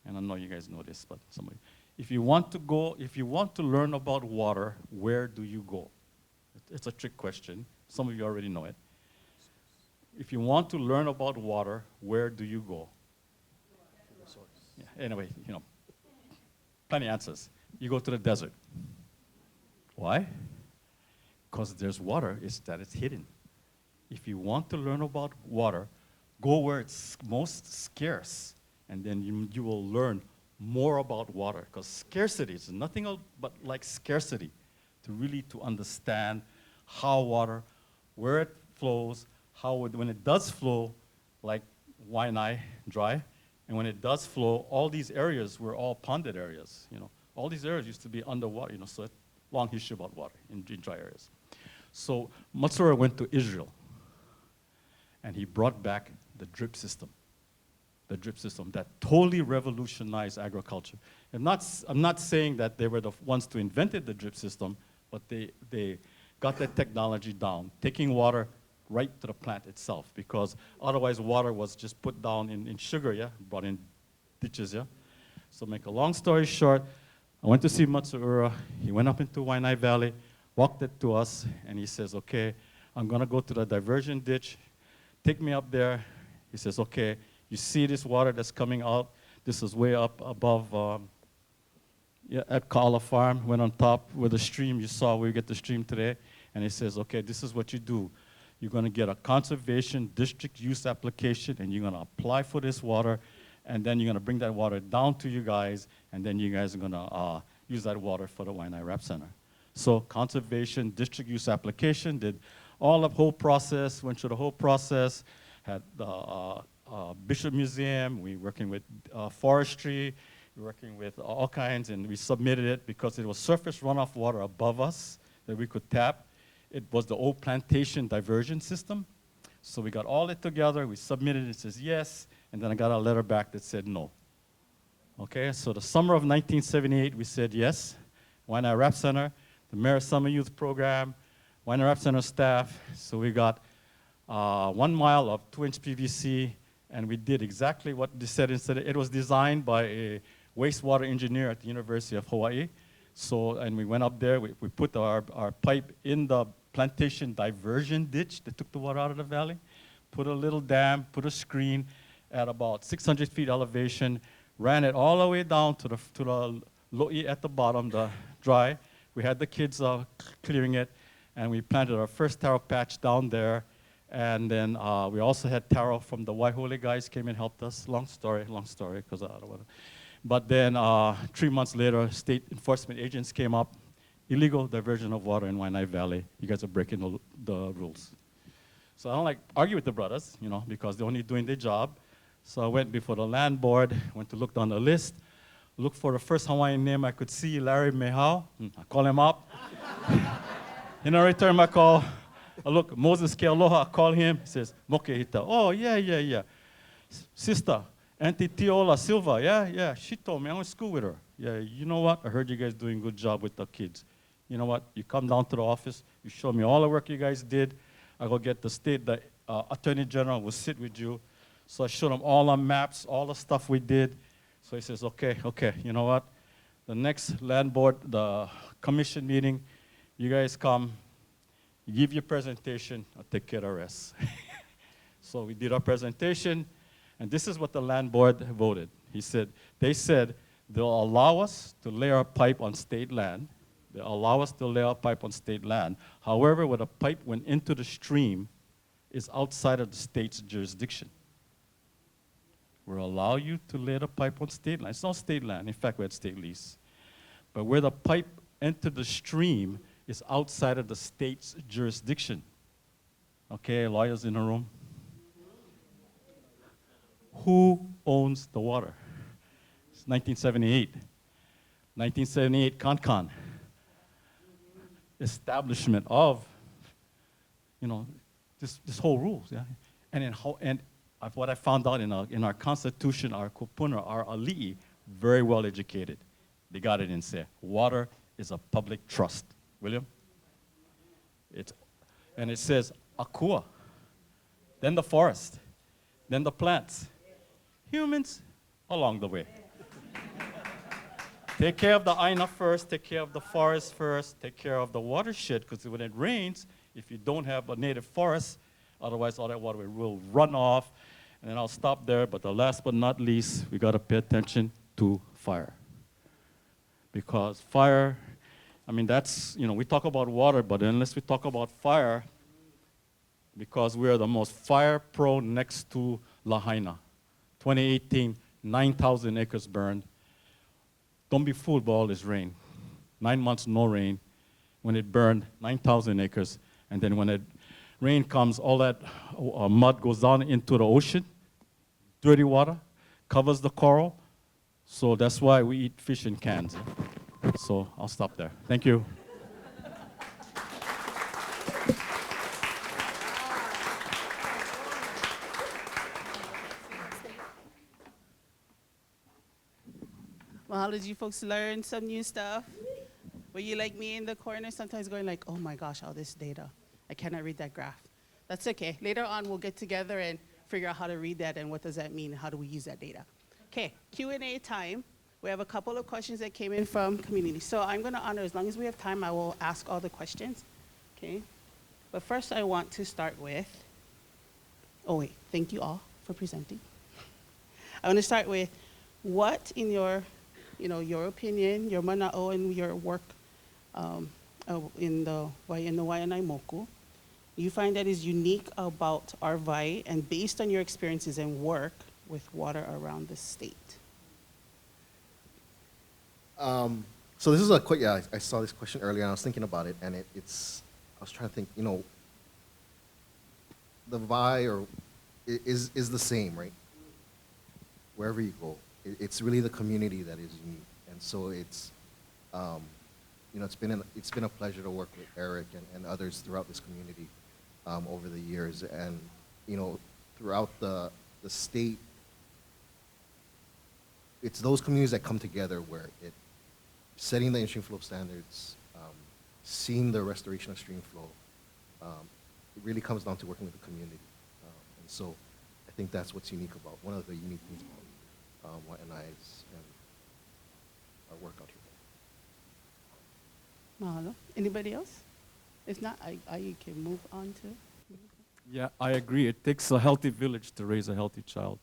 And I know you guys know this, but somebody, if you want to learn about water, where do you go? It's a trick question. Some of you already know it. If you want to learn about water, where do you go? Yeah, anyway, plenty of answers. You go to the desert. Why? Because there's water, it's hidden. If you want to learn about water, go where it's most scarce, and then you will learn more about water. Because scarcity is nothing else but like scarcity, to understand how water, where it flows, when it does flow, like Waianae dry, and when it does flow, all these areas were all ponded areas. All these areas used to be underwater. So long history about water in dry areas. So Matsuura went to Israel, and he brought back the drip system that totally revolutionized agriculture. I'm not saying that they were the ones to invented the drip system, but they got that technology down, taking water right to the plant itself, because otherwise water was just put down in sugar, yeah, brought in ditches, yeah. So make a long story short, I went to see Matsuura. He went up into Waianae Valley, walked it to us, and he says, okay, I'm gonna go to the diversion ditch. Take me up there. He says, okay, you see this water that's coming out? This is way up above at Kaala Farm, went on top where the stream, you saw where you get the stream today. And he says, okay, this is what you do. You're gonna get a conservation district use application, and you're gonna apply for this water, and then you're gonna bring that water down to you guys, and then you guys are gonna use that water for the Waianae Rap Center. So conservation district use application, did all the whole process, went through the whole process, had the Bishop Museum, we working with forestry, we're working with all kinds, and we submitted it because it was surface runoff water above us that we could tap. It was the old plantation diversion system. So we got all it together, we submitted it, it says yes, and then I got a letter back that said no. Okay, so the summer of 1978, we said yes. Waianae Rap Center, the Mayor Summer Youth Program, Waianae Rap Center staff. So we got 1 mile of 2-inch PVC, and we did exactly what they said. It was designed by a wastewater engineer at the University of Hawaii. So, and we went up there, we put our pipe in the plantation diversion ditch that took the water out of the valley, put a little dam, put a screen at about 600 feet elevation, ran it all the way down to the lo'i at the bottom, the dry. We had the kids clearing it, and we planted our first taro patch down there. And then we also had taro from the Waihole guys came and helped us. Long story, because I don't want to. But then 3 months later, state enforcement agents came up, illegal diversion of water in Waianae Valley. You guys are breaking the rules. So I don't like argue with the brothers, because they're only doing their job. So I went before the land board, went to look down the list, looked for the first Hawaiian name I could see, Larry Mehau. I call him up. He didn't return my call. I look, Moses Kealoha, I call him. He says, Moke Hita. Oh, yeah. Sister, Auntie Tiola Silva, yeah. She told me, I went to school with her. Yeah, you know what? I heard you guys doing a good job with the kids. You know what? You come down to the office, you show me all the work you guys did. I go get the Attorney General will sit with you. So I showed him all the maps, all the stuff we did. So he says, okay, you know what? The next land board, the commission meeting, you guys come, you give your presentation, I'll take care of the rest. So we did our presentation, and this is what the land board voted. They said they'll allow us to lay our pipe on state land. They'll allow us to lay our pipe on state land. However, when a pipe went into the stream, is outside of the state's jurisdiction. We'll allow you to lay the pipe on state land. It's not state land. In fact, we had state lease. But where the pipe entered the stream is outside of the state's jurisdiction. Okay, lawyers in the room. Who owns the water? It's 1978. 1978, CONCON. Establishment of, this whole rules, yeah? What I found out in our constitution, our kupuna, our ali'i, very well educated. They got it in there. Water is a public trust. William? And it says akua, then the forest, then the plants, humans along the way. Take care of the aina first, take care of the forest first, take care of the watershed, because when it rains, if you don't have a native forest, otherwise all that water will run off. And then I'll stop there, but the last but not least, we gotta pay attention to fire. Because fire, that's, we talk about water, but unless we talk about fire, because we are the most fire-prone next to Lahaina. 2018, 9,000 acres burned. Don't be fooled by all this rain. 9 months, no rain. When it burned, 9,000 acres. And then when rain comes, all that mud goes down into the ocean, dirty water, covers the coral. So that's why we eat fish in cans. So I'll stop there. Thank you. Well, how did you folks learn some new stuff? Were you like me in the corner sometimes going like, oh my gosh, all this data. I cannot read that graph. That's okay. Later on, we'll get together and figure out how to read that and what does that mean, how do we use that data. Okay, Q&A time. We have a couple of questions that came in from community. So I'm going to honor, as long as we have time, I will ask all the questions. Okay? But first, I want to start with, thank you all for presenting. I want to start with what in your opinion, your mana'o and your work in the Waianae Moku, you find that is unique about our Vai and based on your experiences and work with water around the state? So this is a quick, I saw this question earlier and I was thinking about it and I was trying to think, the Vai is the same, right? Wherever you go. It's really the community that is unique. And so it's been a pleasure to work with Eric and others throughout this community over the years. And, throughout the state, it's those communities that come together where setting the in-stream flow standards, seeing the restoration of stream flow, it really comes down to working with the community. And so I think that's what's unique about, one of the unique things about Waianae's and our work out here. Mahalo. Anybody else? If not, I can move on to. Yeah, I agree. It takes a healthy village to raise a healthy child.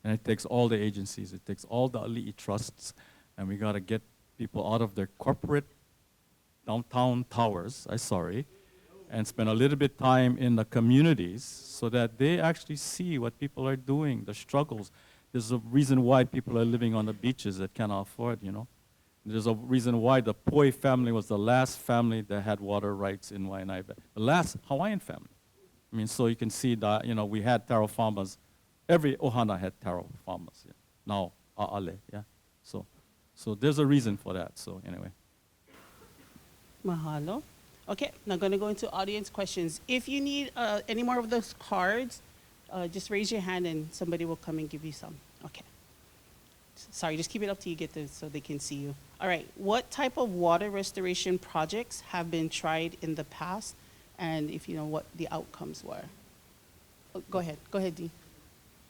And it takes all the agencies. It takes all the ali'i trusts. And we got to get people out of their corporate downtown towers, and spend a little bit time in the communities so that they actually see what people are doing, the struggles. There's a reason why people are living on the beaches that cannot afford, There's a reason why the Poi family was the last family that had water rights in Waianae, the last Hawaiian family. So you can see that, we had taro farmers. Every ohana had taro farmers. Yeah. Now, a'ale, yeah. So there's a reason for that, so anyway. Mahalo. Okay, now going to go into audience questions. If you need any more of those cards, just raise your hand and somebody will come and give you some. Okay. Sorry, just keep it up till you get there so they can see you. All right, what type of water restoration projects have been tried in the past and if you know what the outcomes were? Oh, go ahead, Dee.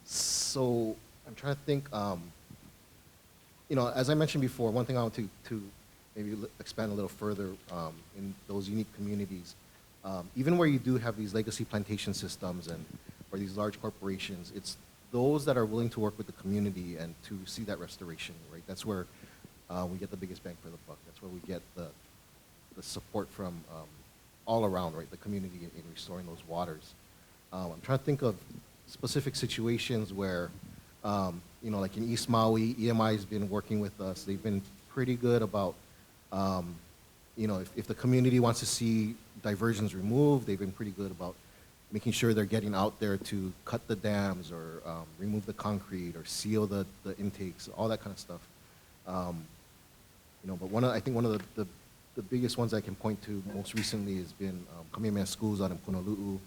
So I'm trying to think, as I mentioned before, one thing I want to maybe expand a little further in those unique communities, even where you do have these legacy plantation systems or these large corporations, it's those that are willing to work with the community and to see that restoration, right? That's where we get the biggest bang for the buck. That's where we get the support from all around, right? The community in restoring those waters. I'm trying to think of specific situations where, like in East Maui, EMI has been working with us. They've been pretty good about you know, if the community wants to see diversions removed, they've been pretty good about making sure they're getting out there to cut the dams or remove the concrete or seal the intakes, all that kind of stuff. You know, but I think one of the biggest ones I can point to most recently has been Kamehameha Schools out in Punaluu.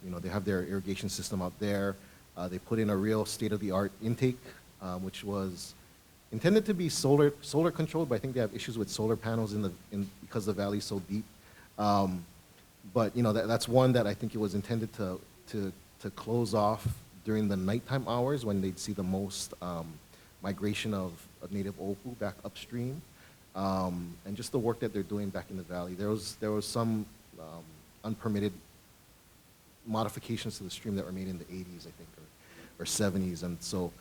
You know, they have their irrigation system out there. They put in a real state-of-the-art intake, which was intended to be solar controlled, but I think they have issues with solar panels because the valley is so deep. But you know, that's one that I think it was intended to close off during the nighttime hours when they'd see the most migration of native opu back upstream, and just the work that they're doing back in the valley. There was some unpermitted modifications to the stream that were made in the 80s, I think, or 70s, and so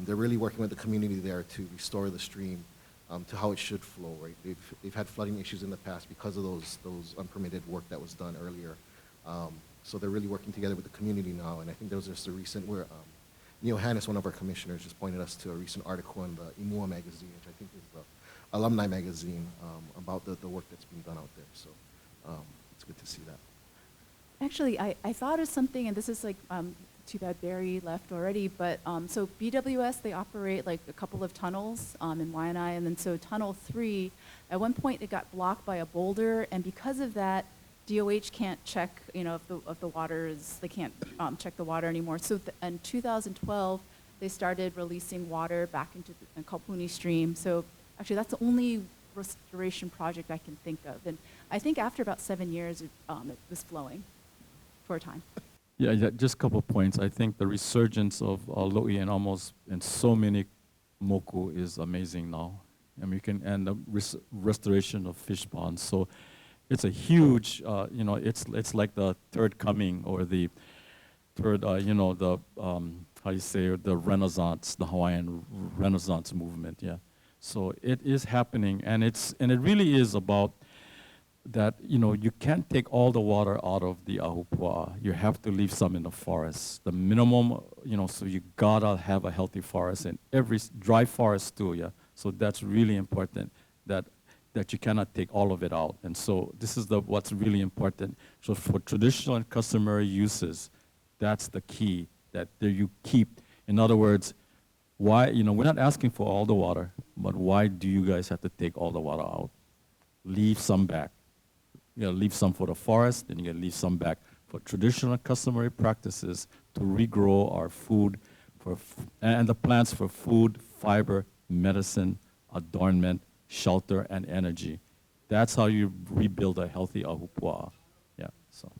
they're really working with the community there to restore the stream to how it should flow. Right, they've had flooding issues in the past because of those unpermitted work that was done earlier. So they're really working together with the community now, and I think there was just a recent where Neil Hannes, one of our commissioners, just pointed us to a recent article in the Imua magazine, which I think is the alumni magazine, about the work that's being done out there. So it's good to see that. Actually, I thought of something, and this is like, too bad Barry left already, but so BWS, they operate like a couple of tunnels in Waianae, and then so Tunnel 3, at one point it got blocked by a boulder, and because of that, DOH can't check, you know, if the water is, they can't check the water anymore. So in 2012, they started releasing water back into the Kaupuni stream. So actually, that's the only restoration project I can think of. And I think after about 7 years, it was flowing for a time. Yeah, just a couple of points. I think the resurgence of lo'i in so many moku is amazing now. I mean, and the restoration of fish ponds. So it's a huge, you know, it's like the third coming or the third, you know, the, how you say, the Renaissance, the Hawaiian Renaissance movement, yeah. So it is happening, and it really is about that, you know, you can't take all the water out of the ahupua'a. You have to leave some in the forest. The minimum, you know, so you gotta have a healthy forest, and every dry forest too, yeah. So that's really important, that you cannot take all of it out. And so this is what's really important. So for traditional and customary uses, that's the key, that there you keep. In other words, why, you know, we're not asking for all the water, but why do you guys have to take all the water out? Leave some back. You gotta leave some for the forest, then you gotta leave some back for traditional and customary practices to regrow our food and the plants for food, fiber, medicine, adornment, shelter, and energy. That's how you rebuild a healthy ahupua'a. Yeah, so.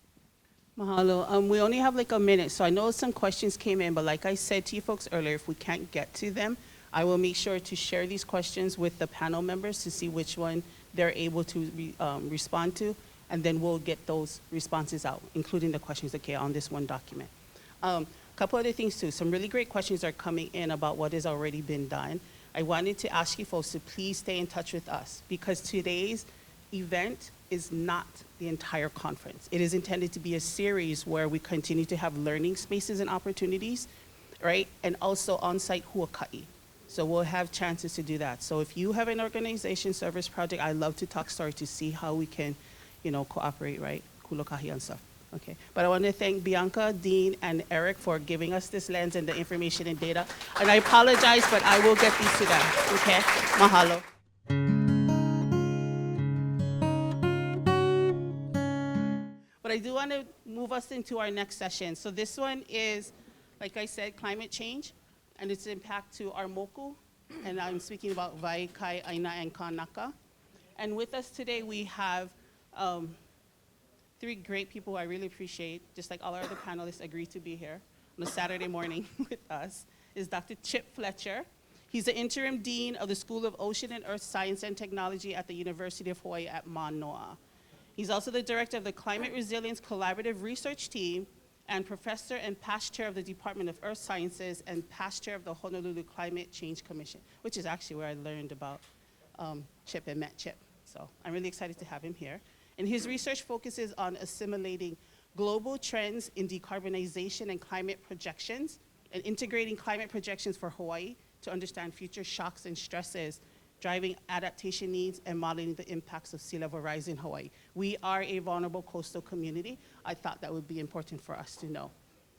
Mahalo. We only have like a minute, so I know some questions came in, but like I said to you folks earlier, if we can't get to them, I will make sure to share these questions with the panel members to see which one they're able to respond to, and then we'll get those responses out, including the questions that came on this one document. Couple other things too. Some really great questions are coming in about what has already been done. I wanted to ask you folks to please stay in touch with us, because today's event is not the entire conference. It is intended to be a series where we continue to have learning spaces and opportunities, right? And also on-site huaka'i. So we'll have chances to do that. So if you have an organization service project, I'd love to talk story to see how we can, you know, cooperate, right? Kulokahi and stuff. Okay, but I want to thank Bianca, Dean, and Eric for giving us this lens and the information and data. And I apologize, but I will get these to them, okay? Mahalo. But I do want to move us into our next session. So this one is, like I said, climate change and its impact to our moku. And I'm speaking about Waiʻanae, Aina, and Kanaka. And with us today, we have three great people I really appreciate, just like all our other panelists agreed to be here on a Saturday morning with us, is Dr. Chip Fletcher. He's the interim dean of the School of Ocean and Earth Science and Technology at the University of Hawaii at Manoa. He's also the director of the Climate Resilience Collaborative Research Team and professor and past chair of the Department of Earth Sciences and past chair of the Honolulu Climate Change Commission, which is actually where I learned about Chip and met Chip. So I'm really excited to have him here. And his research focuses on assimilating global trends in decarbonization and climate projections and integrating climate projections for Hawaii to understand future shocks and stresses driving adaptation needs, and modeling the impacts of sea level rise in Hawaii. We are a vulnerable coastal community. I thought that would be important for us to know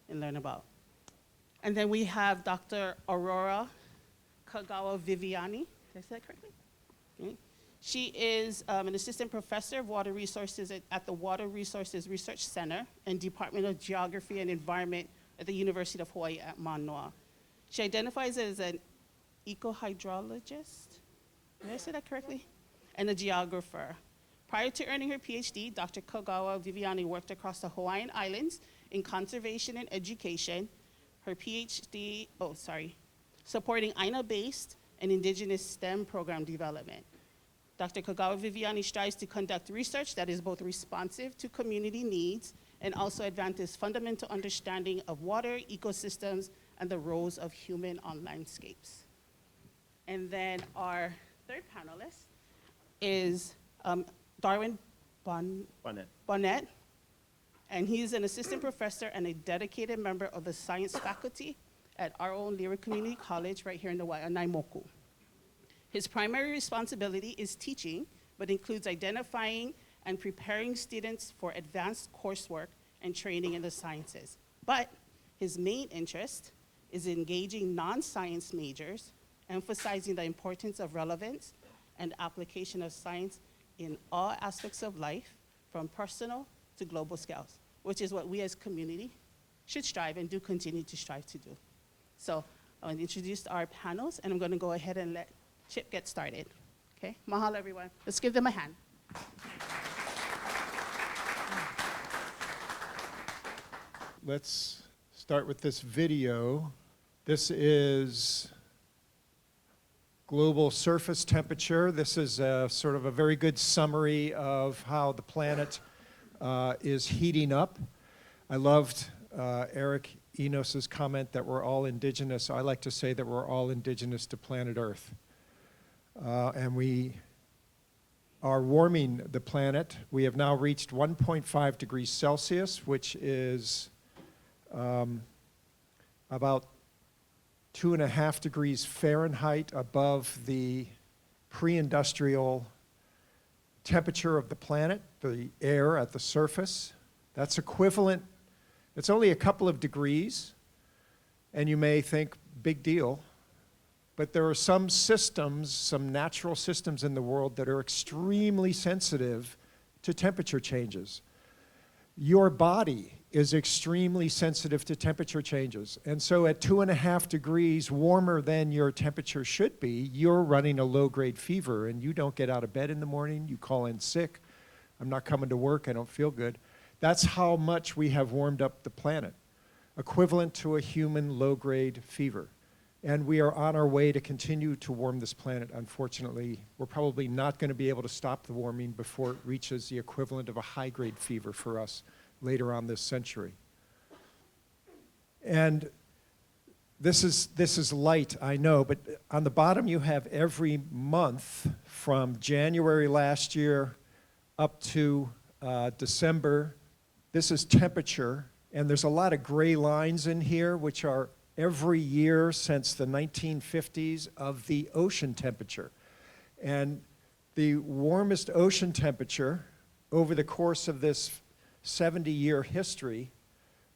and learn about. And then we have Dr. Aurora Kagawa Viviani. Did I say that correctly? Okay. She is an assistant professor of water resources at the Water Resources Research Center and Department of Geography and Environment at the University of Hawaii at Manoa. She identifies as an ecohydrologist, did I say that correctly? And a geographer. Prior to earning her PhD, Dr. Kagawa Viviani worked across the Hawaiian Islands in conservation and education. Her PhD, supporting Aina-based and indigenous STEM program development. Dr. Kagawa Viviani strives to conduct research that is both responsive to community needs and also advances fundamental understanding of water, ecosystems, and the roles of human on landscapes. And then our third panelist is Darwin Bonnet, and he's an assistant professor and a dedicated member of the science faculty at our own Lyric Community College right here in the Waiʻanae Moku. His primary responsibility is teaching, but includes identifying and preparing students for advanced coursework and training in the sciences. But his main interest is engaging non-science majors, emphasizing the importance of relevance and application of science in all aspects of life, from personal to global scales, which is what we as community should strive and do continue to strive to do. So I want to introduce our panels, and I'm going to go ahead and let Chip get started. Okay, mahalo everyone. Let's give them a hand. Let's start with this video. This is global surface temperature. This is sort of a very good summary of how the planet is heating up. I loved Eric Enos's comment that we're all indigenous. I like to say that we're all indigenous to planet Earth. And we are warming the planet. We have now reached 1.5 degrees Celsius, which is about 2.5 degrees Fahrenheit above the pre-industrial temperature of the planet, the air at the surface. That's equivalent. It's only a couple of degrees, and you may think, big deal. But there are some systems, some natural systems in the world that are extremely sensitive to temperature changes. Your body is extremely sensitive to temperature changes. And so at 2.5 degrees warmer than your temperature should be, you're running a low-grade fever, and you don't get out of bed in the morning, you call in sick, I'm not coming to work, I don't feel good. That's how much we have warmed up the planet, equivalent to a human low-grade fever. And we are on our way to continue to warm this planet. Unfortunately, we're probably not going to be able to stop the warming before it reaches the equivalent of a high-grade fever for us later on this century. And this is light, I know, but on the bottom you have every month from January last year up to December. This is temperature, and there's a lot of gray lines in here, which are every year since the 1950s of the ocean temperature. And the warmest ocean temperature over the course of this 70-year history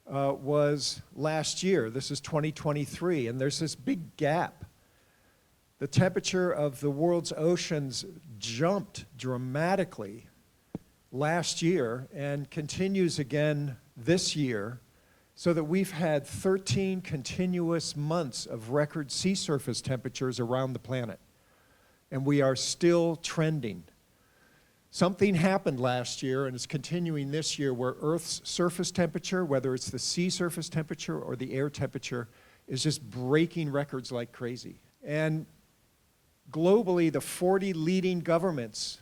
was last year. This is 2023, and there's this big gap. The temperature of the world's oceans jumped dramatically last year and continues again this year, so that we've had 13 continuous months of record sea surface temperatures around the planet. And we are still trending. Something happened last year, and it's continuing this year, where Earth's surface temperature, whether it's the sea surface temperature or the air temperature, is just breaking records like crazy. And globally, the 40 leading governments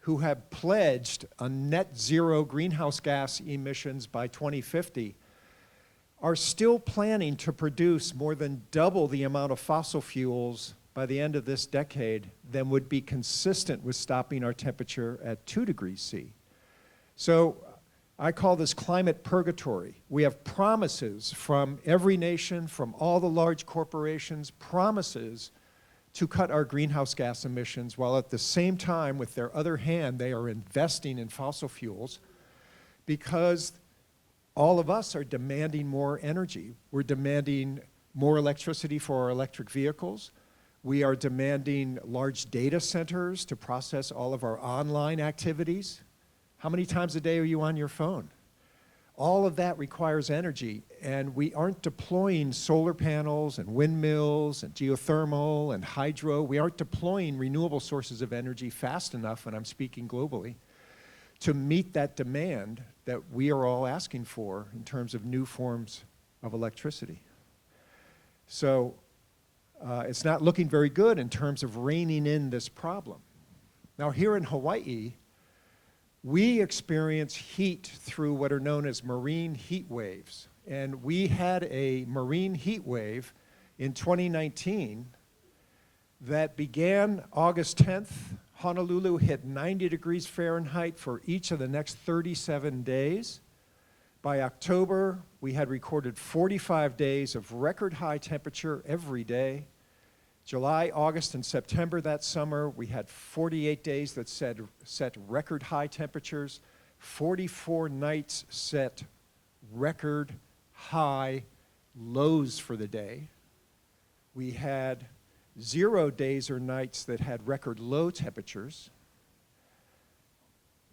who have pledged a net zero greenhouse gas emissions by 2050 are still planning to produce more than double the amount of fossil fuels by the end of this decade than would be consistent with stopping our temperature at 2 degrees C. So I call this climate purgatory. We have promises from every nation, from all the large corporations, promises to cut our greenhouse gas emissions, while at the same time, with their other hand, they are investing in fossil fuels, because all of us are demanding more energy. We're demanding more electricity for our electric vehicles. We are demanding large data centers to process all of our online activities. How many times a day are you on your phone? All of that requires energy, and we aren't deploying solar panels and windmills and geothermal and hydro. We aren't deploying renewable sources of energy fast enough, and I'm speaking globally, to meet that demand that we are all asking for in terms of new forms of electricity. So it's not looking very good in terms of reining in this problem. Now, here in Hawaii, we experience heat through what are known as marine heat waves. And we had a marine heat wave in 2019 that began August 10th. Honolulu hit 90 degrees Fahrenheit for each of the next 37 days. By October, we had recorded 45 days of record high temperature every day. July, August, and September that summer, we had 48 days that set record high temperatures. 44 nights set record high lows for the day. We had 0 days or nights that had record low temperatures.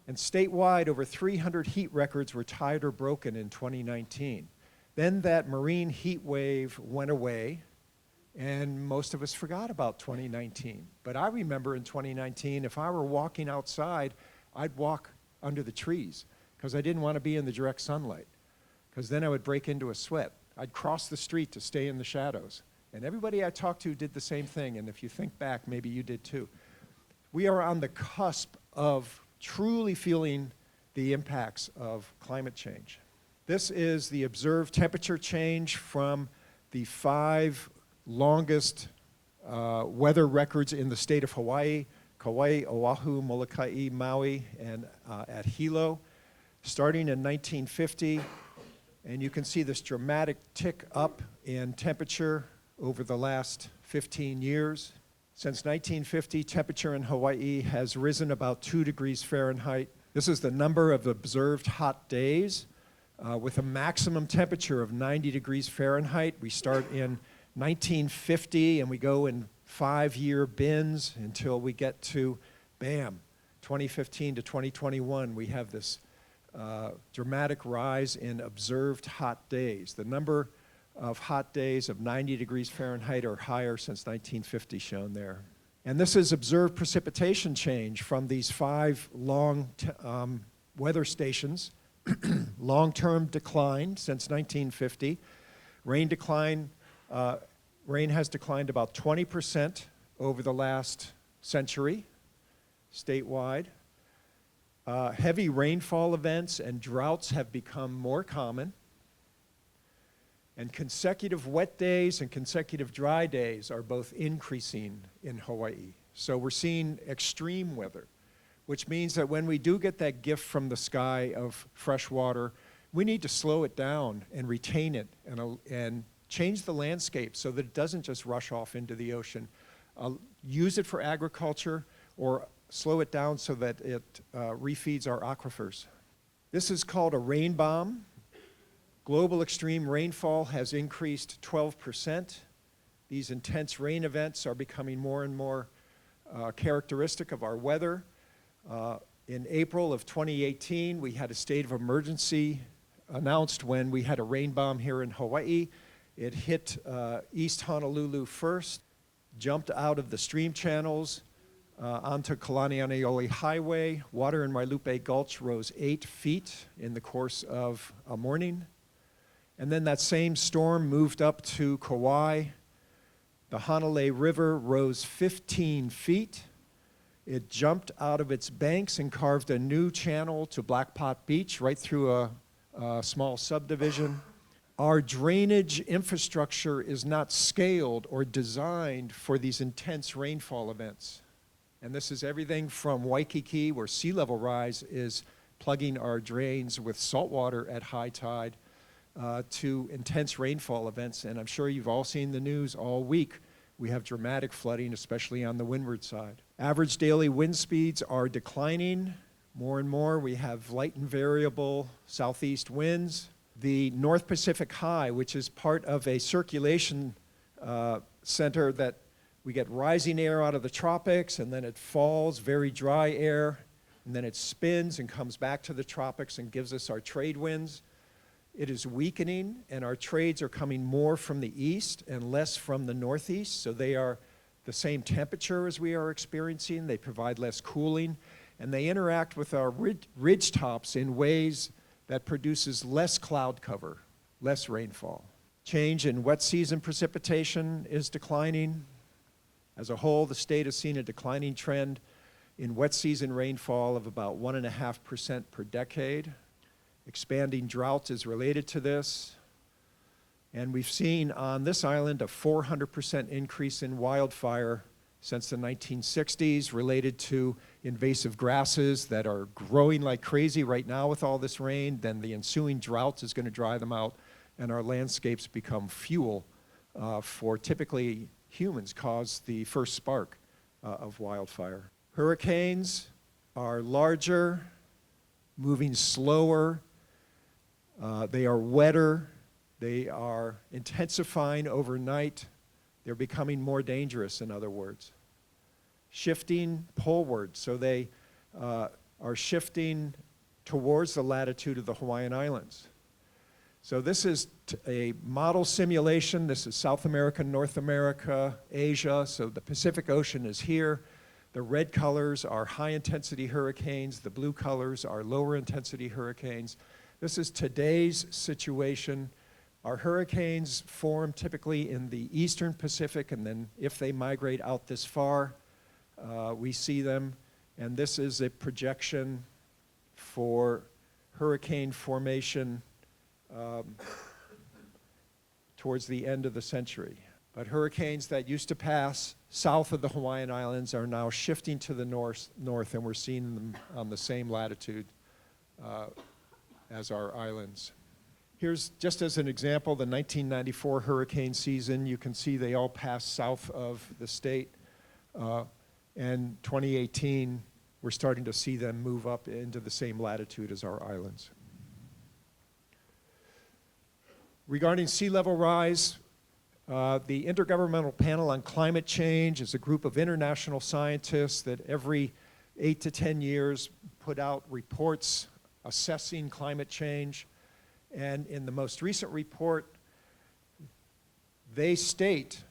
And statewide, over 300 heat records were tied or broken in 2019. Then that marine heat wave went away, and most of us forgot about 2019. But I remember in 2019, if I were walking outside, I'd walk under the trees, because I didn't want to be in the direct sunlight, because then I would break into a sweat. I'd cross the street to stay in the shadows. And everybody I talked to did the same thing, and if you think back, maybe you did too. We are on the cusp of truly feeling the impacts of climate change. This is the observed temperature change from the 5 longest weather records in the state of Hawaii: Kauai, Oahu, Molokai, Maui, and at Hilo, starting in 1950. And you can see this dramatic tick up in temperature over the last 15 years. Since 1950, temperature in Hawaii has risen about 2 degrees Fahrenheit. This is the number of observed hot days with a maximum temperature of 90 degrees Fahrenheit. We start in 1950 and we go in 5-year bins until we get to, bam, 2015 to 2021. We have this dramatic rise in observed hot days. The number of hot days of 90 degrees Fahrenheit or higher since 1950 shown there. And this is observed precipitation change from these 5 long weather stations. Long-term decline since 1950. Rain has declined about 20% over the last century statewide. Heavy rainfall events and droughts have become more common. And consecutive wet days and consecutive dry days are both increasing in Hawaii. So we're seeing extreme weather, which means that when we do get that gift from the sky of fresh water, we need to slow it down and retain it and change the landscape so that it doesn't just rush off into the ocean. Use it for agriculture or slow it down so that it refeeds our aquifers. This is called a rain bomb. Global extreme rainfall has increased 12%. These intense rain events are becoming more and more characteristic of our weather. In April of 2018, we had a state of emergency announced when we had a rain bomb here in Hawaii. It hit East Honolulu first, jumped out of the stream channels onto Kalanianaole Highway. Water in Wailupe Gulch rose 8 feet in the course of a morning. And then that same storm moved up to Kauai. The Hanalei River rose 15 feet. It jumped out of its banks and carved a new channel to Blackpot Beach right through a small subdivision. Our drainage infrastructure is not scaled or designed for these intense rainfall events. And this is everything from Waikiki, where sea level rise is plugging our drains with salt water at high tide, to intense rainfall events. And I'm sure you've all seen the news all week we have dramatic flooding, especially on the windward side. Average daily wind speeds are declining more and more. We have light and variable southeast winds. The North Pacific High, which is part of a circulation center that we get rising air out of the tropics, and then it falls, very dry air, and then it spins and comes back to the tropics and gives us our trade winds. It is weakening, and our trades are coming more from the east and less from the northeast, so they are the same temperature as we are experiencing. They provide less cooling, and they interact with our ridge tops in ways that produces less cloud cover, less rainfall. Change in wet season precipitation is declining. As a whole, the state has seen a declining trend in wet season rainfall of about 1.5% per decade. Expanding drought is related to this. And we've seen on this island a 400% increase in wildfire since the 1960s related to invasive grasses that are growing like crazy right now with all this rain. Then the ensuing drought is going to dry them out, and our landscapes become fuel for typically humans cause the first spark of wildfire. Hurricanes are larger, moving slower, they are wetter, they are intensifying overnight, they're becoming more dangerous, in other words. Shifting poleward, so they are shifting towards the latitude of the Hawaiian Islands. So this is a model simulation. This is South America, North America, Asia. So the Pacific Ocean is here. The red colors are high-intensity hurricanes. The blue colors are lower-intensity hurricanes. This is today's situation. Our hurricanes form typically in the eastern Pacific, and then if they migrate out this far, we see them. And this is a projection for hurricane formation towards the end of the century. But hurricanes that used to pass south of the Hawaiian Islands are now shifting to the north, and we're seeing them on the same latitude as our islands. Here's, just as an example, the 1994 hurricane season. You can see they all passed south of the state. And 2018, we're starting to see them move up into the same latitude as our islands. Regarding sea level rise, the Intergovernmental Panel on Climate Change is a group of international scientists that every 8 to 10 years put out reports assessing climate change. And in the most recent report, they state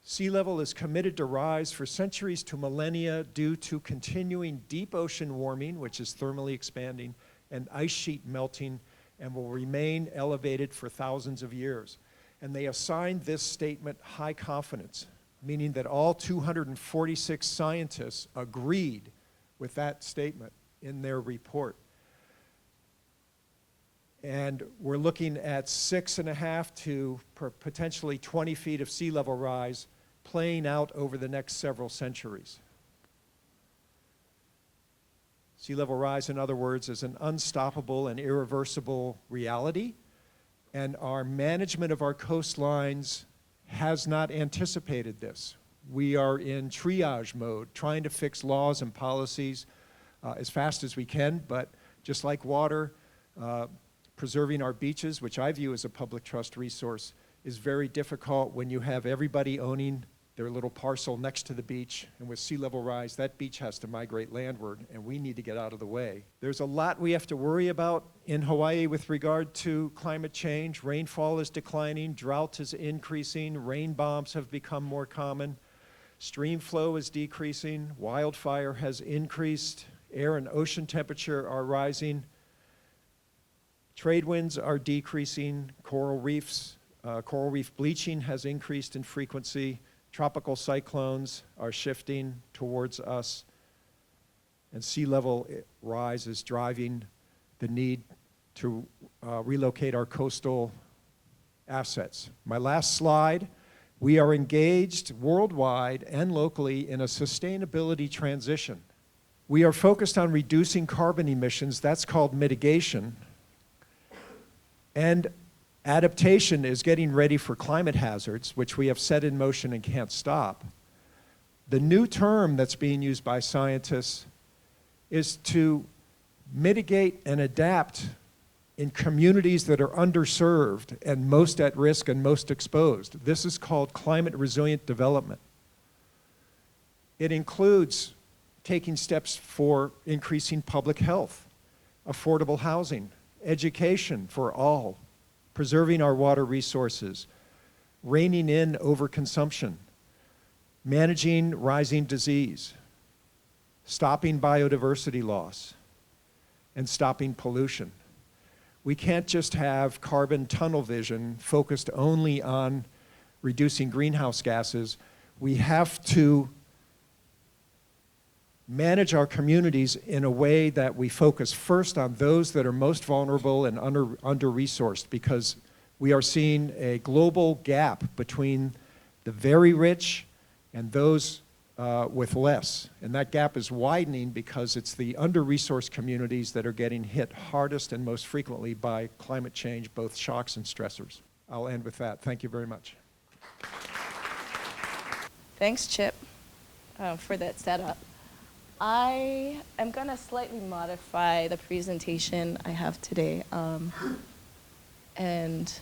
sea level is committed to rise for centuries to millennia due to continuing deep ocean warming, which is thermally expanding, and ice sheet melting, and will remain elevated for thousands of years. And they assigned this statement high confidence, meaning that all 246 scientists agreed with that statement in their report. And we're looking at 6.5 to potentially 20 feet of sea level rise playing out over the next several centuries. Sea level rise, in other words, is an unstoppable and irreversible reality, and our management of our coastlines has not anticipated this. We are in triage mode, trying to fix laws and policies as fast as we can, but just like water, preserving our beaches, which I view as a public trust resource, is very difficult when you have everybody owning their little parcel next to the beach, and with sea level rise, that beach has to migrate landward, and we need to get out of the way. There's a lot we have to worry about in Hawaii with regard to climate change. Rainfall is declining, drought is increasing, rain bombs have become more common, stream flow is decreasing, wildfire has increased, air and ocean temperature are rising, trade winds are decreasing, coral reef bleaching has increased in frequency, tropical cyclones are shifting towards us, and sea level rise is driving the need to relocate our coastal assets. My last slide, we are engaged worldwide and locally in a sustainability transition. We are focused on reducing carbon emissions, that's called mitigation, and Adaptation is getting ready for climate hazards, which we have set in motion and can't stop. The new term that's being used by scientists is to mitigate and adapt in communities that are underserved and most at risk and most exposed. This is called climate resilient development. It includes taking steps for increasing public health, affordable housing, education for all, preserving our water resources, reining in overconsumption, managing rising disease, stopping biodiversity loss, and stopping pollution. We can't just have carbon tunnel vision focused only on reducing greenhouse gases. We have to manage our communities in a way that we focus first on those that are most vulnerable and under-resourced, because we are seeing a global gap between the very rich and those with less. And that gap is widening because it's the under-resourced communities that are getting hit hardest and most frequently by climate change, both shocks and stressors. I'll end with that. Thank you very much. Thanks, Chip, for that setup. I am going to slightly modify the presentation I have today. And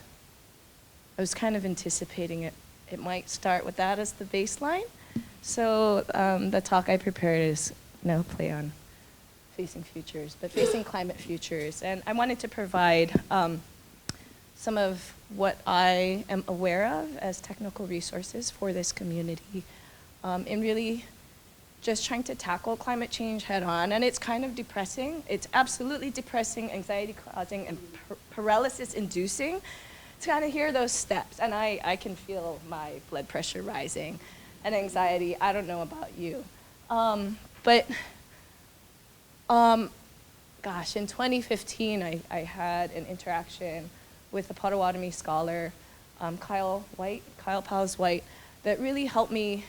I was kind of anticipating it might start with that as the baseline. So the talk I prepared is no play on facing futures, but facing climate futures. And I wanted to provide some of what I am aware of as technical resources for this community in really just trying to tackle climate change head on. And it's kind of depressing. It's absolutely depressing, anxiety causing, and paralysis inducing to kind of hear those steps. And I can feel my blood pressure rising and anxiety. I don't know about you. Gosh, in 2015, I had an interaction with a Potawatomi scholar, Kyle Powles White, that really helped me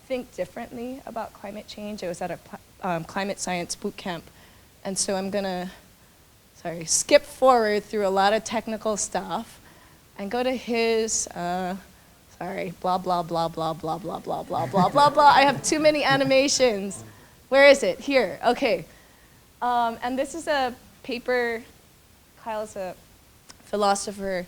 think differently about climate change. It was at a climate science boot camp. And so I'm gonna, skip forward through a lot of technical stuff and go to his, blah, blah, blah, blah, blah, blah, blah, blah, blah, blah, blah. I have too many animations. Where is it? Here, okay. And this is a paper, Kyle's a philosopher,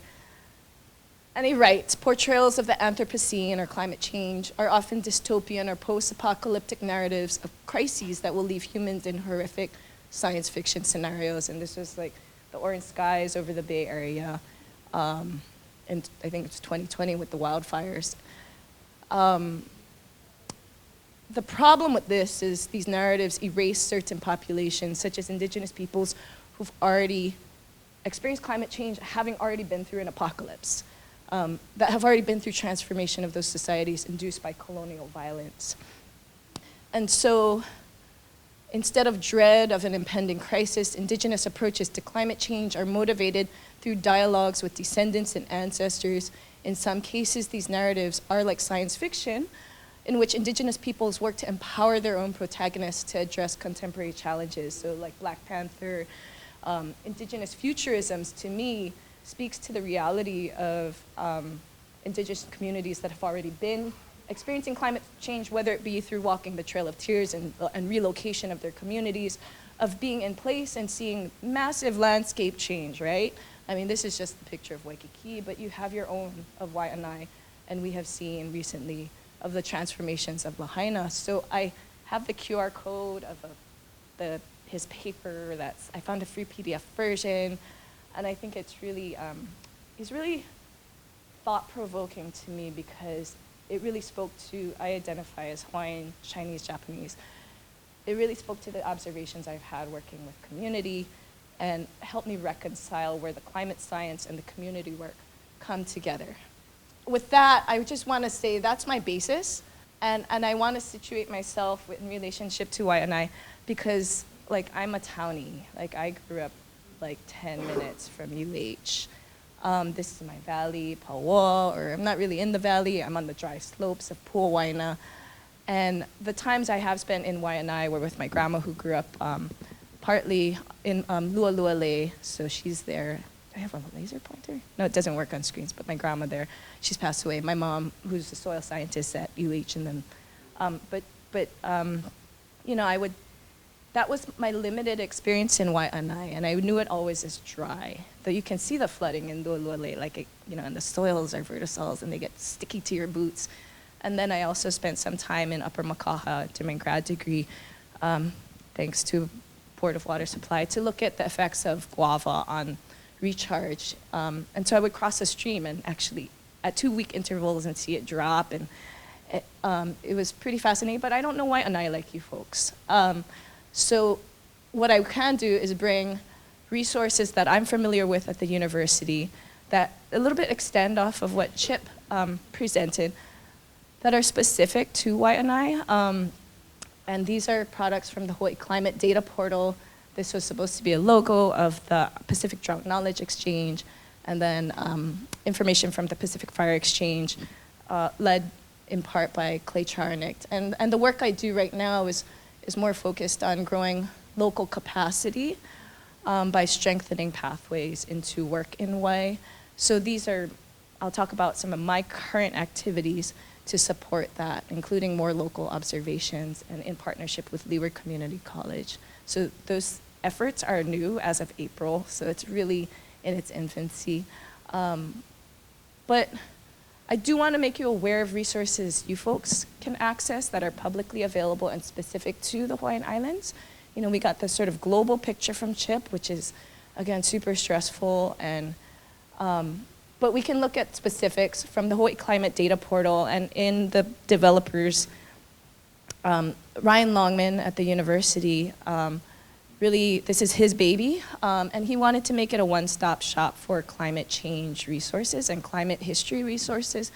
and he writes, portrayals of the Anthropocene or climate change are often dystopian or post-apocalyptic narratives of crises that will leave humans in horrific science fiction scenarios. And this was like the orange skies over the Bay Area, and I think it's 2020 with the wildfires. The problem with this is these narratives erase certain populations, such as indigenous peoples who've already experienced climate change, having already been through an apocalypse, that have already been through transformation of those societies induced by colonial violence. And so instead of dread of an impending crisis, indigenous approaches to climate change are motivated through dialogues with descendants and ancestors. In some cases, these narratives are like science fiction, in which indigenous peoples work to empower their own protagonists to address contemporary challenges. So like Black Panther, indigenous futurisms, to me, speaks to the reality of indigenous communities that have already been experiencing climate change, whether it be through walking the Trail of Tears and relocation of their communities, of being in place and seeing massive landscape change, right? I mean, this is just the picture of Waikiki, but you have your own of Waiʻanae, and we have seen recently of the transformations of Lahaina. So I have the QR code of his paper. I found a free PDF version, and I think it's really, really thought-provoking to me because it really spoke to, I identify as Hawaiian, Chinese, Japanese. It really spoke to the observations I've had working with community and helped me reconcile where the climate science and the community work come together. With that, I just want to say that's my basis, and I want to situate myself in relationship to Waianae because, like, I'm a townie. Like, I grew up, like, 10 minutes from UH. This is my valley, Pauoa, or I'm not really in the valley. I'm on the dry slopes of Puʻawaina. And the times I have spent in Waianae were with my grandma who grew up partly in Lualualei, so she's there. Do I have a laser pointer? No, it doesn't work on screens, but my grandma there, she's passed away. My mom, who's a soil scientist at UH, and then, you know, that was my limited experience in Waiʻanae, and I knew it always is dry. Though you can see the flooding in Lualualei, like, you know, and the soils are vertisols, and they get sticky to your boots. And then I also spent some time in Upper Makaha to my grad degree, thanks to Board of Water Supply, to look at the effects of guava on recharge. And so I would cross a stream and actually at 2-week intervals and see it drop, and it was pretty fascinating, but I don't know Waiʻanae like you folks. So what I can do is bring resources that I'm familiar with at the university that a little bit extend off of what Chip presented that are specific to Waiʻanae. And these are products from the Hawaii Climate Data Portal. This was supposed to be a logo of the Pacific Drought Knowledge Exchange, and then information from the Pacific Fire Exchange, led in part by Clay Charnick. And the work I do right now is more focused on growing local capacity by strengthening pathways into work in Wai. So these are, I'll talk about some of my current activities to support that, including more local observations and in partnership with Leeward Community College. So those efforts are new as of April, so it's really in its infancy. But I do want to make you aware of resources you folks can access that are publicly available and specific to the Hawaiian Islands. You know, we got this sort of global picture from Chip, which is, again, super stressful, and but we can look at specifics from the Hawaii Climate Data Portal, and in the developers, Ryan Longman at the university, really, this is his baby, and he wanted to make it a one-stop shop for climate change resources and climate history resources.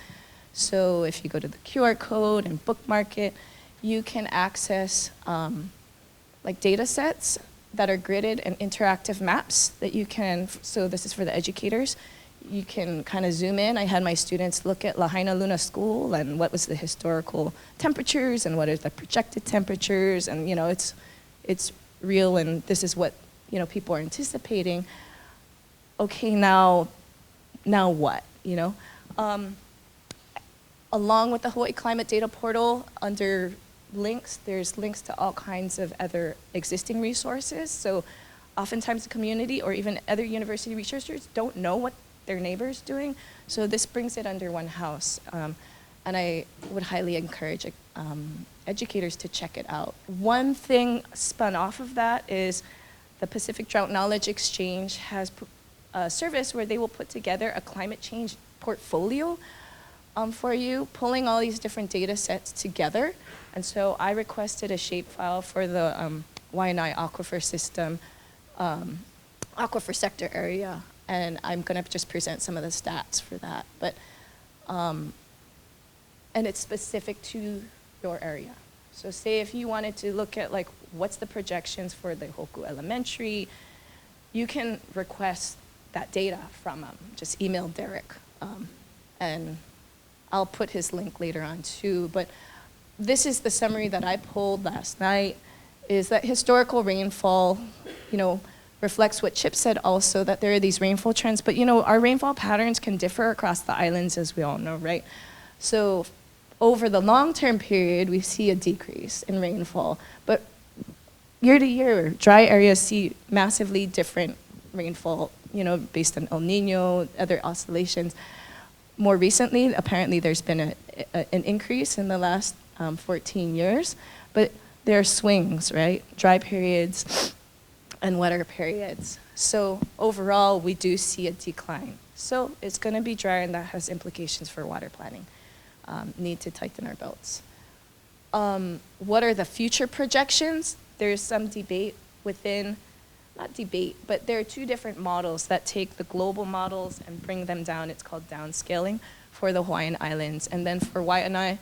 So if you go to the QR code and bookmark it, you can access like data sets that are gridded and interactive maps that you can, so this is for the educators, you can kind of zoom in. I had my students look at Lahaina Luna School and what was the historical temperatures and what are the projected temperatures, and you know, it's real, and this is what, you know, people are anticipating. Okay, now what, you know? Along with the Hawaii Climate Data Portal, under links, there's links to all kinds of other existing resources. So oftentimes the community or even other university researchers don't know what their neighbor's doing. So this brings it under one house. And I would highly encourage educators to check it out. One thing spun off of that is the Pacific Drought Knowledge Exchange has a service where they will put together a climate change portfolio for you, pulling all these different data sets together. And so I requested a shapefile for the Waianae Aquifer System, Aquifer Sector area, and I'm gonna just present some of the stats for that. But, and it's specific to your area. So say if you wanted to look at like, what's the projections for the Hoku Elementary, you can request that data from just email Derek. And I'll put his link later on too. But this is the summary that I pulled last night, is that historical rainfall, you know, reflects what Chip said also, that there are these rainfall trends, but you know, our rainfall patterns can differ across the islands, as we all know, right? So over the long-term period, we see a decrease in rainfall, but year to year, dry areas see massively different rainfall, you know, based on El Nino, other oscillations. More recently, apparently there's been an increase in the last 14 years, but there are swings, right? Dry periods and wetter periods. So overall, we do see a decline. So it's gonna be drier, and that has implications for water planning. Need to tighten our belts. What are the future projections? There's some debate within, not debate, but there are two different models that take the global models and bring them down. It's called downscaling for the Hawaiian Islands. And then for Waianae,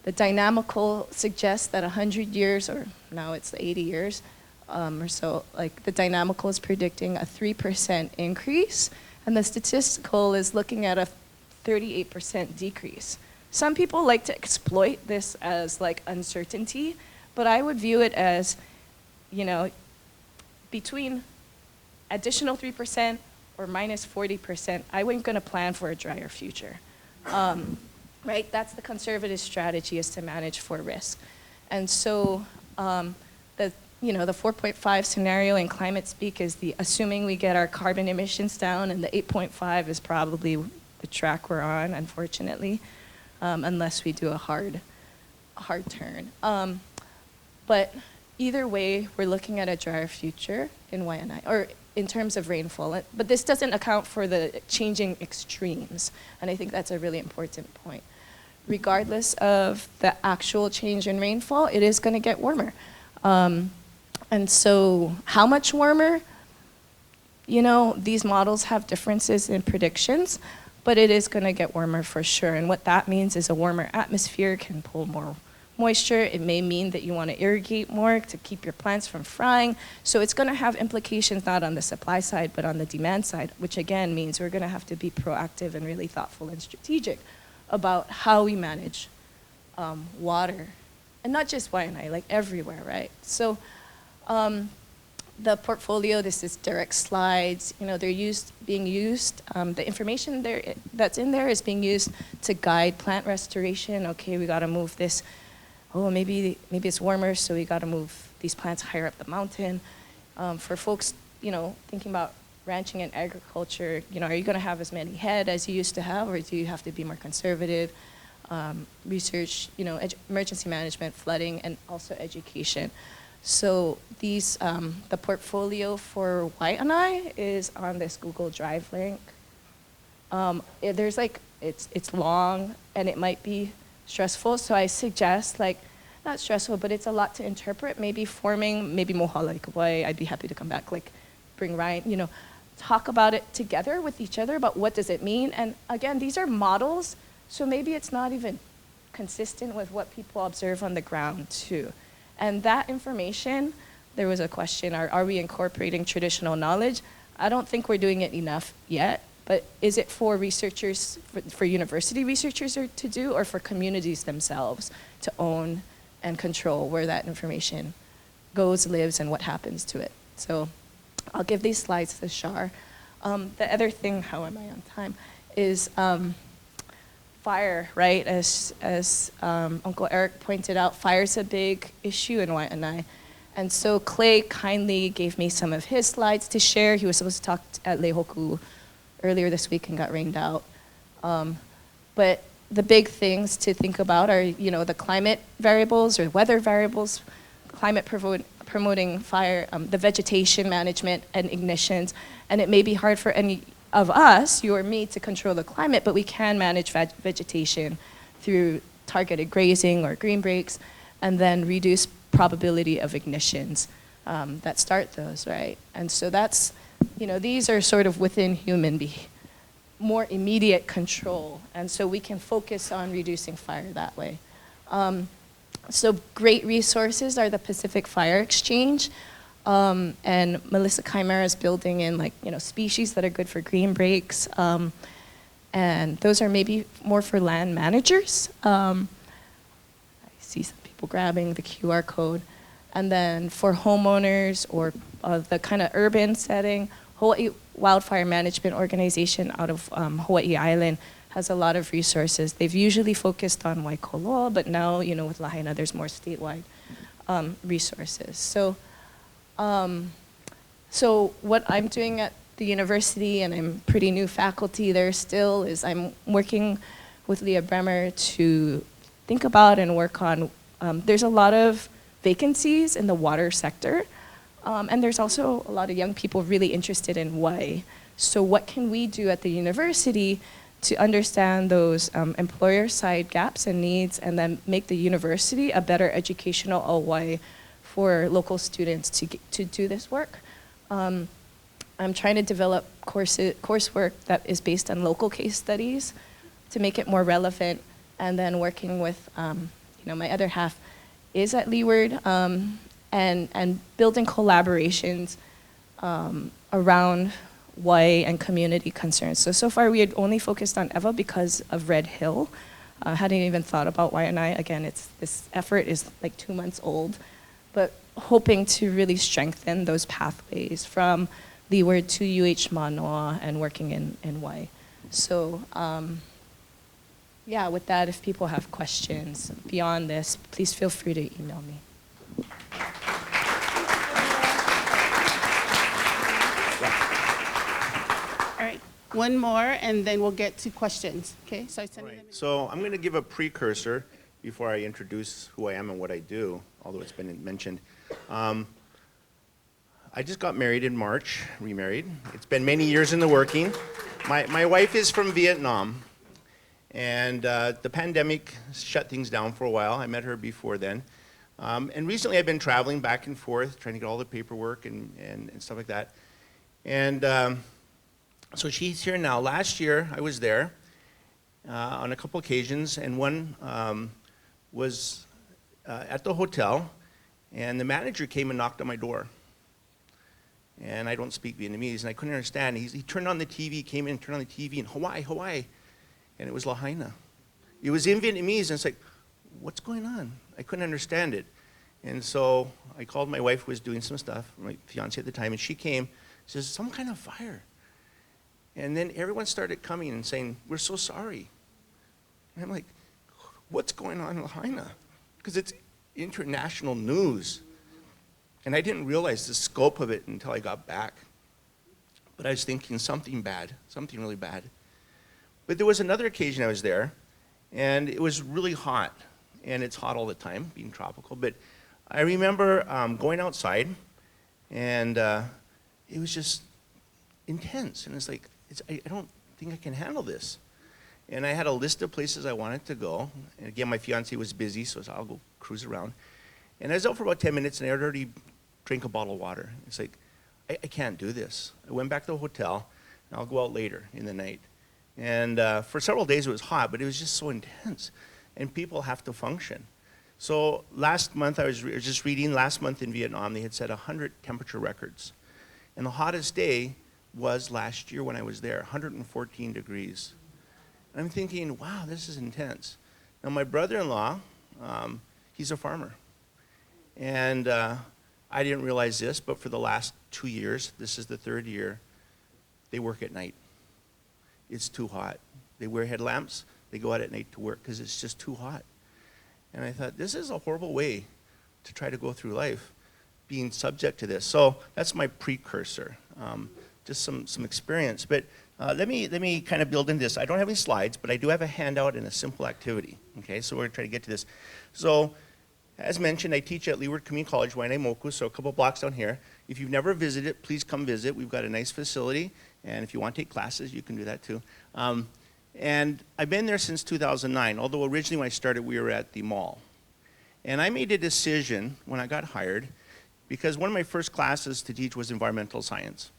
the dynamical suggests that 100 years, or now it's 80 years or so, like the dynamical is predicting a 3% increase, and the statistical is looking at a 38% decrease. Some people like to exploit this as like uncertainty, but I would view it as, you know, between additional 3% or minus 40%, I wasn't going to plan for a drier future. Right? That's the conservative strategy, is to manage for risk. And so the 4.5 scenario in climate speak is assuming we get our carbon emissions down, and the 8.5 is probably the track we're on, unfortunately, unless we do a hard turn. But either way, we're looking at a drier future in Waianae, or in terms of rainfall. But this doesn't account for the changing extremes, and I think that's a really important point. Regardless of the actual change in rainfall, it is going to get warmer. And so how much warmer? These models have differences in predictions, but it is going to get warmer for sure. And what that means is a warmer atmosphere can pull more moisture. It may mean that you want to irrigate more to keep your plants from frying. So it's going to have implications not on the supply side, but on the demand side, which again means we're going to have to be proactive and really thoughtful and strategic about how we manage water. And not just Waianae, like everywhere, right? So the portfolio, this is direct slides. They're being used. The information that's in there is being used to guide plant restoration. Okay, we got to move this. Oh, maybe it's warmer, so we got to move these plants higher up the mountain. For folks, thinking about ranching and agriculture, are you going to have as many head as you used to have, or do you have to be more conservative? Research, emergency management, flooding, and also education. So these, the portfolio for Waianae is on this Google Drive link. It's long and it might be stressful, so I suggest, not stressful, but it's a lot to interpret, maybe Mohala Ika, I'd be happy to come back, bring Ryan, talk about it together with each other about what does it mean. And again, these are models, so maybe it's not even consistent with what people observe on the ground too. And that information, there was a question, are we incorporating traditional knowledge? I don't think we're doing it enough yet, but is it for researchers, for university researchers to do, or for communities themselves to own and control where that information goes, lives, and what happens to it? So I'll give these slides to Shar. The other thing, how am I on time, is fire, right? As Uncle Eric pointed out, fire's a big issue in Waianae. And so Clay kindly gave me some of his slides to share. He was supposed to talk at Lehoku earlier this week and got rained out. But the big things to think about are, the climate variables or weather variables, climate promoting fire, the vegetation management and ignitions. And it may be hard for any of us, you or me, to control the climate, but we can manage vegetation through targeted grazing or green breaks, and then reduce probability of ignitions that start those, right? And so that's, these are sort of within human more immediate control, and so we can focus on reducing fire that way. So great resources are the Pacific Fire Exchange, and Melissa Chimera is building in species that are good for green breaks, and those are maybe more for land managers. I see some people grabbing the QR code. And then for homeowners or the kind of urban setting, Hawaii Wildfire Management Organization out of Hawaii Island has a lot of resources. They've usually focused on Waikoloa, but now, with Lahaina, there's more statewide resources. So what I'm doing at the university, and I'm pretty new faculty there still, is I'm working with Leah Bremer to think about and work on, there's a lot of vacancies in the water sector, and there's also a lot of young people really interested in Hawaii. So what can we do at the university to understand those employer side gaps and needs, and then make the university a better educational way for local students to do this work? I'm trying to develop coursework that is based on local case studies to make it more relevant, and then working with, my other half is at Leeward, and building collaborations around Hawaii and community concerns. So far we had only focused on EVA because of Red Hill. Hadn't even thought about Waianae. Again, this effort is 2 months old. But hoping to really strengthen those pathways from leeward to UH Manoa and working in Wai. So yeah, with that, if people have questions beyond this, please feel free to email me. All right, one more, and then we'll get to questions. Okay, so I send Right. them in. So I'm going to give a precursor before I introduce who I am and what I do, although it's been mentioned. I just got married in March, remarried. It's been many years in the working. My wife is from Vietnam, and the pandemic shut things down for a while. I met her before then. And recently I've been traveling back and forth, trying to get all the paperwork and stuff like that. And so she's here now. Last year I was there on a couple occasions, and one was at the hotel, and the manager came and knocked on my door. And I don't speak Vietnamese, and I couldn't understand. He turned on the TV, came in, turned on the TV, and Hawaii, Hawaii. And it was Lahaina. It was in Vietnamese, and it's like, what's going on? I couldn't understand it. And so I called my wife, who was doing some stuff, my fiance at the time, and she came, says, some kind of fire. And then everyone started coming and saying, we're so sorry. And I'm like, what's going on in Lahaina? Because it's international news. And I didn't realize the scope of it until I got back. But I was thinking something bad, something really bad. But there was another occasion I was there, and it was really hot. And it's hot all the time, being tropical. But I remember going outside, and it was just intense. And it's like, I don't think I can handle this. And I had a list of places I wanted to go. And again, my fiance was busy, so I said, I'll go cruise around. And I was out for about 10 minutes, and I had already drank a bottle of water. It's like, I can't do this. I went back to the hotel, and I'll go out later in the night. And for several days it was hot, but it was just so intense. And people have to function. So last month, I was just reading, last month in Vietnam, they had set 100 temperature records. And the hottest day was last year when I was there, 114 degrees. And I'm thinking, wow, this is intense. Now my brother-in-law, he's a farmer. And I didn't realize this, but for the last 2 years, this is the third year, they work at night. It's too hot. They wear headlamps, they go out at night to work because it's just too hot. And I thought, this is a horrible way to try to go through life, being subject to this. So that's my precursor, just some experience. But let me kind of build in this. I don't have any slides, but I do have a handout and a simple activity. Okay, so we're going to try to get to this. So as mentioned, I teach at Leeward Community College, Waianae Moku, so a couple blocks down here. If you've never visited, please come visit. We've got a nice facility, and if you want to take classes, you can do that too. And I've been there since 2009, although originally when I started, we were at the mall. And I made a decision when I got hired, because one of my first classes to teach was environmental science.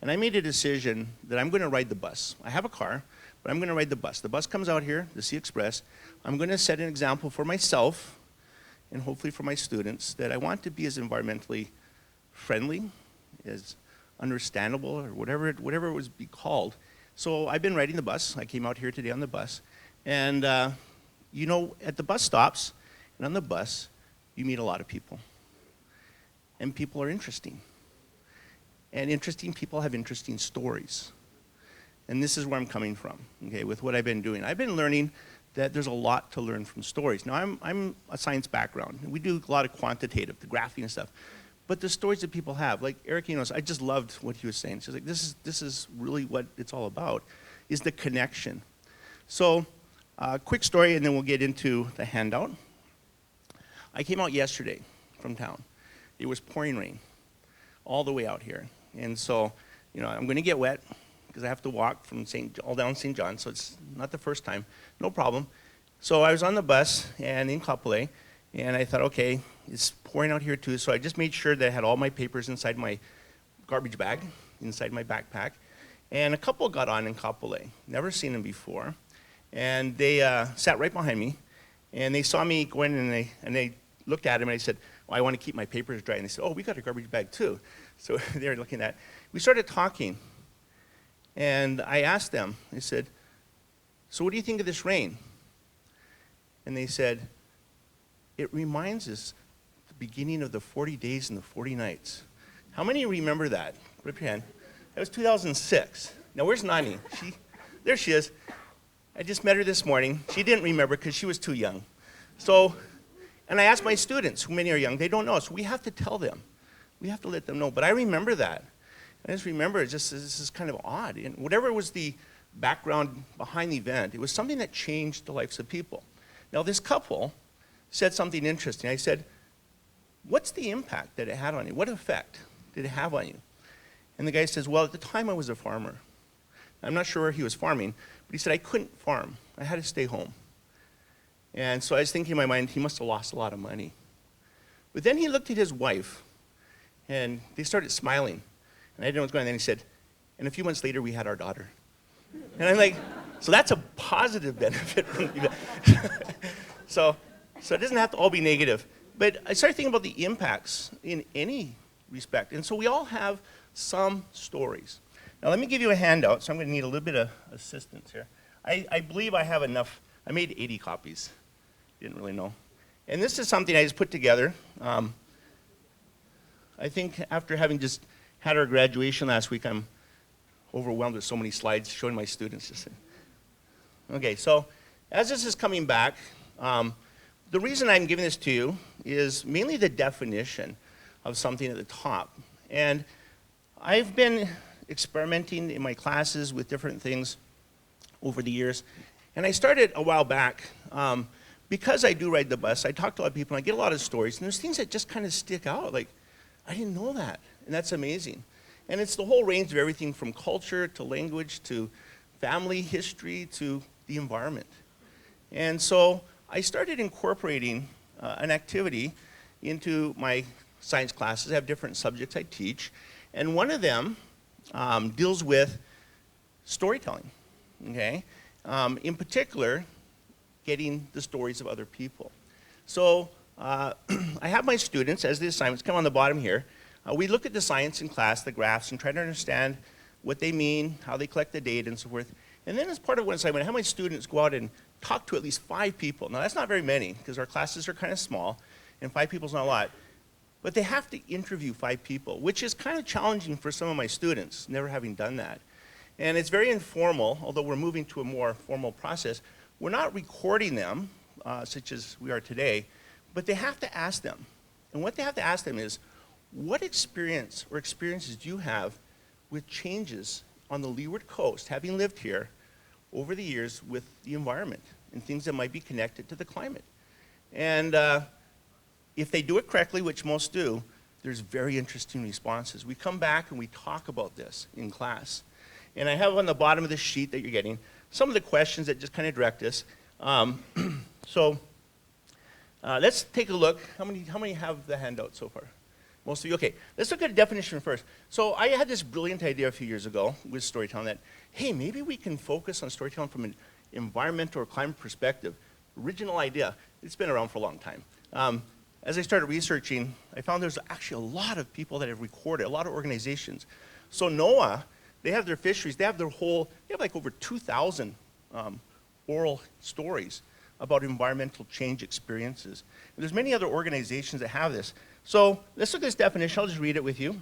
And I made a decision that I'm going to ride the bus. I have a car, but I'm going to ride the bus. The bus comes out here, the Sea Express. I'm going to set an example for myself, and hopefully for my students, that I want to be as environmentally friendly, as understandable, or whatever it would be called. So I've been riding the bus. I came out here today on the bus. And you know, at the bus stops, and on the bus, you meet a lot of people. And people are interesting. And interesting people have interesting stories. And this is where I'm coming from, okay, with what I've been doing. I've been learning that there's a lot to learn from stories. Now, I'm a science background. We do a lot of quantitative, the graphing and stuff. But the stories that people have, like Eric Enos, I just loved what he was saying. She's like, this is really what it's all about, is the connection. So, quick story, and then we'll get into the handout. I came out yesterday from town. It was pouring rain all the way out here. And so, you know, I'm going to get wet because I have to walk from all down St. John, so it's not the first time. No problem. So I was on the bus and in Kapolei, and I thought, okay, it's pouring out here too, so I just made sure that I had all my papers inside my garbage bag, inside my backpack. And a couple got on in Kapolei. Never seen them before. And they sat right behind me, and they saw me go in, and they looked at him, and I said, well, I want to keep my papers dry. And they said, oh, we got a garbage bag too. So they were looking at it. We started talking, and I asked them, I said, so what do you think of this rain? And they said, it reminds us beginning of the 40 days and the 40 nights. How many remember that? Put up your hand. That was 2006. Now, where's Nani? There she is. I just met her this morning. She didn't remember because she was too young. So, and I asked my students, who many are young, they don't know, so we have to tell them. We have to let them know. But I remember that. I just remember this is kind of odd. And whatever was the background behind the event, it was something that changed the lives of people. Now, this couple said something interesting. I said, what's the impact that it had on you? What effect did it have on you? And the guy says, well, at the time I was a farmer. I'm not sure where he was farming, but he said, I couldn't farm. I had to stay home. And so I was thinking in my mind, he must have lost a lot of money. But then he looked at his wife, and they started smiling. And I didn't know what was going on. And then he said, and a few months later, we had our daughter. And I'm like, so that's a positive benefit from the event. So it doesn't have to all be negative. But I started thinking about the impacts in any respect. And so we all have some stories. Now let me give you a handout, so I'm going to need a little bit of assistance here. I believe I have enough. I made 80 copies. Didn't really know. And this is something I just put together. I think after having just had our graduation last week, I'm overwhelmed with so many slides showing my students. Okay, so as this is coming back, the reason I'm giving this to you is mainly the definition of something at the top. And I've been experimenting in my classes with different things over the years. And I started a while back, because I do ride the bus, I talk to a lot of people, and I get a lot of stories, and there's things that just kind of stick out, like, I didn't know that, and that's amazing. And it's the whole range of everything from culture to language to family history to the environment. And so I started incorporating an activity into my science classes. I have different subjects I teach, and one of them deals with storytelling, okay? In particular, getting the stories of other people. So I have my students, as the assignments come on the bottom here, we look at the science in class, the graphs, and try to understand what they mean, how they collect the data, and so forth. And then as part of one assignment, I have my students go out and talk to at least 5 people. Now, that's not very many, because our classes are kind of small, and 5 people is not a lot. But they have to interview 5 people, which is kind of challenging for some of my students, never having done that. And it's very informal, although we're moving to a more formal process. We're not recording them, such as we are today, but they have to ask them. And what they have to ask them is, what experience or experiences do you have with changes on the Leeward Coast, having lived here over the years with the environment and things that might be connected to the climate? And if they do it correctly, which most do, there's very interesting responses. We come back and we talk about this in class. And I have on the bottom of the sheet that you're getting some of the questions that just kind of direct us. Let's take a look. How many have the handout so far? Most of you, okay. Let's look at a definition first. So I had this brilliant idea a few years ago with storytelling that, hey, maybe we can focus on storytelling from an environmental or climate perspective. Original idea. It's been around for a long time. As I started researching, I found there's actually a lot of people that have recorded, a lot of organizations. So NOAA, they have their fisheries, they have like over 2,000 oral stories about environmental change experiences. And there's many other organizations that have this. So let's look at this definition. I'll just read it with you.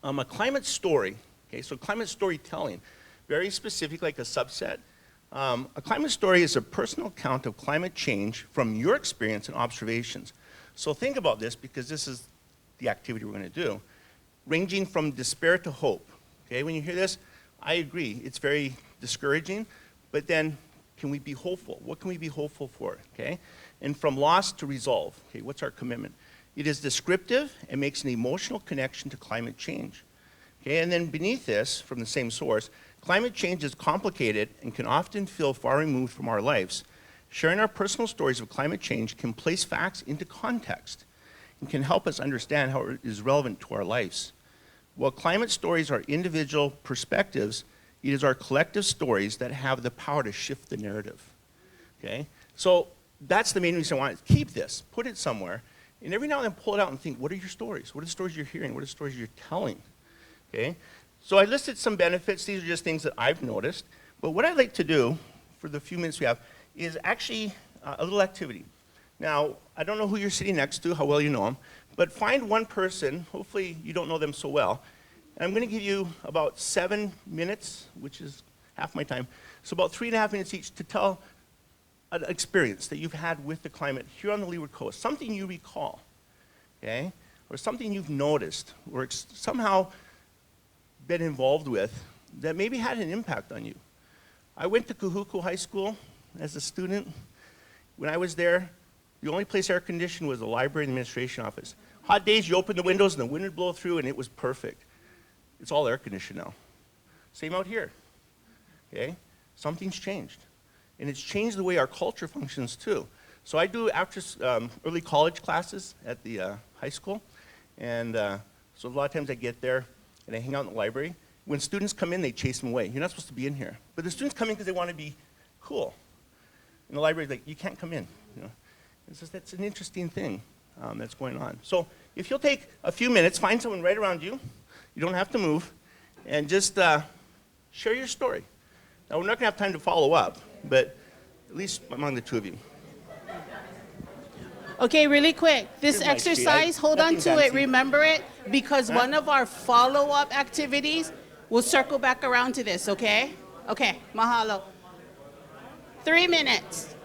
A climate story, okay, so climate storytelling, very specific, like a subset. A climate story is a personal account of climate change from your experience and observations. So think about this, because this is the activity we're going to do. Ranging from despair to hope. Okay, when you hear this, I agree. It's very discouraging, but then can we be hopeful? What can we be hopeful for? Okay, and from loss to resolve. Okay, what's our commitment? It is descriptive and makes an emotional connection to climate change. Okay, and then beneath this, from the same source, climate change is complicated and can often feel far removed from our lives. Sharing our personal stories of climate change can place facts into context and can help us understand how it is relevant to our lives. While climate stories are individual perspectives, it is our collective stories that have the power to shift the narrative. Okay? So that's the main reason I want to keep this, put it somewhere, and every now and then pull it out and think, what are your stories? What are the stories you're hearing? What are the stories you're telling? Okay? So I listed some benefits. These are just things that I've noticed. But what I'd like to do, for the few minutes we have, is actually a little activity. Now, I don't know who you're sitting next to, how well you know them, but find one person, hopefully you don't know them so well, and I'm going to give you about 7 minutes, which is half my time, so about 3.5 minutes each to tell an experience that you've had with the climate here on the Leeward Coast, something you recall, okay, or something you've noticed, or somehow been involved with that maybe had an impact on you. I went to Kahuku High School as a student. When I was there, the only place air conditioned was the library and administration office. Hot days, you open the windows and the wind would blow through and it was perfect. It's all air conditioned now. Same out here, okay? Something's changed. And it's changed the way our culture functions too. So I do after early college classes at the high school. And so a lot of times I get there and I hang out in the library. When students come in, they chase them away. You're not supposed to be in here. But the students come in because they want to be cool. And the library's like, you can't come in. You know? That's an interesting thing that's going on. So if you'll take a few minutes, find someone right around you. You don't have to move. And just share your story. Now, we're not going to have time to follow up, but at least among the two of you. Okay, really quick. This Here's my sheet. exercise, hold on Nothing to it, fancy. remember it, because one of our follow-up activities will circle back around to this, okay? Okay, mahalo. 3 minutes.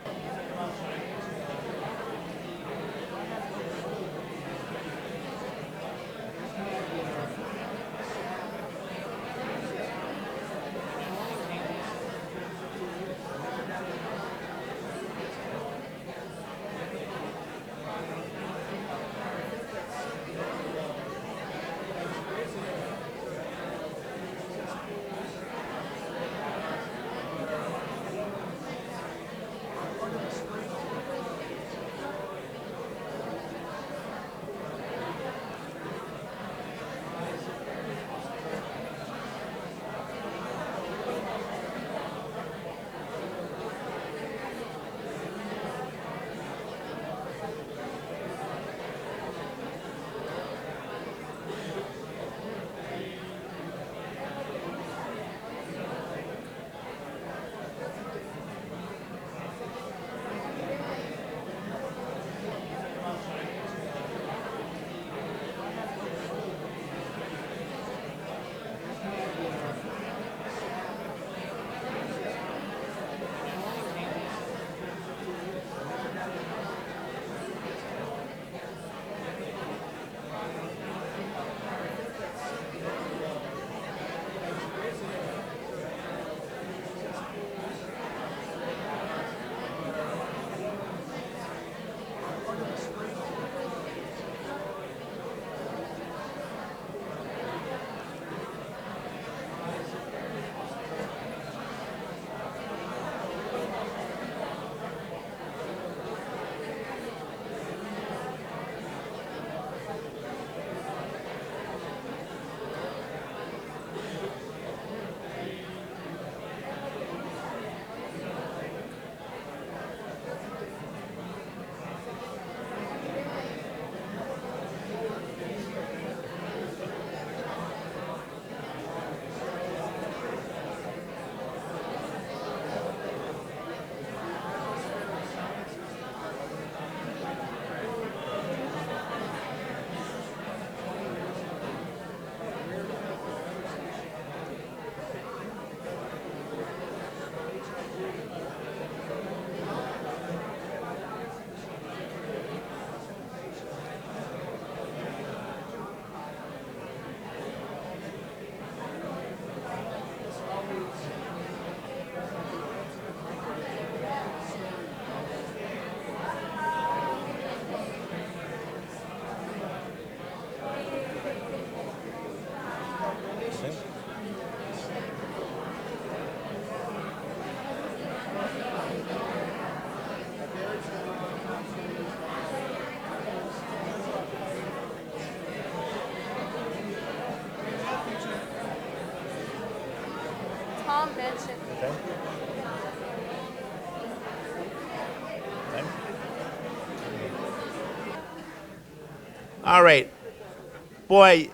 Tom mentioned. Okay. Okay. All right. Boy,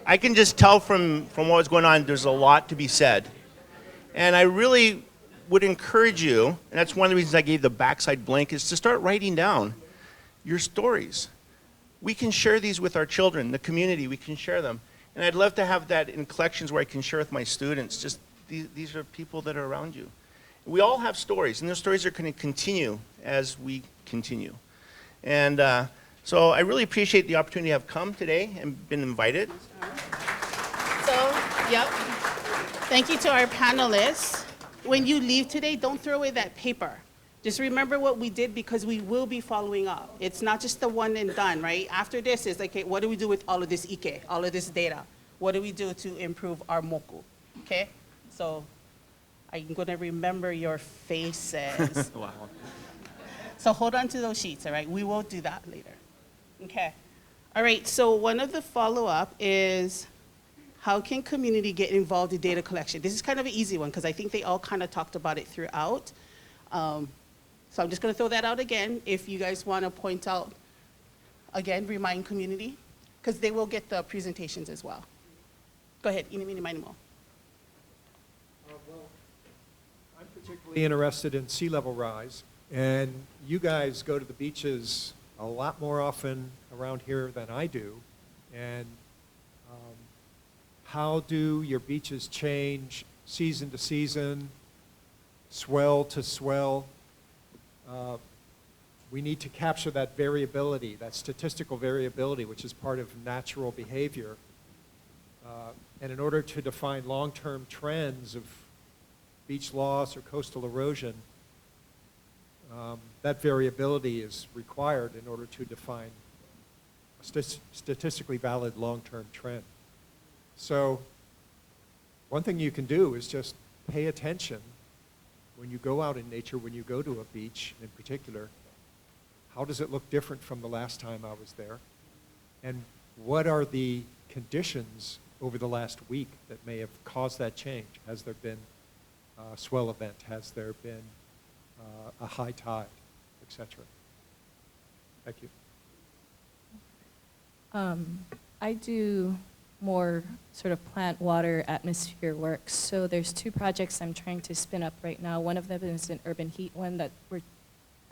I can just tell from what's going on, there's a lot to be said. And I really would encourage you, and that's one of the reasons I gave the backside blank, is to start writing down your stories. We can share these with our children, the community, we can share them. And I'd love to have that in collections where I can share with my students. Just these are people that are around you. We all have stories, and those stories are going to continue as we continue. And so I really appreciate the opportunity to have come today and been invited. So, yep. Thank you to our panelists. When you leave today, don't throw away that paper. Just remember what we did, because we will be following up. It's not just the one and done, right? After this, it's like, okay, what do we do with all of this ike, all of this data? What do we do to improve our moku? Okay? So I'm going to remember your faces. Wow. So hold on to those sheets, all right? We will do that later. Okay. All right, so one of the follow-up is, how can community get involved in data collection? This is kind of an easy one, because I think they all kind of talked about it throughout. So I'm just going to throw that out again. If you guys want to point out, again, remind community, because they will get the presentations as well. Go ahead, Eeny, Meeny, Miny, Mo. Well, I'm particularly interested in sea level rise, and you guys go to the beaches a lot more often around here than I do. And how do your beaches change season to season, swell to swell? We need to capture that variability, that statistical variability, which is part of natural behavior. And in order to define long-term trends of beach loss or coastal erosion, that variability is required in order to define a statistically valid long-term trend. So one thing you can do is just pay attention when you go out in nature, when you go to a beach in particular. How does it look different from the last time I was there? And what are the conditions over the last week that may have caused that change? Has there been a swell event? Has there been a high tide, etc.? Thank you. I do more sort of plant, water, atmosphere work. So there's two projects I'm trying to spin up right now. One of them is an urban heat one that we're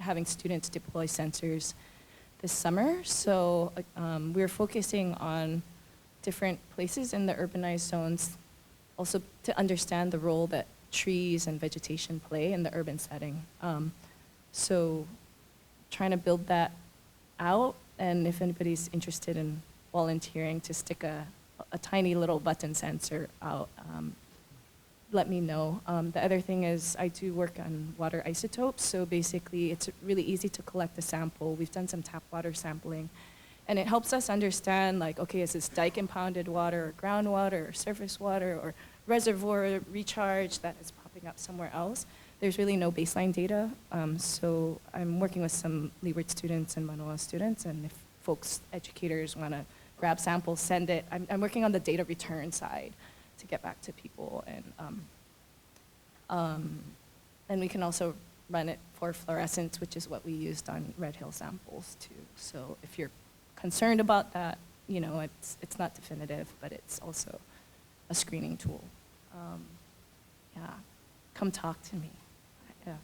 having students deploy sensors this summer. So we're focusing on different places in the urbanized zones, also to understand the role that trees and vegetation play in the urban setting. So trying to build that out, and if anybody's interested in volunteering to stick a tiny little button sensor out, let me know. The other thing is I do work on water isotopes, so basically it's really easy to collect a sample. We've done some tap water sampling, and it helps us understand, like, okay, is this dike impounded water or groundwater or surface water or reservoir recharge that is popping up somewhere else? There's really no baseline data, so I'm working with some Leeward students and Manoa students, and if folks, educators, want to grab samples, send it. I'm working on the data return side to get back to people, and we can also run it for fluorescence, which is what we used on Red Hill samples too. So if you're concerned about that, you know, it's not definitive, but it's also a screening tool. Yeah, come talk to me. Yeah.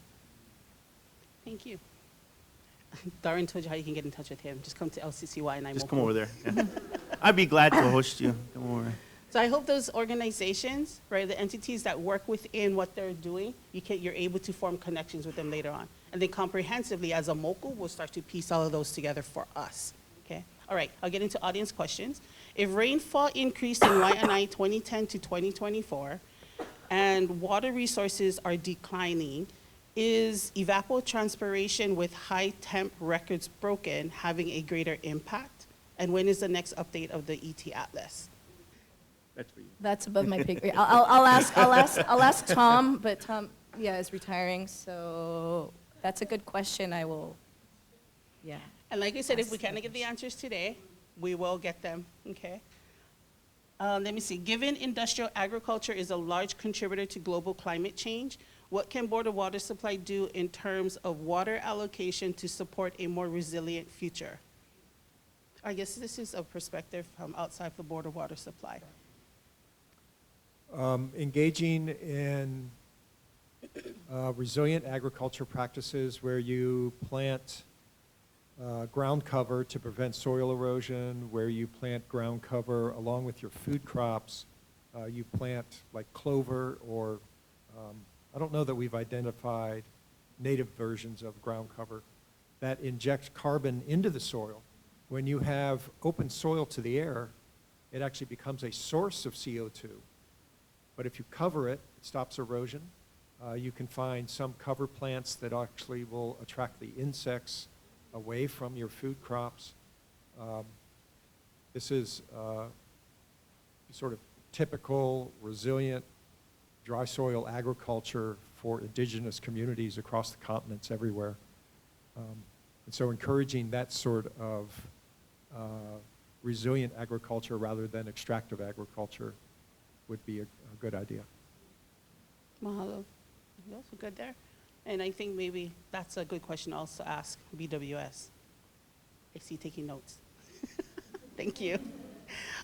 Thank you. Darren told you how you can get in touch with him. Just come to LCC Waianae Moku. Just come over there. Yeah. I'd be glad to host you. Come over. So I hope those organizations, right, the entities that work within what they're doing, you're able to form connections with them later on. And then comprehensively, as a Moku, we'll start to piece all of those together for us. Okay? All right, I'll get into audience questions. If rainfall increased in Waianae 2010 to 2024, and water resources are declining, is evapotranspiration with high temp records broken having a greater impact? And when is the next update of the ET Atlas? That's for you. That's above my pay grade. I'll ask Tom, but Tom, yeah, is retiring, so that's a good question. I will, yeah. And like I said, if we can't get the answers today, we will get them, okay? Let me see. Given industrial agriculture is a large contributor to global climate change, what can Board of Water Supply do in terms of water allocation to support a more resilient future? I guess this is a perspective from outside the Board of Water Supply. Engaging in resilient agriculture practices where you plant ground cover to prevent soil erosion, where you plant ground cover along with your food crops. You plant like clover or, I don't know that we've identified native versions of ground cover that inject carbon into the soil. When you have open soil to the air, it actually becomes a source of CO2. But if you cover it, it stops erosion. You can find some cover plants that actually will attract the insects away from your food crops. This is sort of typical, resilient, dry soil agriculture for indigenous communities across the continents everywhere. And so encouraging that sort of resilient agriculture rather than extractive agriculture would be a good idea. Mahalo. You also good there? And I think maybe that's a good question also to ask BWS. I see you taking notes. Thank you.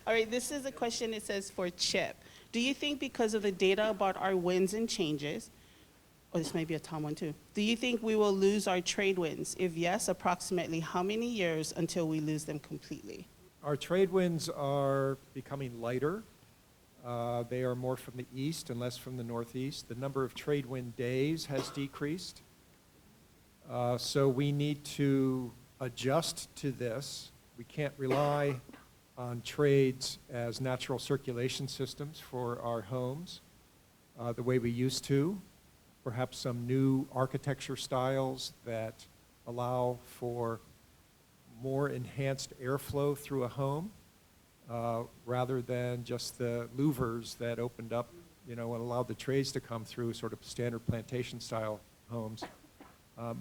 All right, this is a question, it says for Chip. Do you think because of the data about our winds and changes, or this may be a Tom one too, do you think we will lose our trade winds? If yes, approximately how many years until we lose them completely? Our trade winds are becoming lighter. They are more from the east and less from the northeast. The number of trade wind days has decreased. So we need to adjust to this. We can't rely on trades as natural circulation systems for our homes the way we used to. Perhaps some new architecture styles that allow for more enhanced airflow through a home. Rather than just the louvers that opened up, and allowed the trades to come through, sort of standard plantation style homes,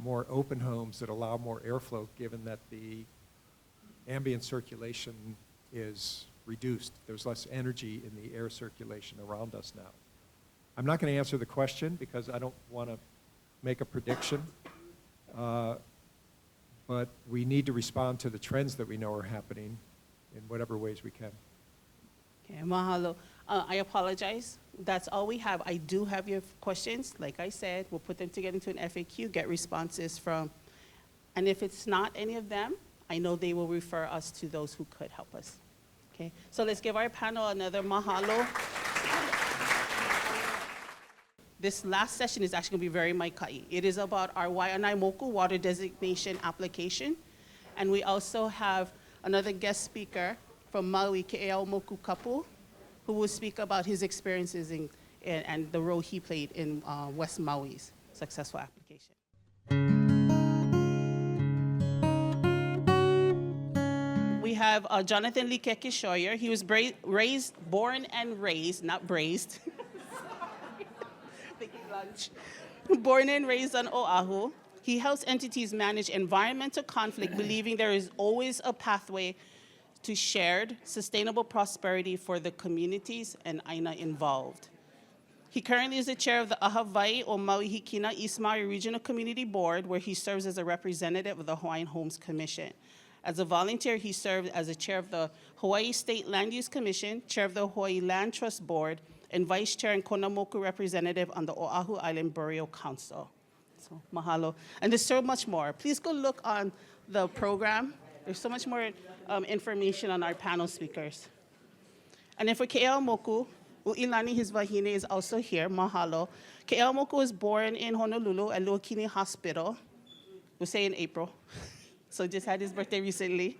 more open homes that allow more airflow, given that the ambient circulation is reduced. There's less energy in the air circulation around us now. I'm not going to answer the question because I don't want to make a prediction, but we need to respond to the trends that we know are happening in whatever ways we can. Okay, mahalo. I apologize. That's all we have. I do have your questions. Like I said, we'll put them together into an FAQ, get responses from, and if it's not any of them, I know they will refer us to those who could help us. Okay, so let's give our panel another mahalo. This last session is actually going to be very maikai. It is about our Waiʻanae Moku water designation application, and we also have another guest speaker from Maui, Waiʻanae Moku couple, who will speak about his experiences and the role he played in West Maui's successful application. We have Jonathan Likeke Shoyer. He was born and raised, not braised. Thinking lunch. Born and raised on Oahu. He helps entities manage environmental conflict, believing there is always a pathway to shared, sustainable prosperity for the communities and Aina involved. He currently is the chair of the Ahavai o Maui Hikina East Maui Regional Community Board, where he serves as a representative of the Hawaiian Homes Commission. As a volunteer, he served as the chair of the Hawaii State Land Use Commission, chair of the Hawaii Land Trust Board, and vice chair and Kona Moku representative on the Oahu Island Burial Council. So, mahalo. And there's so much more. Please go look on the program. There's so much more information on our panel speakers. And then for Waiʻanae Moku, Uilani, his wahine, is also here. Mahalo. Waiʻanae Moku was born in Honolulu at Luakini Hospital. We'll say in April. So just had his birthday recently.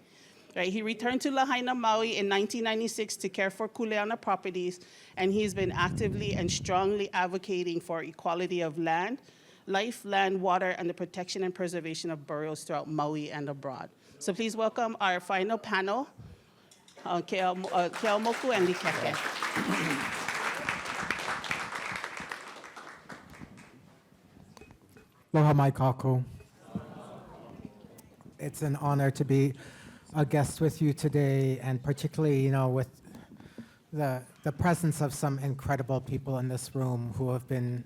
Right, he returned to Lahaina, Maui in 1996 to care for Kuleana properties, and he's been actively and strongly advocating for equality of land, life, land, water, and the protection and preservation of burials throughout Maui and abroad. So please welcome our final panel, Waiʻanae Moku and Likeke. Aloha mai kākou. It's an honor to be a guest with you today, and particularly, with the presence of some incredible people in this room who have been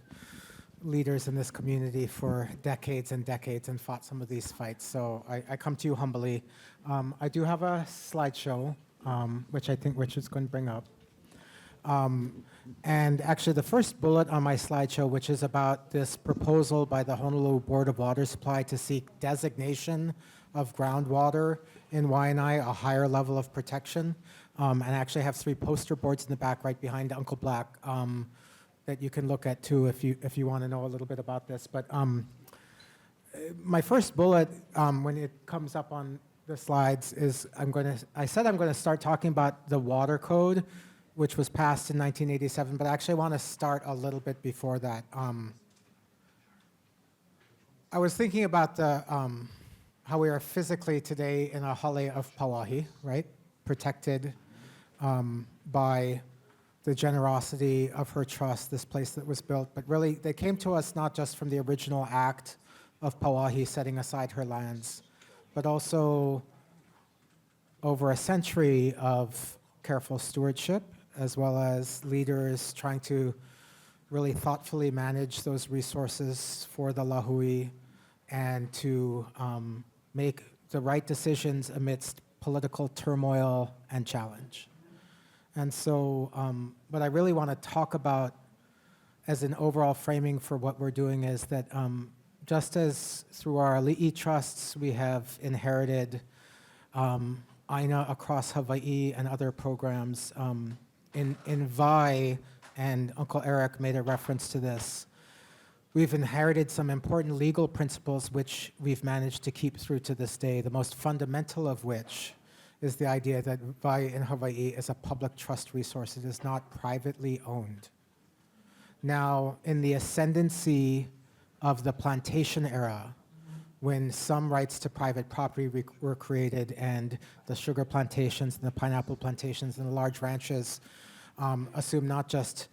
leaders in this community for decades and decades and fought some of these fights. So I come to you humbly. I do have a slideshow, which I think Richard's going to bring up. And actually, the first bullet on my slideshow, which is about this proposal by the Honolulu Board of Water Supply to seek designation of groundwater in Waianae, a higher level of protection. And I actually have 3 poster boards in the back right behind Uncle Black that you can look at too if you want to know a little bit about this. But my first bullet, when it comes up on the slides, is I said I'm going to start talking about the water code, which was passed in 1987, but I actually want to start a little bit before that. I was thinking about how we are physically today in a hale of Pauahi, right? Protected by the generosity of her trust, this place that was built. But really, they came to us not just from the original act of Pauahi setting aside her lands, but also over a century of careful stewardship, as well as leaders trying to really thoughtfully manage those resources for the lahui and to make the right decisions amidst political turmoil and challenge. And so what I really want to talk about as an overall framing for what we're doing is that just as through our ali'i trusts we have inherited aina across Hawaii and other programs, in Vai, and Uncle Eric made a reference to this, we've inherited some important legal principles which we've managed to keep through to this day, the most fundamental of which is the idea that Vai in Hawaii is a public trust resource. It is not privately owned. Now, in the ascendancy of the plantation era, when some rights to private property were created and the sugar plantations and the pineapple plantations and the large ranches assumed not just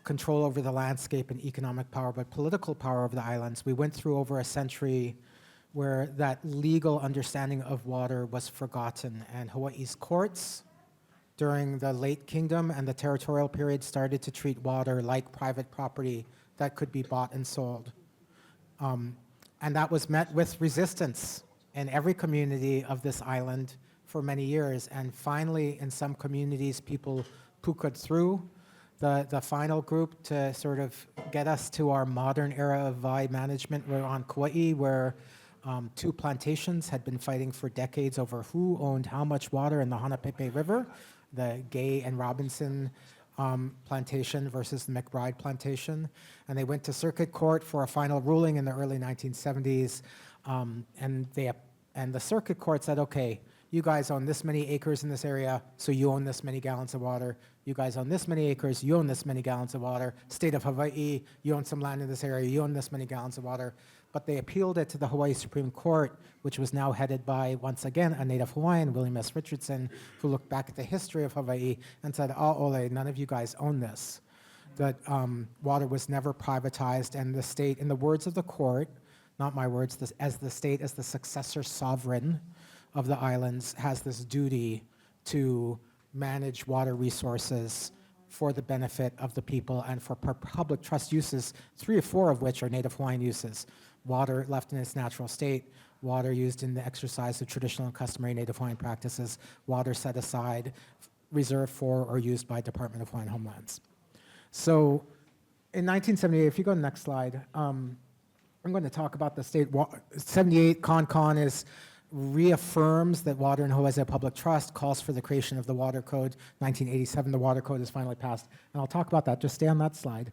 control over the landscape and economic power, but political power over the islands, we went through over a century where that legal understanding of water was forgotten. And Hawaii's courts during the late kingdom and the territorial period started to treat water like private property that could be bought and sold. And that was met with resistance in every community of this island for many years. And finally, in some communities, people pukaed through. The final group to sort of get us to our modern era of Vai management were on Kauai, where 2 plantations had been fighting for decades over who owned how much water in the Hanapepe River, the Gay and Robinson plantation versus the McBride plantation. And they went to circuit court for a final ruling in the early 1970s. And the circuit court said, okay, you guys own this many acres in this area, so you own this many gallons of water. You guys own this many acres, you own this many gallons of water. State of Hawaii, you own some land in this area, you own this many gallons of water. But they appealed it to the Hawaii Supreme Court, which was now headed by, once again, a Native Hawaiian, William S. Richardson, who looked back at the history of Hawaii and said, oh, ole, none of you guys own this. That water was never privatized, and the state, in the words of the court, not my words, as the state, as the successor sovereign of the islands, has this duty to manage water resources for the benefit of the people and for public trust uses, 3 or 4 of which are Native Hawaiian uses. Water left in its natural state, water used in the exercise of traditional and customary Native Hawaiian practices, water set aside, reserved for, or used by Department of Hawaiian Homelands. So in 1978, if you go to the next slide, I'm going to talk about the state. 78 Con reaffirms that water in Hawaii is a public trust, calls for the creation of the Water Code. 1987, the Water Code is finally passed. And I'll talk about that. Just stay on that slide.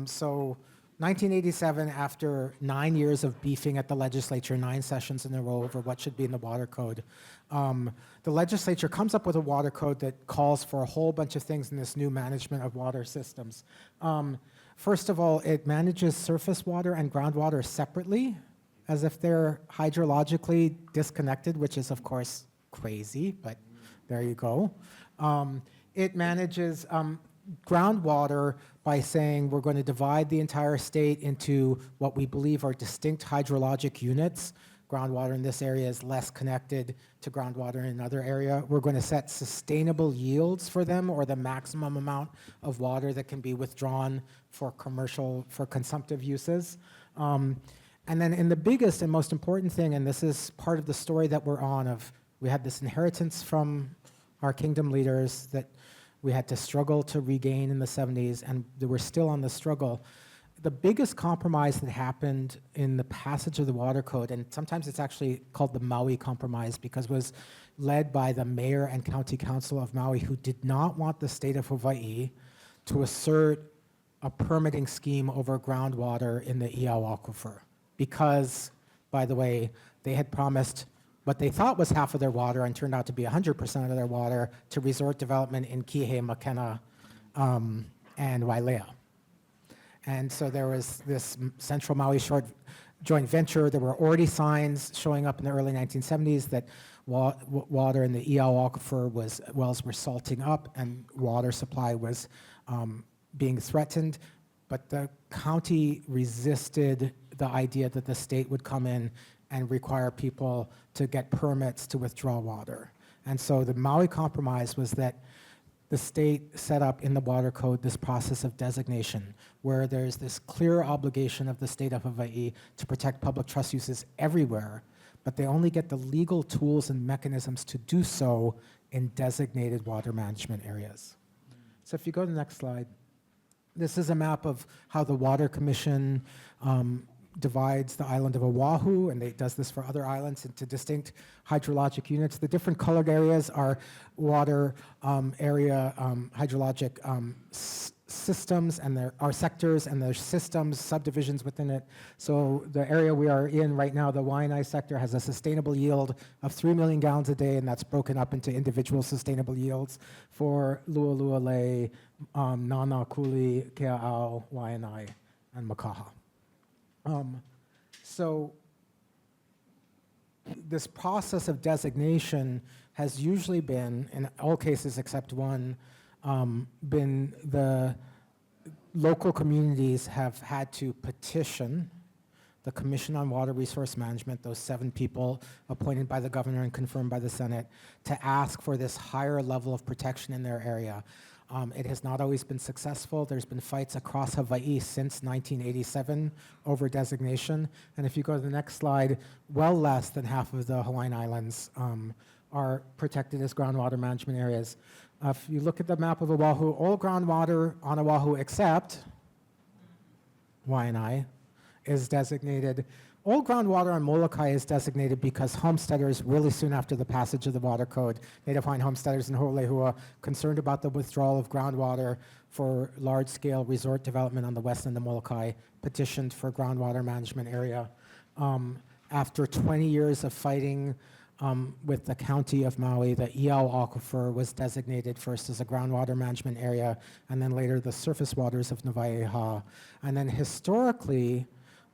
So 1987, after 9 years of beefing at the legislature, 9 sessions in a row over what should be in the Water Code, the legislature comes up with a Water Code that calls for a whole bunch of things in this new management of water systems. First of all, it manages surface water and groundwater separately, as if they're hydrologically disconnected, which is, of course, crazy, but there you go. It manages groundwater by saying we're going to divide the entire state into what we believe are distinct hydrologic units. Groundwater in this area is less connected to groundwater in another area. We're going to set sustainable yields for them, or the maximum amount of water that can be withdrawn for consumptive uses. And then in the biggest and most important thing, and this is part of the story that we're on, we had this inheritance from our kingdom leaders that we had to struggle to regain in the 70s, and we're still on the struggle. the biggest compromise that happened in the passage of the Water Code, and sometimes it's actually called the Maui Compromise because it was led by the mayor and county council of Maui, who did not want the state of Hawaii to assert a permitting scheme over groundwater in the Iao Aquifer. Because, by the way, they had promised what they thought was half of their water and turned out to be 100% of their water to resort development in Kihei, Makena, and Wailea. And so there was this Central Maui Shore joint venture. There were already signs showing up in the early 1970s that water in the Iao Aquifer wells were salting up and water supply was being threatened. But the county resisted the idea that the state would come in and require people to get permits to withdraw water. And so the Maui Compromise was that the state set up in the Water Code this process of designation where there's this clear obligation of the state of Hawaii to protect public trust uses everywhere, but they only get the legal tools and mechanisms to do so in designated water management areas. So if you go to the next slide, this is a map of how the Water Commission divides the island of Oahu, and it does this for other islands, into distinct hydrologic units. The different colored areas are water area hydrologic systems, and there are sectors, and there's systems, subdivisions within it. So the area we are in right now, the Waianae sector, has a sustainable yield of 3 million gallons a day, and that's broken up into individual sustainable yields for Lualualei, Nanakuli, Kea'au, Waianae, and Makaha. So this process of designation has usually been, in all cases except one, been the local communities have had to petition the Commission on Water Resource Management, those 7 people appointed by the governor and confirmed by the Senate, to ask for this higher level of protection in their area. It has not always been successful. There's been fights across Hawaii since 1987 over designation. And if you go to the next slide, well less than half of the Hawaiian Islands are protected as groundwater management areas. If you look at the map of Oahu, all groundwater on Oahu except Waianae is designated. All groundwater on Molokai is designated because homesteaders, really soon after the passage of the Water Code, Native Hawaiian homesteaders in Ho'olehua, concerned about the withdrawal of groundwater for large-scale resort development on the west end of Molokai, petitioned for groundwater management area. After 20 years of fighting with the county of Maui, the Iao Aquifer was designated first as a groundwater management area, and then later the surface waters of Nawaiʻeha. And then historically,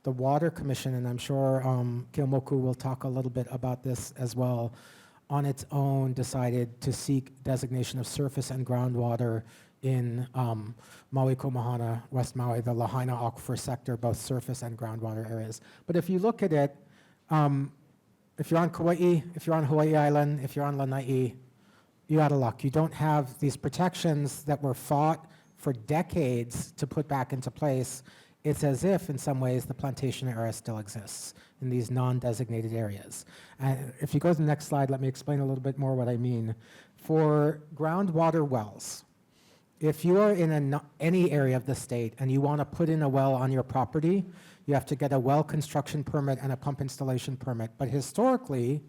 the Water Commission, and I'm sure Moku will talk a little bit about this as well, on its own decided to seek designation of surface and groundwater in Maui Komahana, West Maui, the Lahaina Aquifer sector, both surface and groundwater areas. But if you look at it, if you're on Kauai, if you're on Hawaii Island, if you're on Lanai, you're out of luck. You don't have these protections that were fought for decades to put back into place. It's as if, in some ways, the plantation era still exists in these non-designated areas. And if you go to the next slide, let me explain a little bit more what I mean. For groundwater wells, if you are in any area of the state and you want to put in a well on your property, you have to get a well construction permit and a pump installation permit. But historically,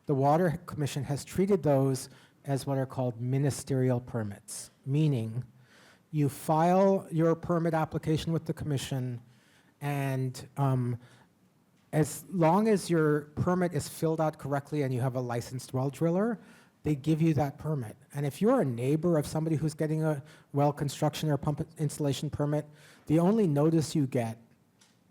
the Water Commission has treated those as what are called ministerial permits, meaning you file your permit application with the commission, and as long as your permit is filled out correctly and you have a licensed well driller, they give you that permit. And if you're a neighbor of somebody who's getting a well construction or pump installation permit, the only notice you get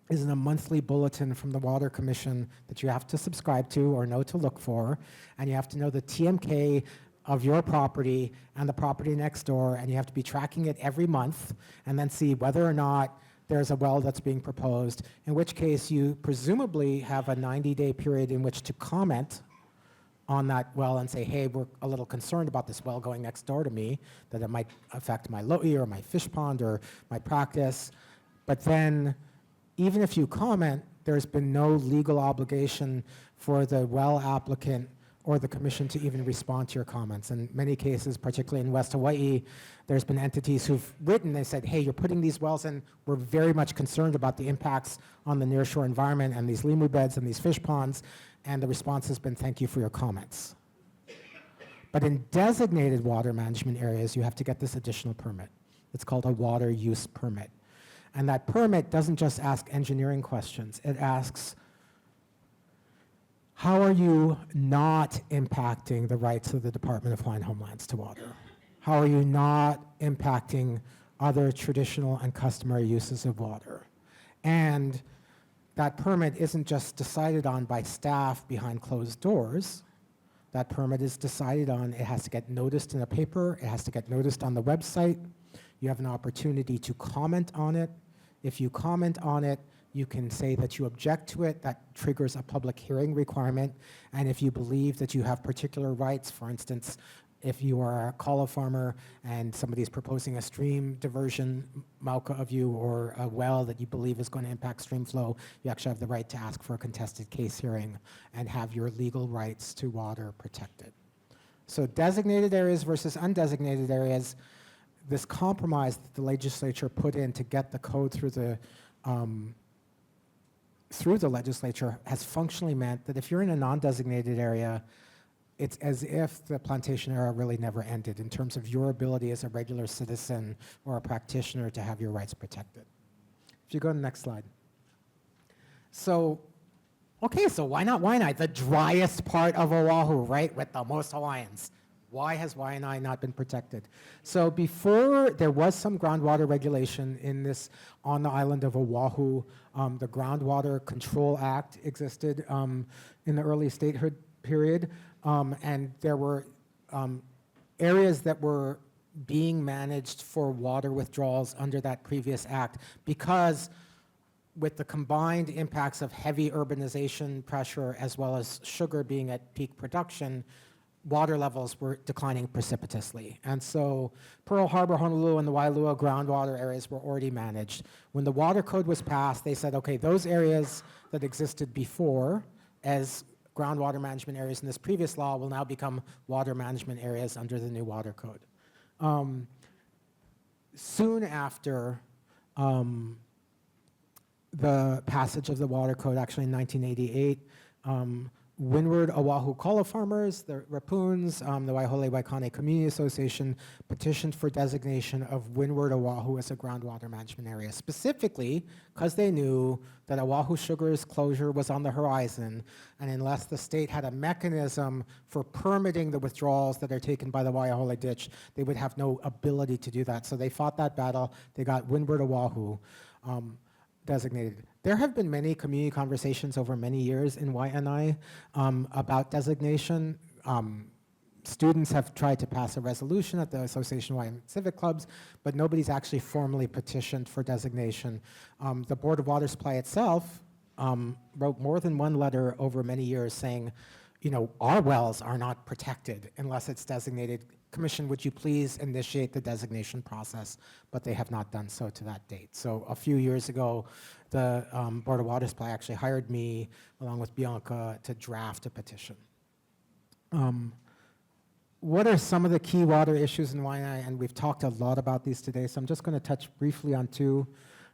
is in a monthly bulletin from the Water Commission that you have to subscribe to or know to look for, and you have to know the TMK of your property and the property next door, and you have to be tracking it every month and then see whether or not there's a well that's being proposed, in which case you presumably have a 90-day period in which to comment on that well and say, hey, we're a little concerned about this well going next door to me, that it might affect my lo'i or my fish pond or my practice. But then, even if you comment, there's been no legal obligation for the well applicant or the commission to even respond to your comments. In many cases, particularly in West Hawaii, there's been entities who've written, they said, hey, you're putting these wells in, we're very much concerned about the impacts on the nearshore environment and these limu beds and these fish ponds, and the response has been, thank you for your comments. But in designated water management areas, you have to get this additional permit. It's called a water use permit. And that permit doesn't just ask engineering questions, it asks, how are you not impacting the rights of the Department of Hawaiian Homelands to water? How are you not impacting other traditional and customary uses of water? And that permit isn't just decided on by staff behind closed doors. That permit is decided on, it has to get noticed in a paper, it has to get noticed on the website. You have an opportunity to comment on it. If you comment on it, you can say that you object to it. That triggers a public hearing requirement. And if you believe that you have particular rights, for instance, if you are a kalo farmer and somebody's proposing a stream diversion mauka of you or a well that you believe is going to impact stream flow, you actually have the right to ask for a contested case hearing and have your legal rights to water protected. So designated areas versus undesignated areas, this compromise that the legislature put in to get the code through the legislature has functionally meant that if you're in a non-designated area, it's as if the plantation era really never ended in terms of your ability as a regular citizen or a practitioner to have your rights protected. If you go to the next slide. So, okay, so why not Waianae? The driest part of Oahu, right, with the most Hawaiians. Why has Waianae not been protected? So before there was some groundwater regulation in this, on the island of Oahu, the Groundwater Control Act existed in the early statehood period, and there were areas that were being managed for water withdrawals under that previous act because with the combined impacts of heavy urbanization pressure as well as sugar being at peak production, water levels were declining precipitously. And so Pearl Harbor, Honolulu, and the Waialua groundwater areas were already managed. When the water code was passed, they said, okay, those areas that existed before as groundwater management areas in this previous law will now become water management areas under the new water code. Soon after the passage of the water code, actually in 1988, Windward Oahu kalo farmers, the Rapoons, the Waihole Waikane Community Association petitioned for designation of Windward Oahu as a groundwater management area, specifically because they knew that Oahu Sugar's closure was on the horizon, and unless the state had a mechanism for permitting the withdrawals that are taken by the Waiahole Ditch, they would have no ability to do that. So they fought that battle. They got Windward Oahu designated. There have been many community conversations over many years in Waianae about designation. Students have tried to pass a resolution at the Association of Hawaiian Civic Clubs, but nobody's actually formally petitioned for designation. The Board of Water Supply itself wrote more than one letter over many years saying, you know, our wells are not protected unless it's designated. Commission, would you please initiate the designation process? But they have not done so to that date. So a few years ago, the Board of Water Supply actually hired me, along with Bianca, to draft a petition. What are some of the key water issues in Waianae? And we've talked a lot about these today, so I'm just going to touch briefly on two.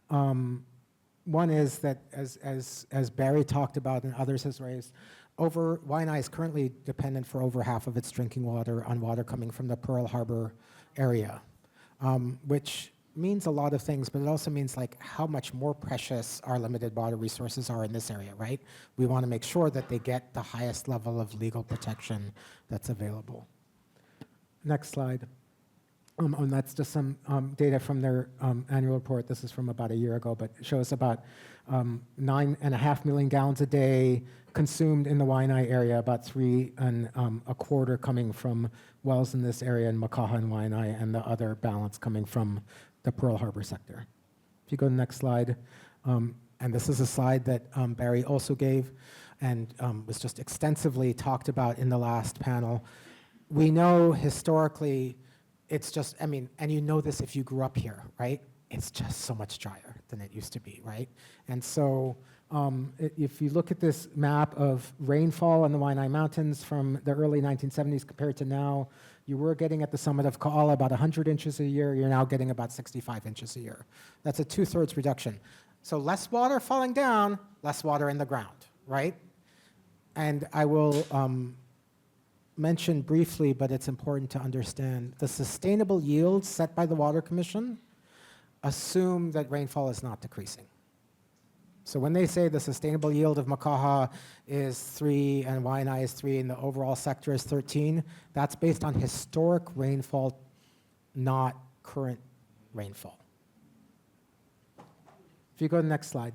One is that, as Barry talked about and others has raised, Waianae is currently dependent for over half of its drinking water on water coming from the Pearl Harbor area, which means a lot of things, but it also means like how much more precious our limited water resources are in this area, right? We want to make sure that they get the highest level of legal protection that's available. Next slide. And that's just some data from their annual report. This is from about a year ago, but it shows about 9.5 million gallons a day consumed in the Waianae area, about 3.25 coming from wells in this area in Makaha and Waianae, and the other balance coming from the Pearl Harbor sector. If you go to the next slide, and this is a slide that Barry also gave and was just extensively talked about in the last panel. We know historically, it's just, I mean, and you know this if you grew up here, right? it's just so much drier than it used to be, right? And so if you look at this map of rainfall in the Waianae Mountains from the early 1970s compared to now, you were getting at the summit of Ka'ala about 100 inches a year. You're now getting about 65 inches a year. That's a 2/3 reduction. So less water falling down, less water in the ground, right? And I will mention briefly, but it's important to understand, the sustainable yields set by the Water Commission assume that rainfall is not decreasing. So when they say the sustainable yield of Makaha is 3 and Waianae is 3 and the overall sector is 13, that's based on historic rainfall, not current rainfall. If you go to the next slide.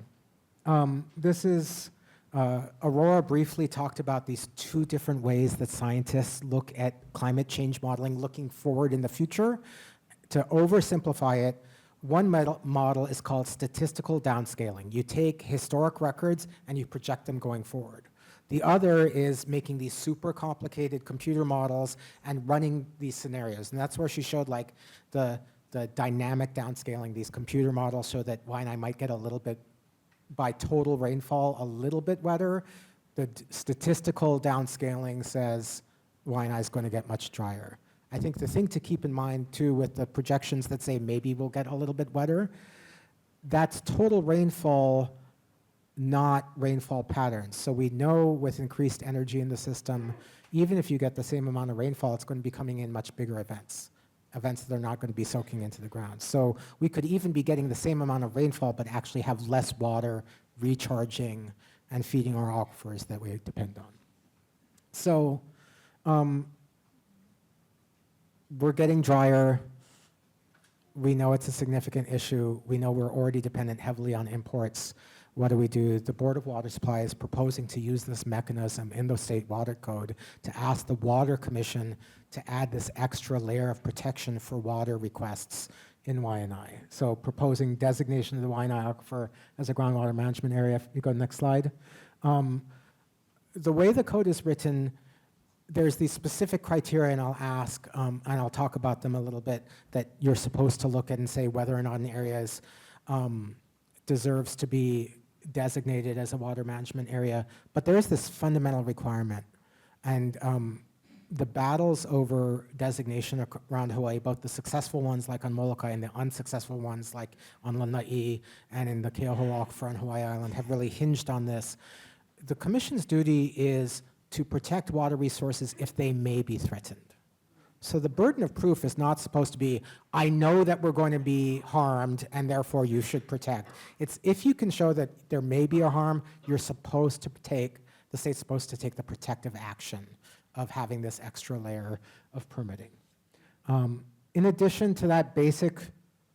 This is, Aurora briefly talked about these two different ways that scientists look at climate change modeling, looking forward in the future. To oversimplify it, one model is called statistical downscaling. You take historic records and you project them going forward. The other is making these super complicated computer models and running these scenarios. And that's where she showed like the dynamic downscaling. These computer models show that Waianae might get a little bit, by total rainfall, a little bit wetter. The statistical downscaling says Waianae is going to get much drier. I think the thing to keep in mind too with the projections that say maybe we'll get a little bit wetter, that's total rainfall, not rainfall patterns. So we know with increased energy in the system, even if you get the same amount of rainfall, it's going to be coming in much bigger events that are not going to be soaking into the ground. So we could even be getting the same amount of rainfall, but actually have less water recharging and feeding our aquifers that we depend on. So we're getting drier. We know it's a significant issue. We know we're already dependent heavily on imports. What do? The Board of Water Supply is proposing to use this mechanism in the state water code to ask the Water Commission to add this extra layer of protection for water requests in Waianae. So proposing designation of the Waianae aquifer as a groundwater management area. If you go to the next slide. The way the code is written, there's these specific criteria, and I'll ask, and I'll talk about them a little bit, that you're supposed to look at and say whether or not an area deserves to be designated as a water management area. But there is this fundamental requirement. And the battles over designation around Hawaii, both the successful ones like on Molokai and the unsuccessful ones like on Lanai and in the Keauhou Aquifer on Hawaii Island, have really hinged on this. The Commission's duty is to protect water resources if they may be threatened. So the burden of proof is not supposed to be, I know that we're going to be harmed and therefore you should protect. It's if you can show that there may be a harm, you're supposed to take, the state's supposed to take the protective action of having this extra layer of permitting. In addition to that basic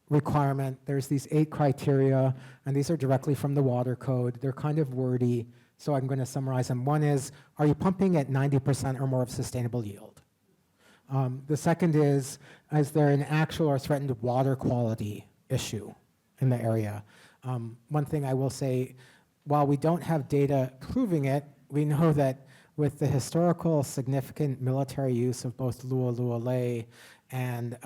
requirement, there's these 8 criteria, and these are directly from the water code. They're kind of wordy, so I'm going to summarize them. One is, are you pumping at 90% or more of sustainable yield? The second is there an actual or threatened water quality issue in the area? One thing I will say, while we don't have data proving it, we know that with the historical significant military use of both lua'lua'lei and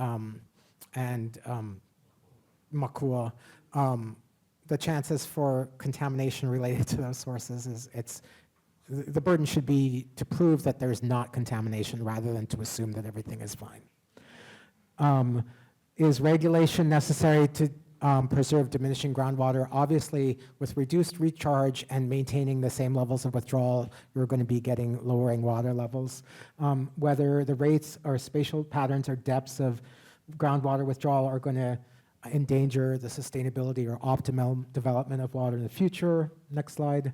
makua, the chances for contamination related to those sources the burden should be to prove that there's not contamination rather than to assume that everything is fine. Is regulation necessary to preserve diminishing groundwater? Obviously, with reduced recharge and maintaining the same levels of withdrawal, you're going to be getting lowering water levels. Whether the rates or spatial patterns or depths of groundwater withdrawal are going to endanger the sustainability or optimal development of water in the future. Next slide.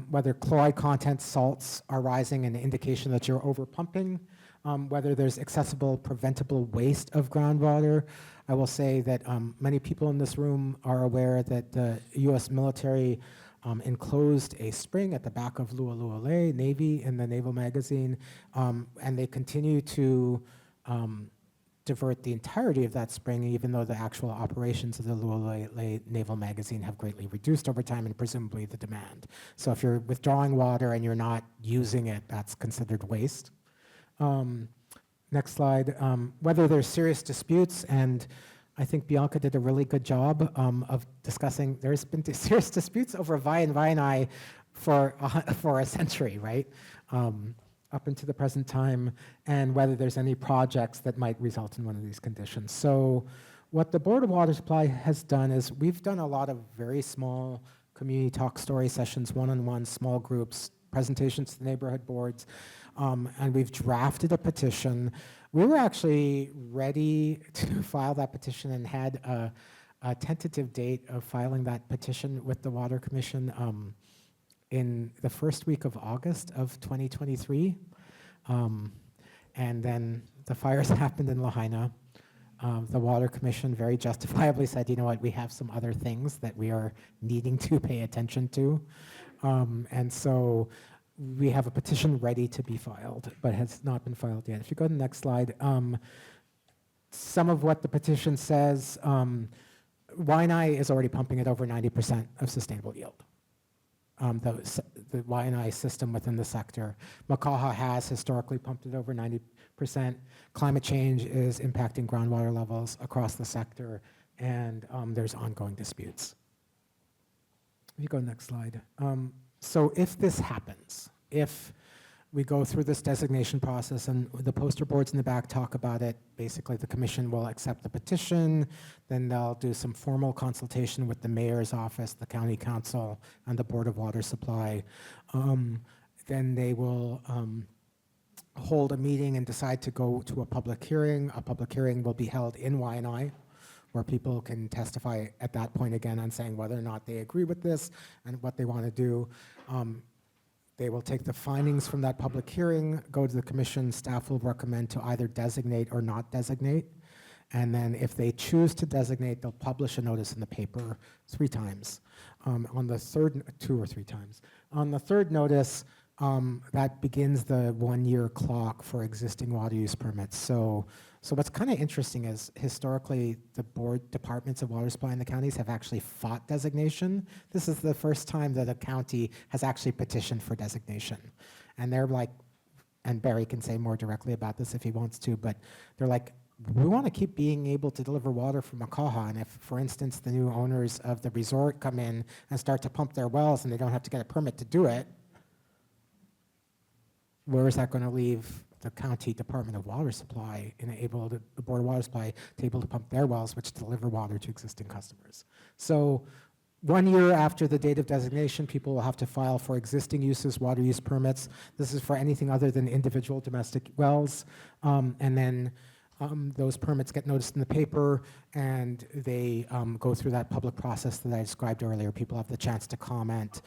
Whether chloride content salts are rising, an indication that you're over pumping. Whether there's accessible preventable waste of groundwater. I will say that many people in this room are aware that the U.S. military enclosed a spring at the back of lua'lua'lei, Navy, in the Naval Magazine, and they continue to divert the entirety of that spring, even though the actual operations of the lua'lua'lei Naval Magazine have greatly reduced over time and presumably the demand. So if you're withdrawing water and you're not using it, that's considered waste. Next slide. Whether there's serious disputes, and I think Bianca did a really good job of discussing. There's been serious disputes over Waianae for a century, right? Up into the present time, and whether there's any projects that might result in one of these conditions. So what the Board of Water Supply has done is we've done a lot of very small community talk story sessions, one-on-one, small groups, presentations to the neighborhood boards, and we've drafted a petition. We were actually ready to file that petition and had a tentative date of filing that petition with the Water Commission in the first week of August of 2023. And then the fires happened in Lahaina. The Water Commission very justifiably said, you know what, we have some other things that we are needing to pay attention to. And so we have a petition ready to be filed, but has not been filed yet. If you go to the next slide, some of what the petition says, Waianae is already pumping at over 90% of sustainable yield. The Waianae system within the sector. Makaha has historically pumped it over 90%. Climate change is impacting groundwater levels across the sector, and there's ongoing disputes. If you go next slide. So if this happens, if we go through this designation process, and the poster boards in the back talk about it, basically the commission will accept the petition, then they'll do some formal consultation with the mayor's office, the county council, and the Board of Water Supply. Then they will hold a meeting and decide to go to a public hearing. A public hearing will be held in Waianae, where people can testify at that point again on saying whether or not they agree with this and what they want to do. They will take the findings from that public hearing, go to the commission, staff will recommend to either designate or not designate. And then if they choose to designate, they'll publish a notice in the paper 3 times. On the third, 2 or 3 times. On the third notice, that begins the 1-year clock for existing water use permits. So what's kind of interesting is historically the board departments of water supply in the counties have actually fought designation. This is the first time that a county has actually petitioned for designation. And they're like, and Barry can say more directly about this if he wants to, but they're like, we want to keep being able to deliver water from Makaha. And if, for instance, the new owners of the resort come in and start to pump their wells and they don't have to get a permit to do it, where is that going to leave the county Department of Water Supply and the Board of Water Supply to able to pump their wells, which deliver water to existing customers? So 1 year after the date of designation, people will have to file for existing uses, water use permits. This is for anything other than individual domestic wells. And then those permits get noticed in the paper, and they go through that public process that I described earlier. People have the chance to comment,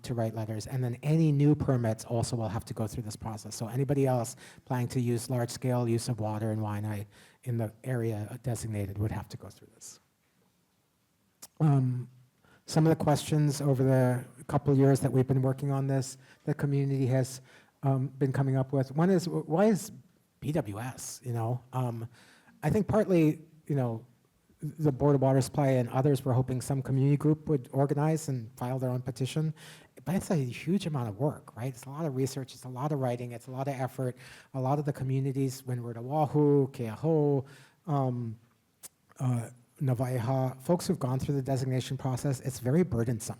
to write letters, and then any new permits also will have to go through this process. So anybody else planning to use large-scale use of water in Waianae in the area designated would have to go through this. Some of the questions over the couple of years that we've been working on this, the community has been coming up with. One is, why is BWS, you know? I think partly, you know, the Board of Water Supply and others were hoping some community group would organize and file their own petition, but it's a huge amount of work, right? It's a lot of research, it's a lot of writing, it's a lot of effort. A lot of the communities, Windward Oahu, Keaho, Navaiha, folks who've gone through the designation process, it's very burdensome.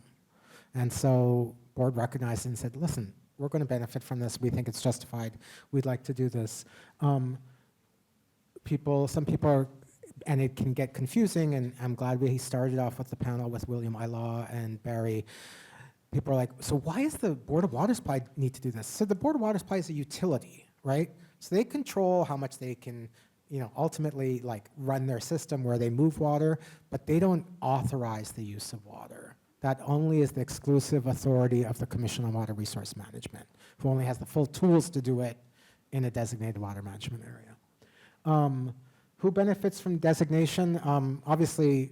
And so board recognized and said, listen, we're going to benefit from this. We think it's justified. We'd like to do this. Some people are, and it can get confusing, and I'm glad we started off with the panel with William Ilaw and Barry. People are like, so why does the Board of Water Supply need to do this? So the Board of Water Supply is a utility, right? So they control how much they can, you know, ultimately like run their system where they move water, but they don't authorize the use of water. That only is the exclusive authority of the Commission on Water Resource Management, who only has the full tools to do it in a designated water management area. Who benefits from designation? Obviously,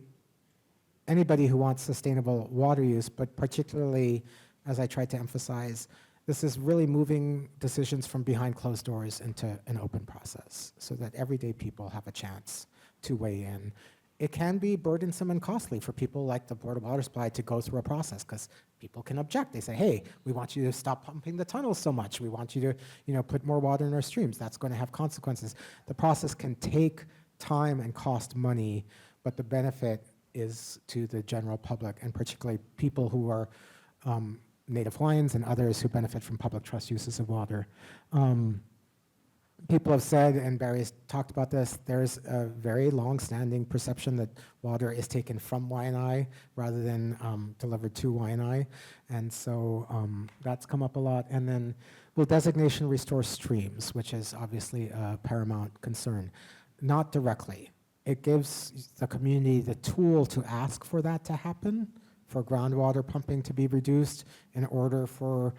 anybody who wants sustainable water use, but particularly, as I tried to emphasize, this is really moving decisions from behind closed doors into an open process so that everyday people have a chance to weigh in. It can be burdensome and costly for people like the Board of Water Supply to go through a process because people can object. They say, hey, we want you to stop pumping the tunnels so much. We want you to, you know, put more water in our streams. That's going to have consequences. The process can take time and cost money, but the benefit is to the general public, and particularly people who are Native Hawaiians and others who benefit from public trust uses of water. People have said, and Barry's talked about this, there's a very long-standing perception that water is taken from Waianae rather than delivered to Waianae, and so that's come up a lot. And then, will designation restore streams, which is obviously a paramount concern? Not directly. It gives the community the tool to ask for that to happen, for groundwater pumping to be reduced in order for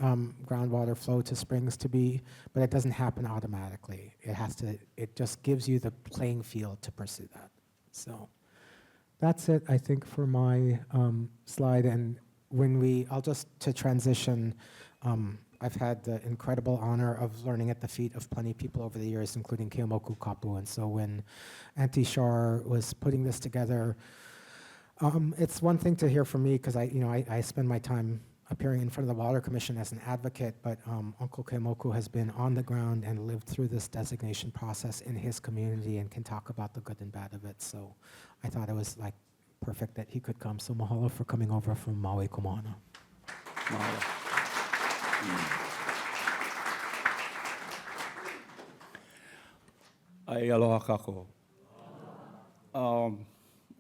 groundwater flow to springs to be, but it doesn't happen automatically. It just gives you the playing field to pursue that. So that's it, I think, for my slide. And I'll just to transition, I've had the incredible honor of learning at the feet of plenty of people over the years, including Keomoku Kapu. And so when Auntie Shar was putting this together, it's one thing to hear from me, because I spend my time appearing in front of the Water Commission as an advocate, but Uncle Kemoku has been on the ground and lived through this designation process in his community and can talk about the good and bad of it. So I thought it was like perfect that he could come. So mahalo for coming over from Maui Kumana. Ai aloha kako.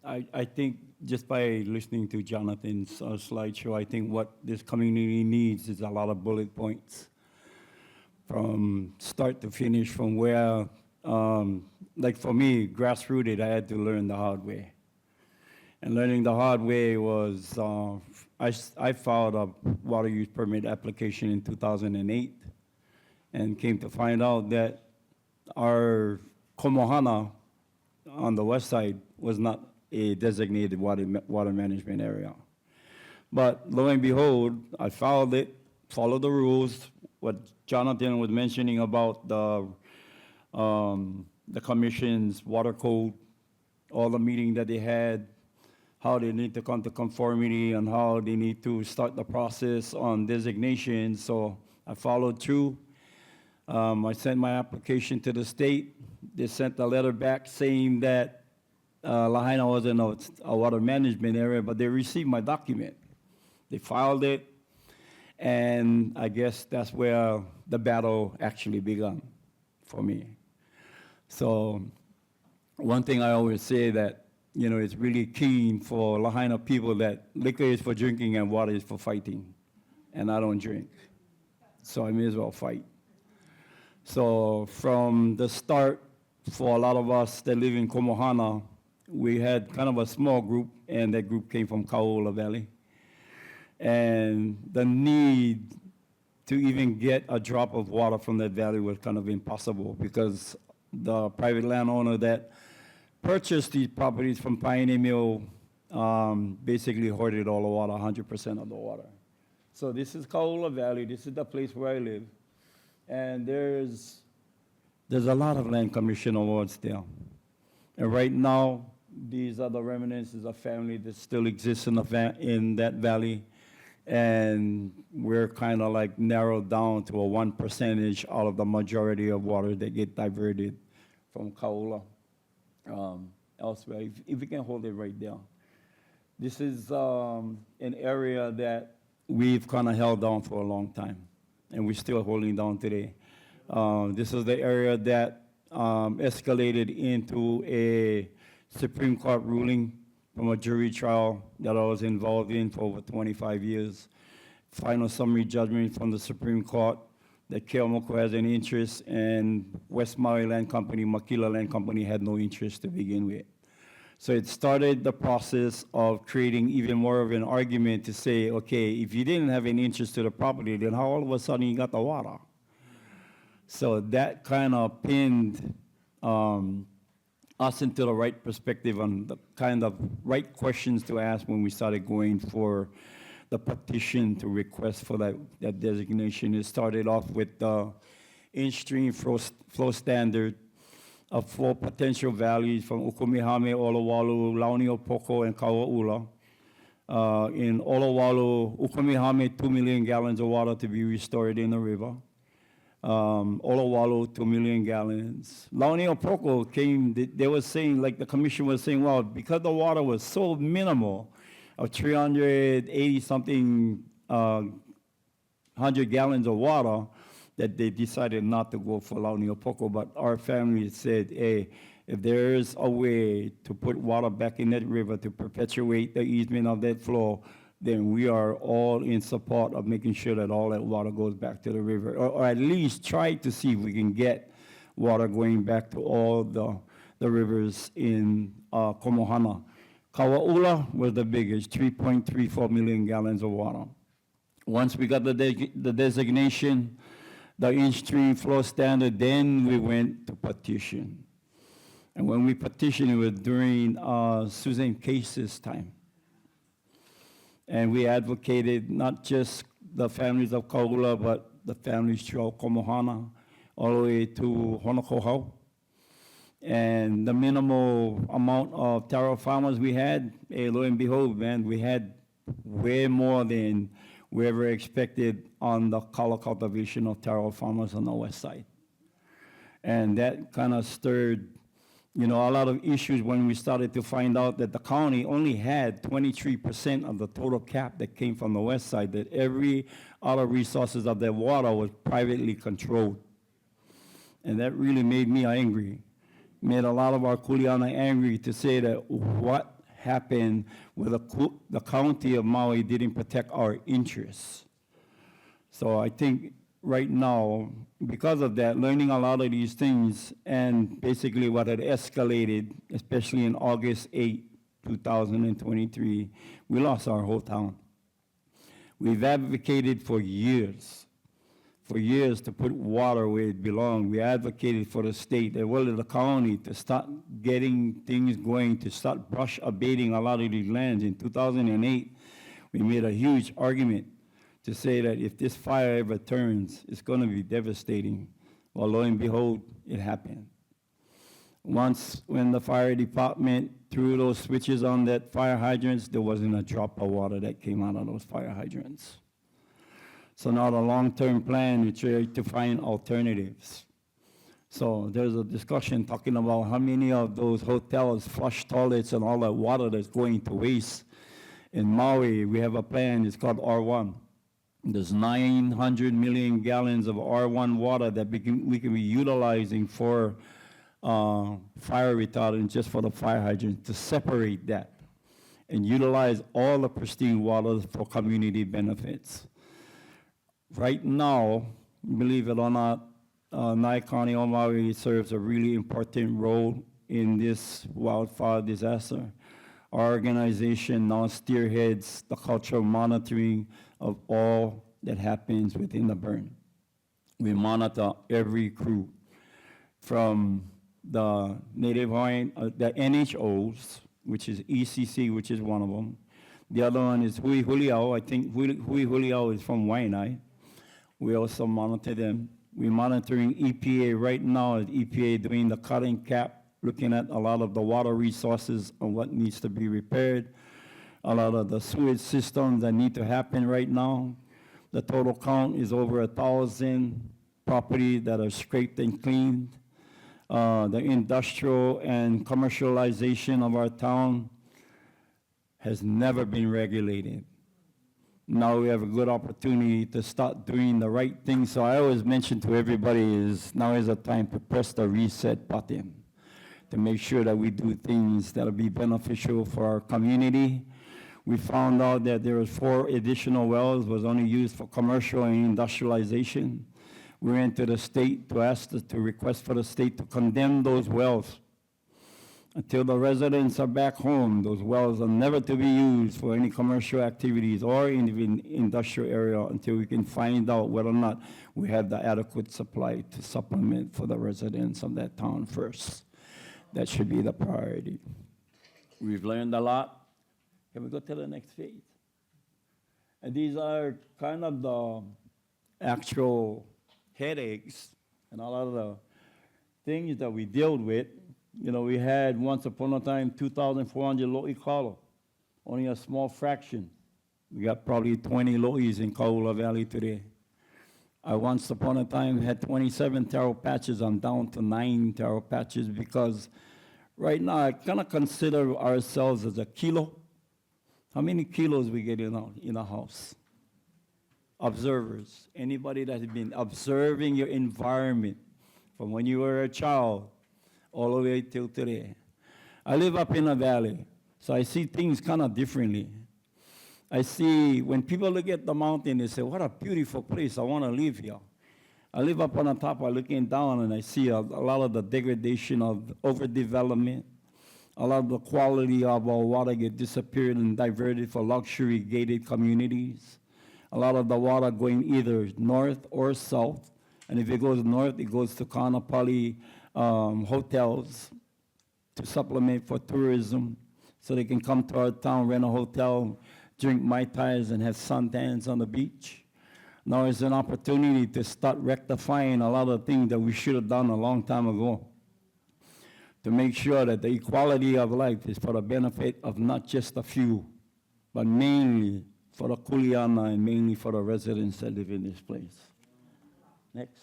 I think just by listening to Jonathan's slideshow, I think what this community needs is a lot of bullet points from start to finish, from where, like for me, grassrooted, I had to learn the hard way. And learning the hard way was, I filed a water use permit application in 2008 and came to find out that our Komohana on the west side was not a designated water management area. But lo and behold, I filed it, followed the rules, what Jonathan was mentioning about the commission's water code, all the meeting that they had, how they need to come to conformity and how they need to start the process on designation. So I followed through. I sent my application to the state. They sent a letter back saying that Lahaina wasn't a water management area, but they received my document. They filed it, and I guess that's where the battle actually began for me. So one thing I always say that, it's really keen for Lahaina people that liquor is for drinking and water is for fighting, and I don't drink, so I may as well fight. So from the start, for a lot of us that live in Komohana, we had kind of a small group, and that group came from Kaula Valley. And the need to even get a drop of water from that valley was kind of impossible, because the private landowner that purchased these properties from Pioneer Mill basically hoarded all the water, 100% of the water. So this is Kaula Valley. This is the place where I live. And there's a lot of land commission awards there. And right now, these are the remnants of a family that still exists in that valley. And we're kind of like narrowed down to a 1% out of the majority of water that get diverted from Kaula elsewhere. If we can hold it right there. This is an area that we've kind of held down for a long time, and we're still holding down today. This is the area that escalated into a Supreme Court ruling from a jury trial that I was involved in for over 25 years. Final summary judgment from the Supreme Court that Keomoku has an interest, and West Maui Land Company, Makila Land Company had no interest to begin with. So it started the process of creating even more of an argument to say, okay, if you didn't have any interest to the property, then how all of a sudden you got the water? So that kind of pinned us into the right perspective on the kind of right questions to ask when we started going for the petition to request for that designation. It started off with the in-stream flow standard of 4 potential values from Ukumihame, Olowalu, Launiopoko, and Kauaula. In Olowalu, Ukumihame, 2 million gallons of water to be restored in the river. Olowalo, 2 million gallons. Launiopoko came, they were saying, like the commission was saying, well, because the water was so minimal, of 380-something 100 gallons of water, that they decided not to go for Launiopoko. But our family said, hey, if there is a way to put water back in that river to perpetuate the easement of that flow, then we are all in support of making sure that all that water goes back to the river, or at least try to see if we can get water going back to all the rivers in Komohana. Kauaula was the biggest, 3.34 million gallons of water. Once we got the designation, the in-stream flow standard, then we went to petition. And when we petitioned, it was during Susan Case's time. And we advocated not just the families of Kaula, but the families throughout Komohana, all the way to Honokohau. And the minimal amount of taro farmers we had, lo and behold, man, we had way more than we ever expected on the kaula cultivation of taro farmers on the west side. And that kind of stirred, a lot of issues when we started to find out that the county only had 23% of the total cap that came from the west side, that every other resources of that water was privately controlled. And that really made me angry. Made a lot of our Kuleana angry to say that what happened with the county of Maui didn't protect our interests. So I think right now, because of that, learning a lot of these things, and basically what had escalated, especially in August 8, 2023, we lost our whole town. We've advocated for years to put water where it belonged. We advocated for the state, as well as the county, to start getting things going, to start brush abating a lot of these lands. In 2008, we made a huge argument to say that if this fire ever turns, it's going to be devastating. Well, lo and behold, it happened. Once, when the fire department threw those switches on that fire hydrants, there wasn't a drop of water that came out of those fire hydrants. So now the long-term plan is to find alternatives. So there's a discussion talking about how many of those hotels flush toilets and all that water that's going to waste. In Maui, we have a plan, it's called R1. There's 900 million gallons of R1 water that we can be utilizing for fire retardant, just for the fire hydrant, to separate that and utilize all the pristine water for community benefits. Right now, believe it or not, Nye County, Maui serves a really important role in this wildfire disaster. Our organization now spearheads the cultural monitoring of all that happens within the burn. We monitor every crew, from the Native Hawaiian, the NHOs, which is ECC, which is one of them. The other one is Hui Huliao. I think Hui Huliao is from Waianae. We also monitor them. We're monitoring EPA right now. At EPA doing the cutting cap, looking at a lot of the water resources and what needs to be repaired, a lot of the sewage systems that need to happen right now. The total count is over 1,000 properties that are scraped and cleaned. The industrial and commercialization of our town has never been regulated. Now we have a good opportunity to start doing the right thing. So I always mention to everybody is now is the time to press the reset button, to make sure that we do things that will be beneficial for our community. We found out that there was 4 additional wells was only used for commercial and industrialization. We went to the state to request for the state to condemn those wells. Until the residents are back home, those wells are never to be used for any commercial activities or in the industrial area until we can find out whether or not we have the adequate supply to supplement for the residents of that town first. That should be the priority. We've learned a lot. Can we go to the next phase? And these are kind of the actual headaches and a lot of the things that we dealt with. We had once upon a time 2,400 lo'i kalo, only a small fraction. We got probably 20 lo'is in Kaula Valley today. I once upon a time had 27 taro patches. I'm down to 9 taro patches because right now I kind of consider ourselves as a kilo. How many kilos we get in a house? Observers. Anybody that has been observing your environment from when you were a child all the way till today. I live up in a valley, so I see things kind of differently. I see when people look at the mountain, they say, what a beautiful place, I want to live here. I live up on the top, I'm looking down, and I see a lot of the degradation of overdevelopment. A lot of the quality of our water get disappeared and diverted for luxury gated communities. A lot of the water going either north or south. And if it goes north, it goes to Kaanapali hotels to supplement for tourism so they can come to our town, rent a hotel, drink Mai Tais, and have suntans on the beach. Now is an opportunity to start rectifying a lot of things that we should have done a long time ago to make sure that the equality of life is for the benefit of not just a few, but mainly for the kuleana and mainly for the residents that live in this place. Next.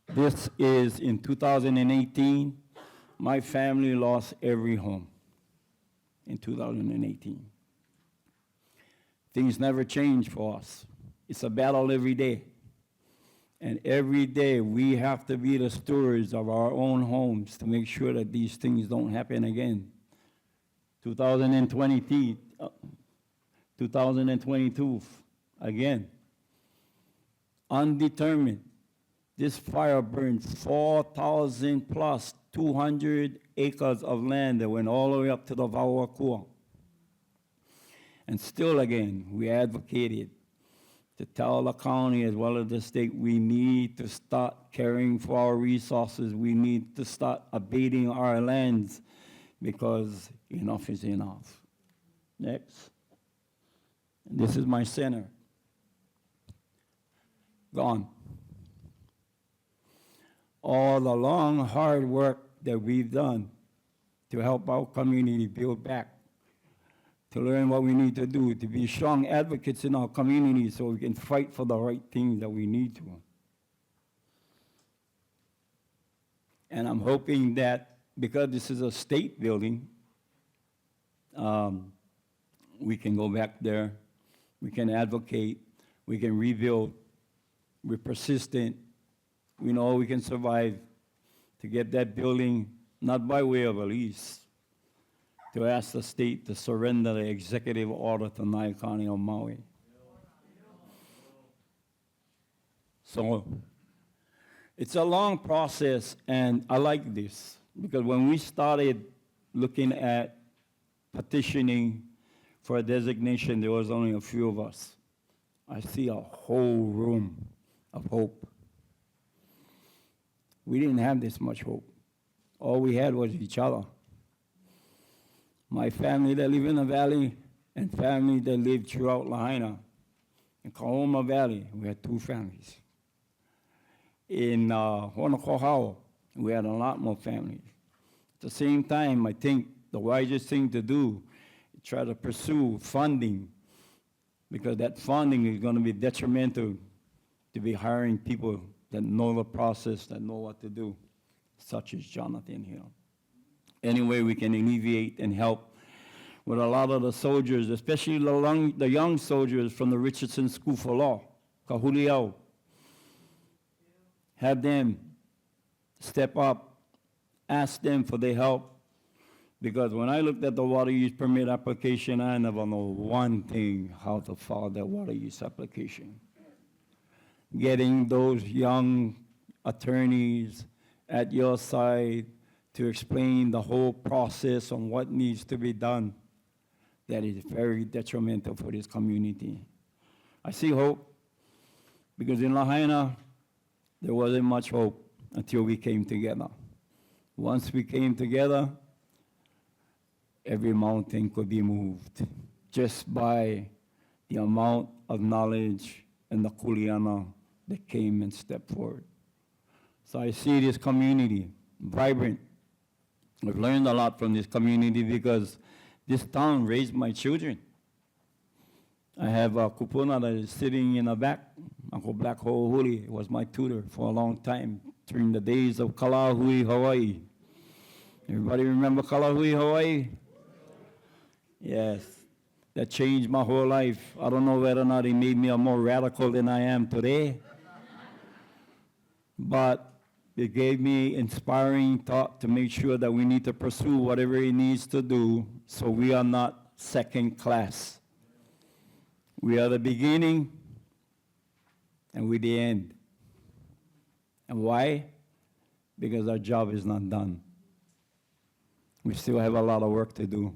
This is in 2018. My family lost every home in 2018. Things never change for us. It's a battle every day. And every day we have to be the stewards of our own homes to make sure that these things don't happen again. 2022, again, undetermined. This fire burned 4,000 plus 200 acres of land that went all the way up to the Vauakua. And still again, we advocated to tell the county as well as the state, we need to start caring for our resources. We need to start abating our lands because enough is enough. Next. And this is my center. Gone. All the long, hard work that we've done to help our community build back, to learn what we need to do, to be strong advocates in our community so we can fight for the right things that we need to. And I'm hoping that because this is a state building, we can go back there, we can advocate, we can rebuild. We're persistent. We know we can survive to get that building, not by way of a lease, to ask the state to surrender the executive order to Nye County of Maui. So it's a long process, and I like this, because when we started looking at petitioning for a designation, there was only a few of us. I see a whole room of hope. We didn't have this much hope. All we had was each other. My family that live in the valley and family that live throughout Lahaina. In Kahoma Valley, we had 2 families. In Honokohau, we had a lot more families. At the same time, I think the wisest thing to do is try to pursue funding, because that funding is going to be detrimental to be hiring people that know the process, that know what to do, such as Jonathan here. Any way we can alleviate and help with a lot of the soldiers, especially the young soldiers from the Richardson School for Law, Kahuliau. Have them step up, ask them for their help, because when I looked at the water use permit application, I never know one thing, how to file that water use application. Getting those young attorneys at your side to explain the whole process on what needs to be done, that is very detrimental for this community. I see hope, because in Lahaina, there wasn't much hope until we came together. Once we came together, every mountain could be moved just by the amount of knowledge and the kuleana that came and stepped forward. So I see this community vibrant. I've learned a lot from this community because this town raised my children. I have a kupuna that is sitting in the back. Uncle Black Ho'ohuli was my tutor for a long time during the days of Kalahui, Hawaii. Everybody remember Kalahui, Hawaii? Yes, that changed my whole life. I don't know whether or not it made me a more radical than I am today, but it gave me inspiring thought to make sure that we need to pursue whatever it needs to do so we are not second class. We are the beginning and we're the end. And why? Because our job is not done. We still have a lot of work to do.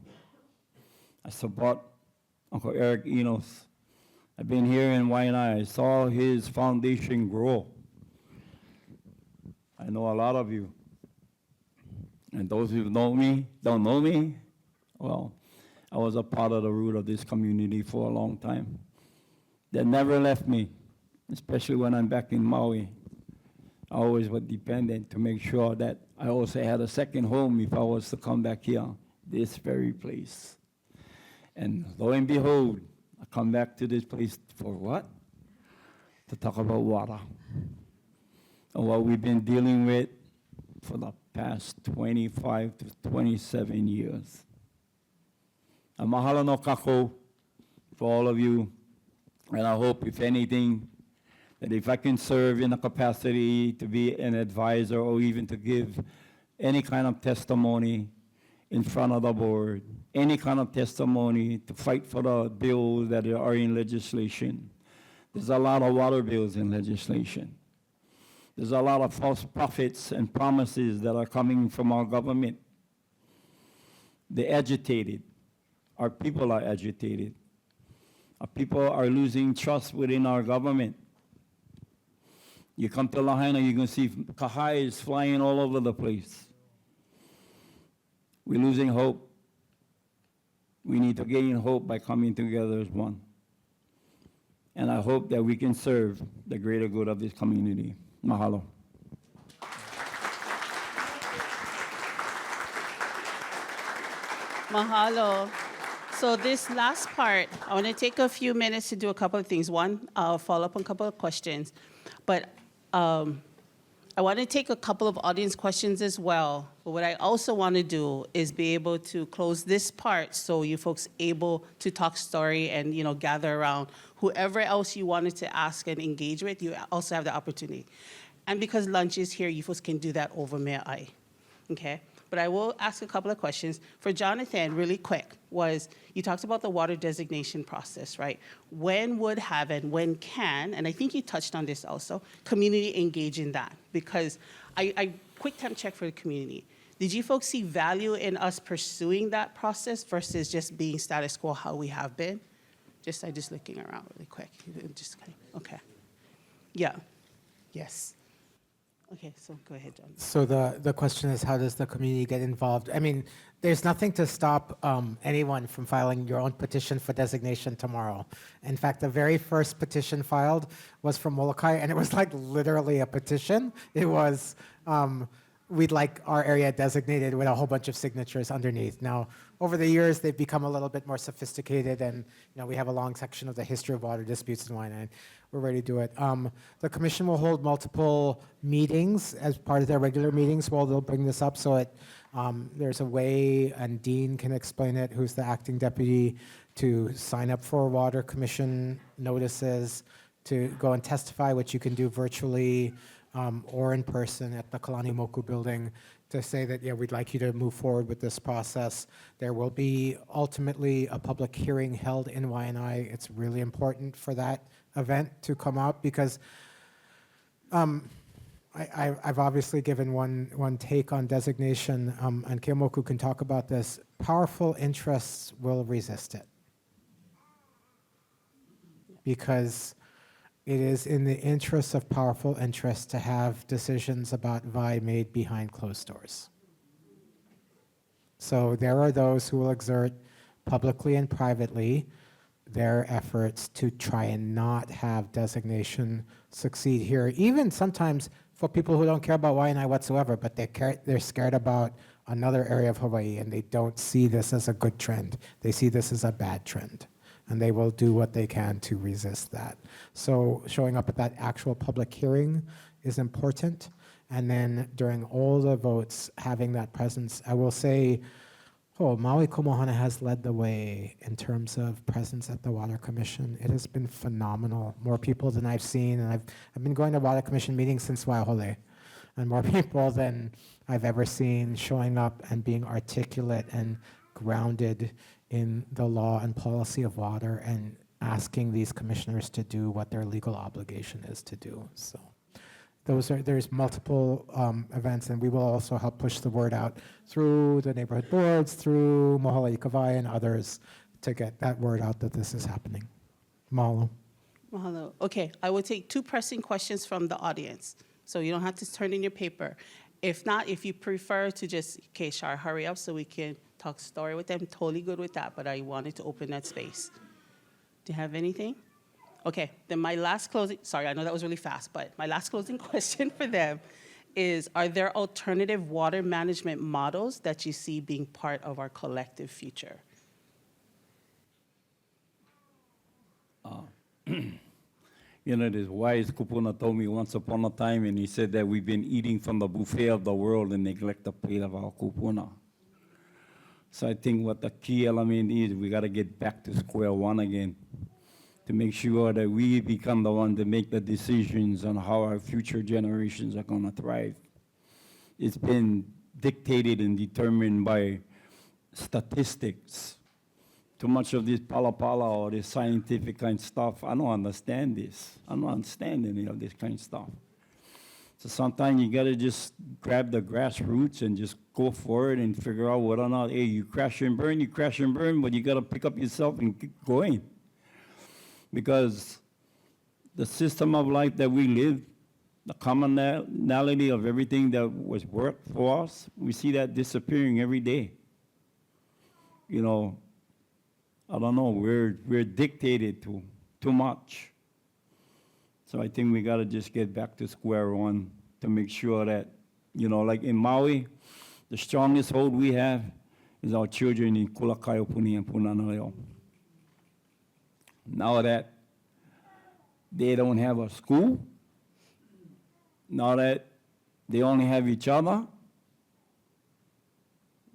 I support Uncle Eric Enos. I've been here in Waianae. I saw his foundation grow. I know a lot of you. And those who know me, don't know me, well, I was a part of the root of this community for a long time. They never left me, especially when I'm back in Maui. I always was dependent to make sure that I also had a second home if I was to come back here, this very place. And lo and behold, I come back to this place for what? To talk about water. And what we've been dealing with for the past 25 to 27 years. A mahalo no kako for all of you. And I hope, if anything, that if I can serve in a capacity to be an advisor or even to give any kind of testimony in front of the board, any kind of testimony to fight for the bills that are in legislation. There's a lot of water bills in legislation. There's a lot of false prophets and promises that are coming from our government. They're agitated. Our people are agitated. Our people are losing trust within our government. You come to Lahaina, you can see kahais flying all over the place. We're losing hope. We need to gain hope by coming together as one. And I hope that we can serve the greater good of this community. Mahalo. Mahalo. So this last part, I want to take a few minutes to do a couple of things. One, I'll follow up on a couple of questions. But I want to take a couple of audience questions as well. But what I also want to do is be able to close this part so you folks able to talk story and gather around. Whoever else you wanted to ask and engage with, you also have the opportunity. And because lunch is here, you folks can do that over Mea. Okay? But I will ask a couple of questions. For Jonathan, really quick, you talked about the water designation process, right? When would have and when can, and I think you touched on this also, community engage in that? Because I quick temp check for the community. Did you folks see value in us pursuing that process versus just being status quo how we have been? I'm just looking around really quick. Okay. Yeah. Yes. Okay, so go ahead, John. So the question is, how does the community get involved? I mean, there's nothing to stop anyone from filing your own petition for designation tomorrow. In fact, the very first petition filed was from Molokai, and it was like literally a petition. It was, we'd like our area designated with a whole bunch of signatures underneath. Now, over the years, they've become a little bit more sophisticated, and we have a long section of the history of water disputes in Waianae. We're ready to do it. The commission will hold multiple meetings as part of their regular meetings. Well, they'll bring this up so there's a way, and Dean can explain it, who's the acting deputy, to sign up for water commission notices, to go and testify, which you can do virtually or in person at the Waiʻanae Moku building, to say that, yeah, we'd like you to move forward with this process. There will be ultimately a public hearing held in Waianae. It's really important for that event to come out because I've obviously given one take on designation, and Keimoku can talk about this. Powerful interests will resist it because it is in the interests of powerful interests to have decisions about VI made behind closed doors. So there are those who will exert publicly and privately their efforts to try and not have designation succeed here, even sometimes for people who don't care about Waianae whatsoever, but they're scared about another area of Hawaii, and they don't see this as a good trend. They see this as a bad trend. and they will do what they can to resist that. So showing up at that actual public hearing is important. And then during all the votes, having that presence. I will say, Maui Komohana has led the way in terms of presence at the Water Commission. It has been phenomenal. More people than I've seen, and I've been going to Water Commission meetings since Waiahole, and more people than I've ever seen showing up and being articulate and grounded in the law and policy of water and asking these commissioners to do what their legal obligation is to do. So there's multiple events, and we will also help push the word out through the neighborhood boards, through Mohala Ikawai and others to get that word out that this is happening. Mahalo. Mahalo. Okay, I will take 2 pressing questions from the audience. So you don't have to turn in your paper. If not, if you prefer to just, okay, Shar, hurry up so we can talk story with them, totally good with that, but I wanted to open that space. Do you have anything? Okay, then my last closing, sorry, I know that was really fast, but my last closing question for them is, are there alternative water management models that you see being part of our collective future? You know, this wise kupuna told me once upon a time, and he said that we've been eating from the buffet of the world and neglect the plate of our kupuna. So I think what the key element is, we got to get back to square one again to make sure that we become the one to make the decisions on how our future generations are going to thrive. It's been dictated and determined by statistics. Too much of this pala or this scientific kind of stuff, I don't understand this. I don't understand any of this kind of stuff. So sometimes you gotta just grab the grassroots and just go for it and figure out whether or not, hey, you crash and burn, but you gotta pick up yourself and keep going. Because the system of life that we live, the commonality of everything that was worked for us, we see that disappearing every day. You know, I don't know, we're dictated to too much. So I think we gotta just get back to square one to make sure that, you know, like in Maui, the strongest hold we have is our children in Kulakaiopuni and Punanaleo. Now that they don't have a school, now that they only have each other,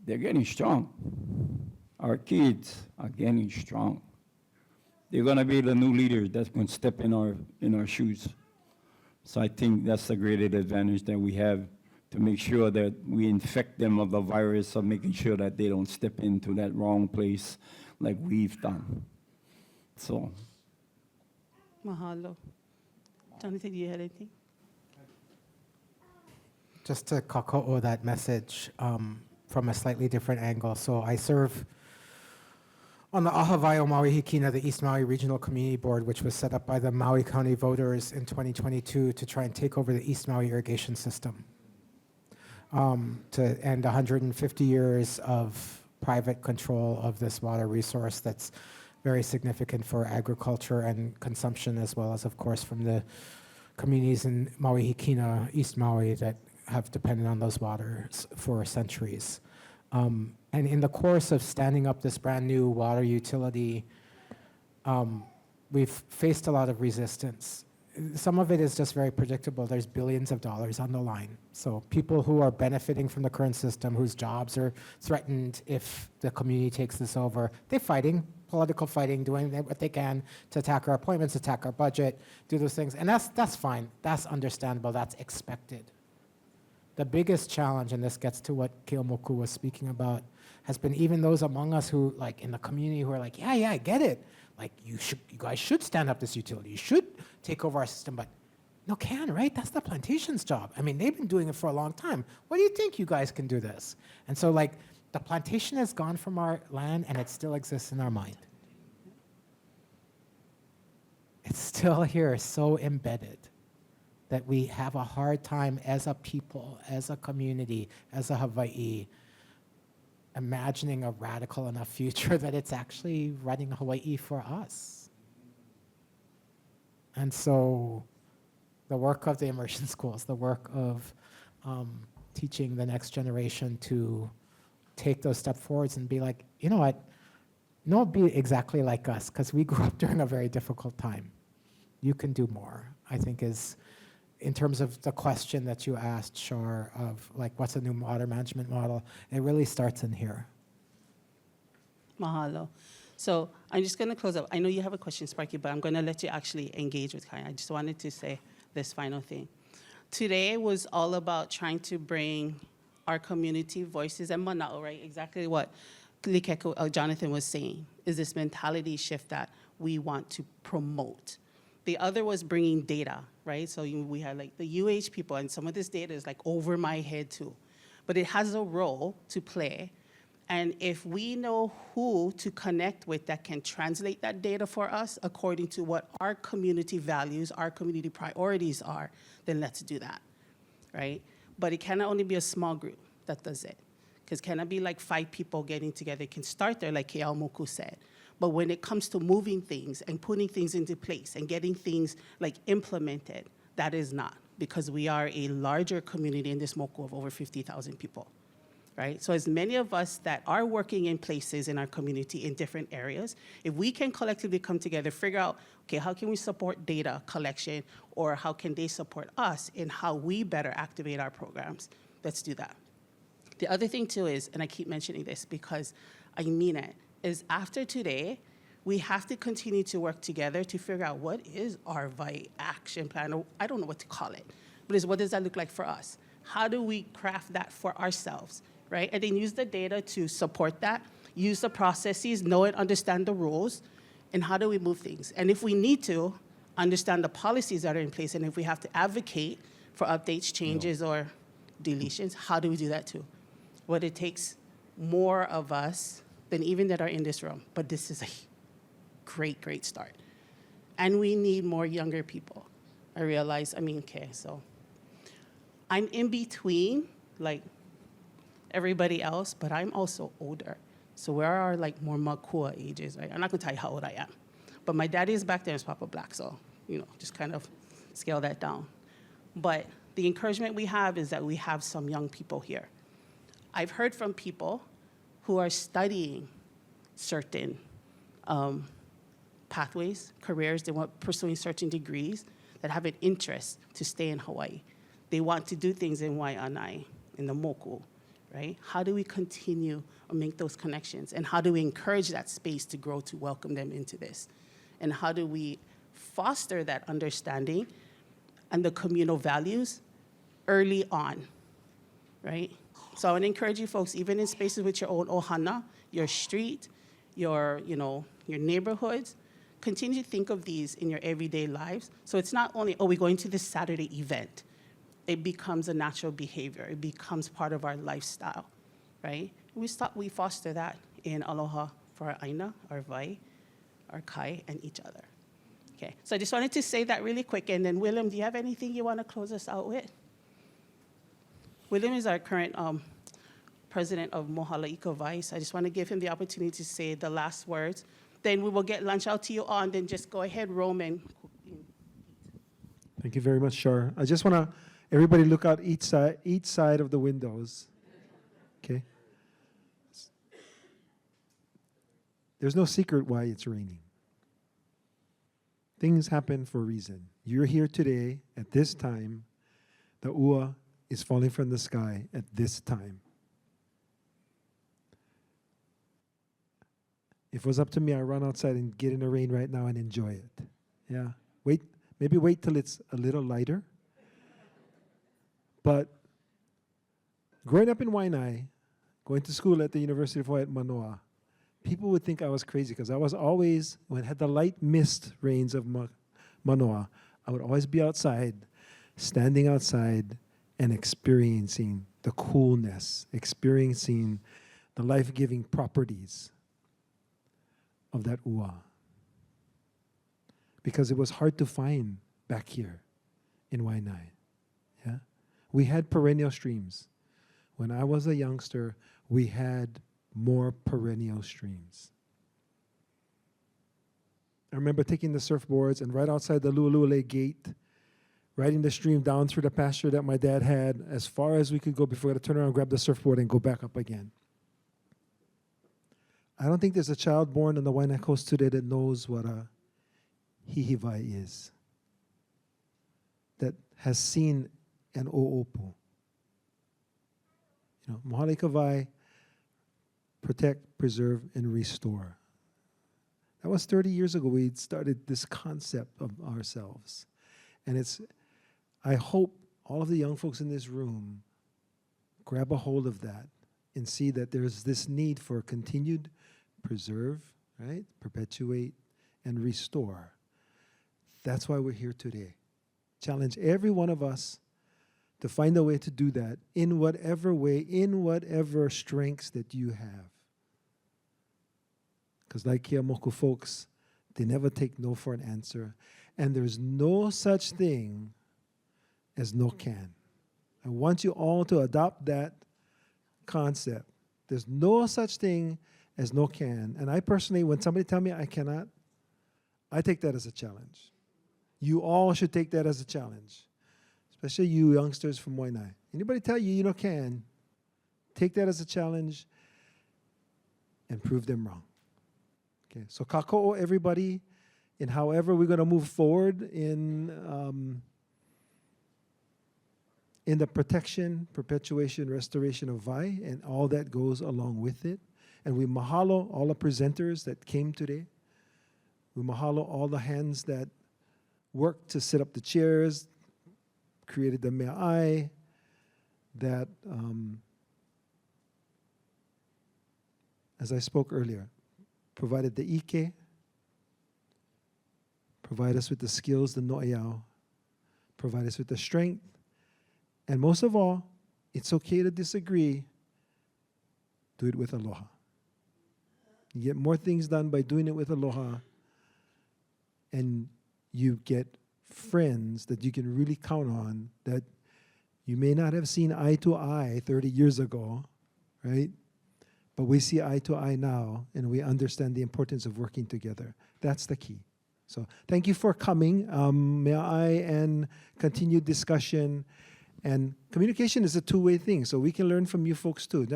they're getting strong. Our kids are getting strong. They're gonna be the new leaders that's gonna step in our shoes. So I think that's the greatest advantage that we have to make sure that we infect them of the virus of making sure that they don't step into that wrong place like we've done. So. Mahalo. Jonathan, do you have anything? Just to kaka'o that message from a slightly different angle. So I serve on the Ahavaio Maui Hikina, the East Maui Regional Community Board, which was set up by the Maui County voters in 2022 to try and take over the East Maui irrigation system, to end 150 years of private control of this water resource that's very significant for agriculture and consumption, as well as, of course, from the communities in Maui Hikina, East Maui, that have depended on those waters for centuries. And in the course of standing up this brand new water utility, we've faced a lot of resistance. Some of it is just very predictable. There's billions of dollars on the line. So people who are benefiting from the current system, whose jobs are threatened if the community takes this over, they're fighting, political fighting, doing what they can to attack our appointments, attack our budget, do those things. And that's fine. That's understandable. That's expected. The biggest challenge, and this gets to what Keomoku was speaking about, has been even those among us who, like in the community, who are like, yeah, I get it. Like you guys should stand up this utility. You should take over our system, but no can, right? That's the plantation's job. I mean, they've been doing it for a long time. What do you think you guys can do this? And so like the plantation is gone from our land and it still exists in our mind. It's still here, so embedded that we have a hard time as a people, as a community, as a Hawaii, imagining a radical enough future that it's actually running Hawaii for us. And so the work of the immersion schools, the work of teaching the next generation to take those steps forwards and be like, you know what, don't be exactly like us, because we grew up during a very difficult time. You can do more, I think, is in terms of the question that you asked, Shar, of like, what's a new water management model? It really starts in here. Mahalo. So I'm just going to close up. I know you have a question, Sparky, but I'm going to let you actually engage with Kai. I just wanted to say this final thing. Today was all about trying to bring our community voices and mana'o, right? Exactly what Likeko, Jonathan was saying, is this mentality shift that we want to promote. The other was bringing data, right? So we had like the UH people, and some of this data is like over my head too. But it has a role to play. And if we know who to connect with that can translate that data for us according to what our community values, our community priorities are, then let's do that, right? But it cannot only be a small group that does it. Because it cannot be like 5 people getting together. It can start there, like Waiʻanae Moku said. But when it comes to moving things and putting things into place and getting things like implemented, that is not, because we are a larger community in this Moku of over 50,000 people, right? So as many of us that are working in places in our community in different areas, if we can collectively come together, figure out, okay, how can we support data collection, or how can they support us in how we better activate our programs? Let's do that. The other thing too is, and I keep mentioning this because I mean it, is after today, we have to continue to work together to figure out what is our VITE action plan, or I don't know what to call it, but is what does that look like for us? How do we craft that for ourselves, right? And then use the data to support that, use the processes, know and understand the rules, and how do we move things? And if we need to, understand the policies that are in place, and if we have to advocate for updates, changes, or deletions, how do we do that too? What it takes more of us than even that are in this room, but this is a great, great start. And we need more younger people. I realize, so I'm in between, like everybody else, but I'm also older. So we are like more makua ages, right? I'm not gonna tell you how old I am, but my daddy is back there as Papa Black, so, just kind of scale that down. But the encouragement we have is that we have some young people here. I've heard from people who are studying certain pathways, careers, they want pursuing certain degrees that have an interest to stay in Hawaii. They want to do things in Waiʻanae, in the Moku, right? How do we continue or make those connections? And how do we encourage that space to grow to welcome them into this? And how do we foster that understanding and the communal values early on, right? So I want to encourage you folks, even in spaces with your own ohana, your street, your neighborhoods, continue to think of these in your everyday lives. So it's not only, we're going to this Saturday event. It becomes a natural behavior. It becomes part of our lifestyle, right? We foster that in aloha for our aina, our vai, our kai, and each other. Okay, so I just wanted to say that really quick. And then William, do you have anything you want to close us out with? William is our current president of Mohala'ika Vice. I just want to give him the opportunity to say the last words. Then we will get lunch out to you on. Then just go ahead, Roman. Thank you very much, Shar. I just want to, everybody look out each side of the windows. Okay? There's no secret why it's raining. Things happen for a reason. You're here today at this time. The ua is falling from the sky at this time. If it was up to me, I'd run outside and get in the rain right now and enjoy it. Yeah. Maybe wait till it's a little lighter. But growing up in Waianae, going to school at the University of Hawaii at Manoa, people would think I was crazy because I was always, when it had the light mist rains of Manoa, I would always be outside, standing outside and experiencing the coolness, experiencing the life-giving properties of that ua. Because it was hard to find back here in Waianae. Yeah? We had perennial streams. When I was a youngster, we had more perennial streams. I remember taking the surfboards and right outside the Lu'ulu'ule gate, riding the stream down through the pasture that my dad had as far as we could go before we had to turn around, grab the surfboard, and go back up again. I don't think there's a child born on the Waianae Coast today that knows what a hihivai is, that has seen an o'opu. You know, Mohala Ika Wai, protect, preserve, and restore. That was 30 years ago. We started this concept of ourselves. And I hope all of the young folks in this room grab a hold of that and see that there's this need for continued preserve, right? Perpetuate, and restore. That's why we're here today. Challenge every one of us to find a way to do that in whatever way, in whatever strengths that you have. Because like Keamoku folks, they never take no for an answer. And there's no such thing as no can. I want you all to adopt that concept. There's no such thing as no can. And I personally, when somebody tell me I cannot, I take that as a challenge. You all should take that as a challenge, especially you youngsters from Waianae. Anybody tell you you can, take that as a challenge and prove them wrong. Okay, so kako'o everybody, and however we're going to move forward in the protection, perpetuation, restoration of Vai, and all that goes along with it. And we mahalo all the presenters that came today. We mahalo all the hands that worked to set up the chairs, created the me'ai, that, as I spoke earlier, provided the ike, provide us with the skills, the no'eau, provide us with the strength, and most of all, it's okay to disagree. Do it with aloha. You get more things done by doing it with aloha, and you get friends that you can really count on that you may not have seen eye to eye 30 years ago, right? But we see eye to eye now, and we understand the importance of working together. That's the key. So thank you for coming. May I and continued discussion. And communication is a two-way thing, so we can learn from you folks too.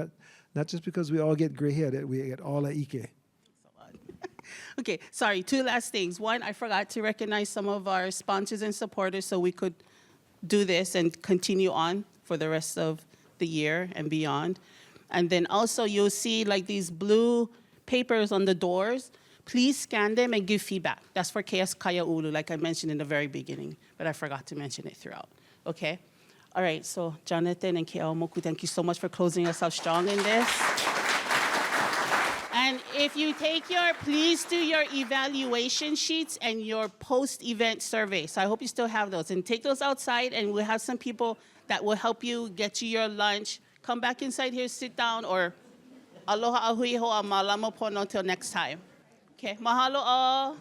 Not just because we all get gray hair that we get all a ike. Okay, sorry, two last things. One, I forgot to recognize some of our sponsors and supporters so we could do this and continue on for the rest of the year and beyond. And then also you'll see like these blue papers on the doors. Please scan them and give feedback. That's for KS Kaya Ulu, like I mentioned in the very beginning, but I forgot to mention it throughout, okay? All right, so Jonathan and Waiʻanae Moku, thank you so much for closing us out strong in this. And if you take please do your evaluation sheets and your post-event survey. So I hope you still have those. And take those outside, and we'll have some people that will help you get you your lunch. Come back inside here, sit down, or aloha ahui hoa malama pono till next time. Okay, mahalo all.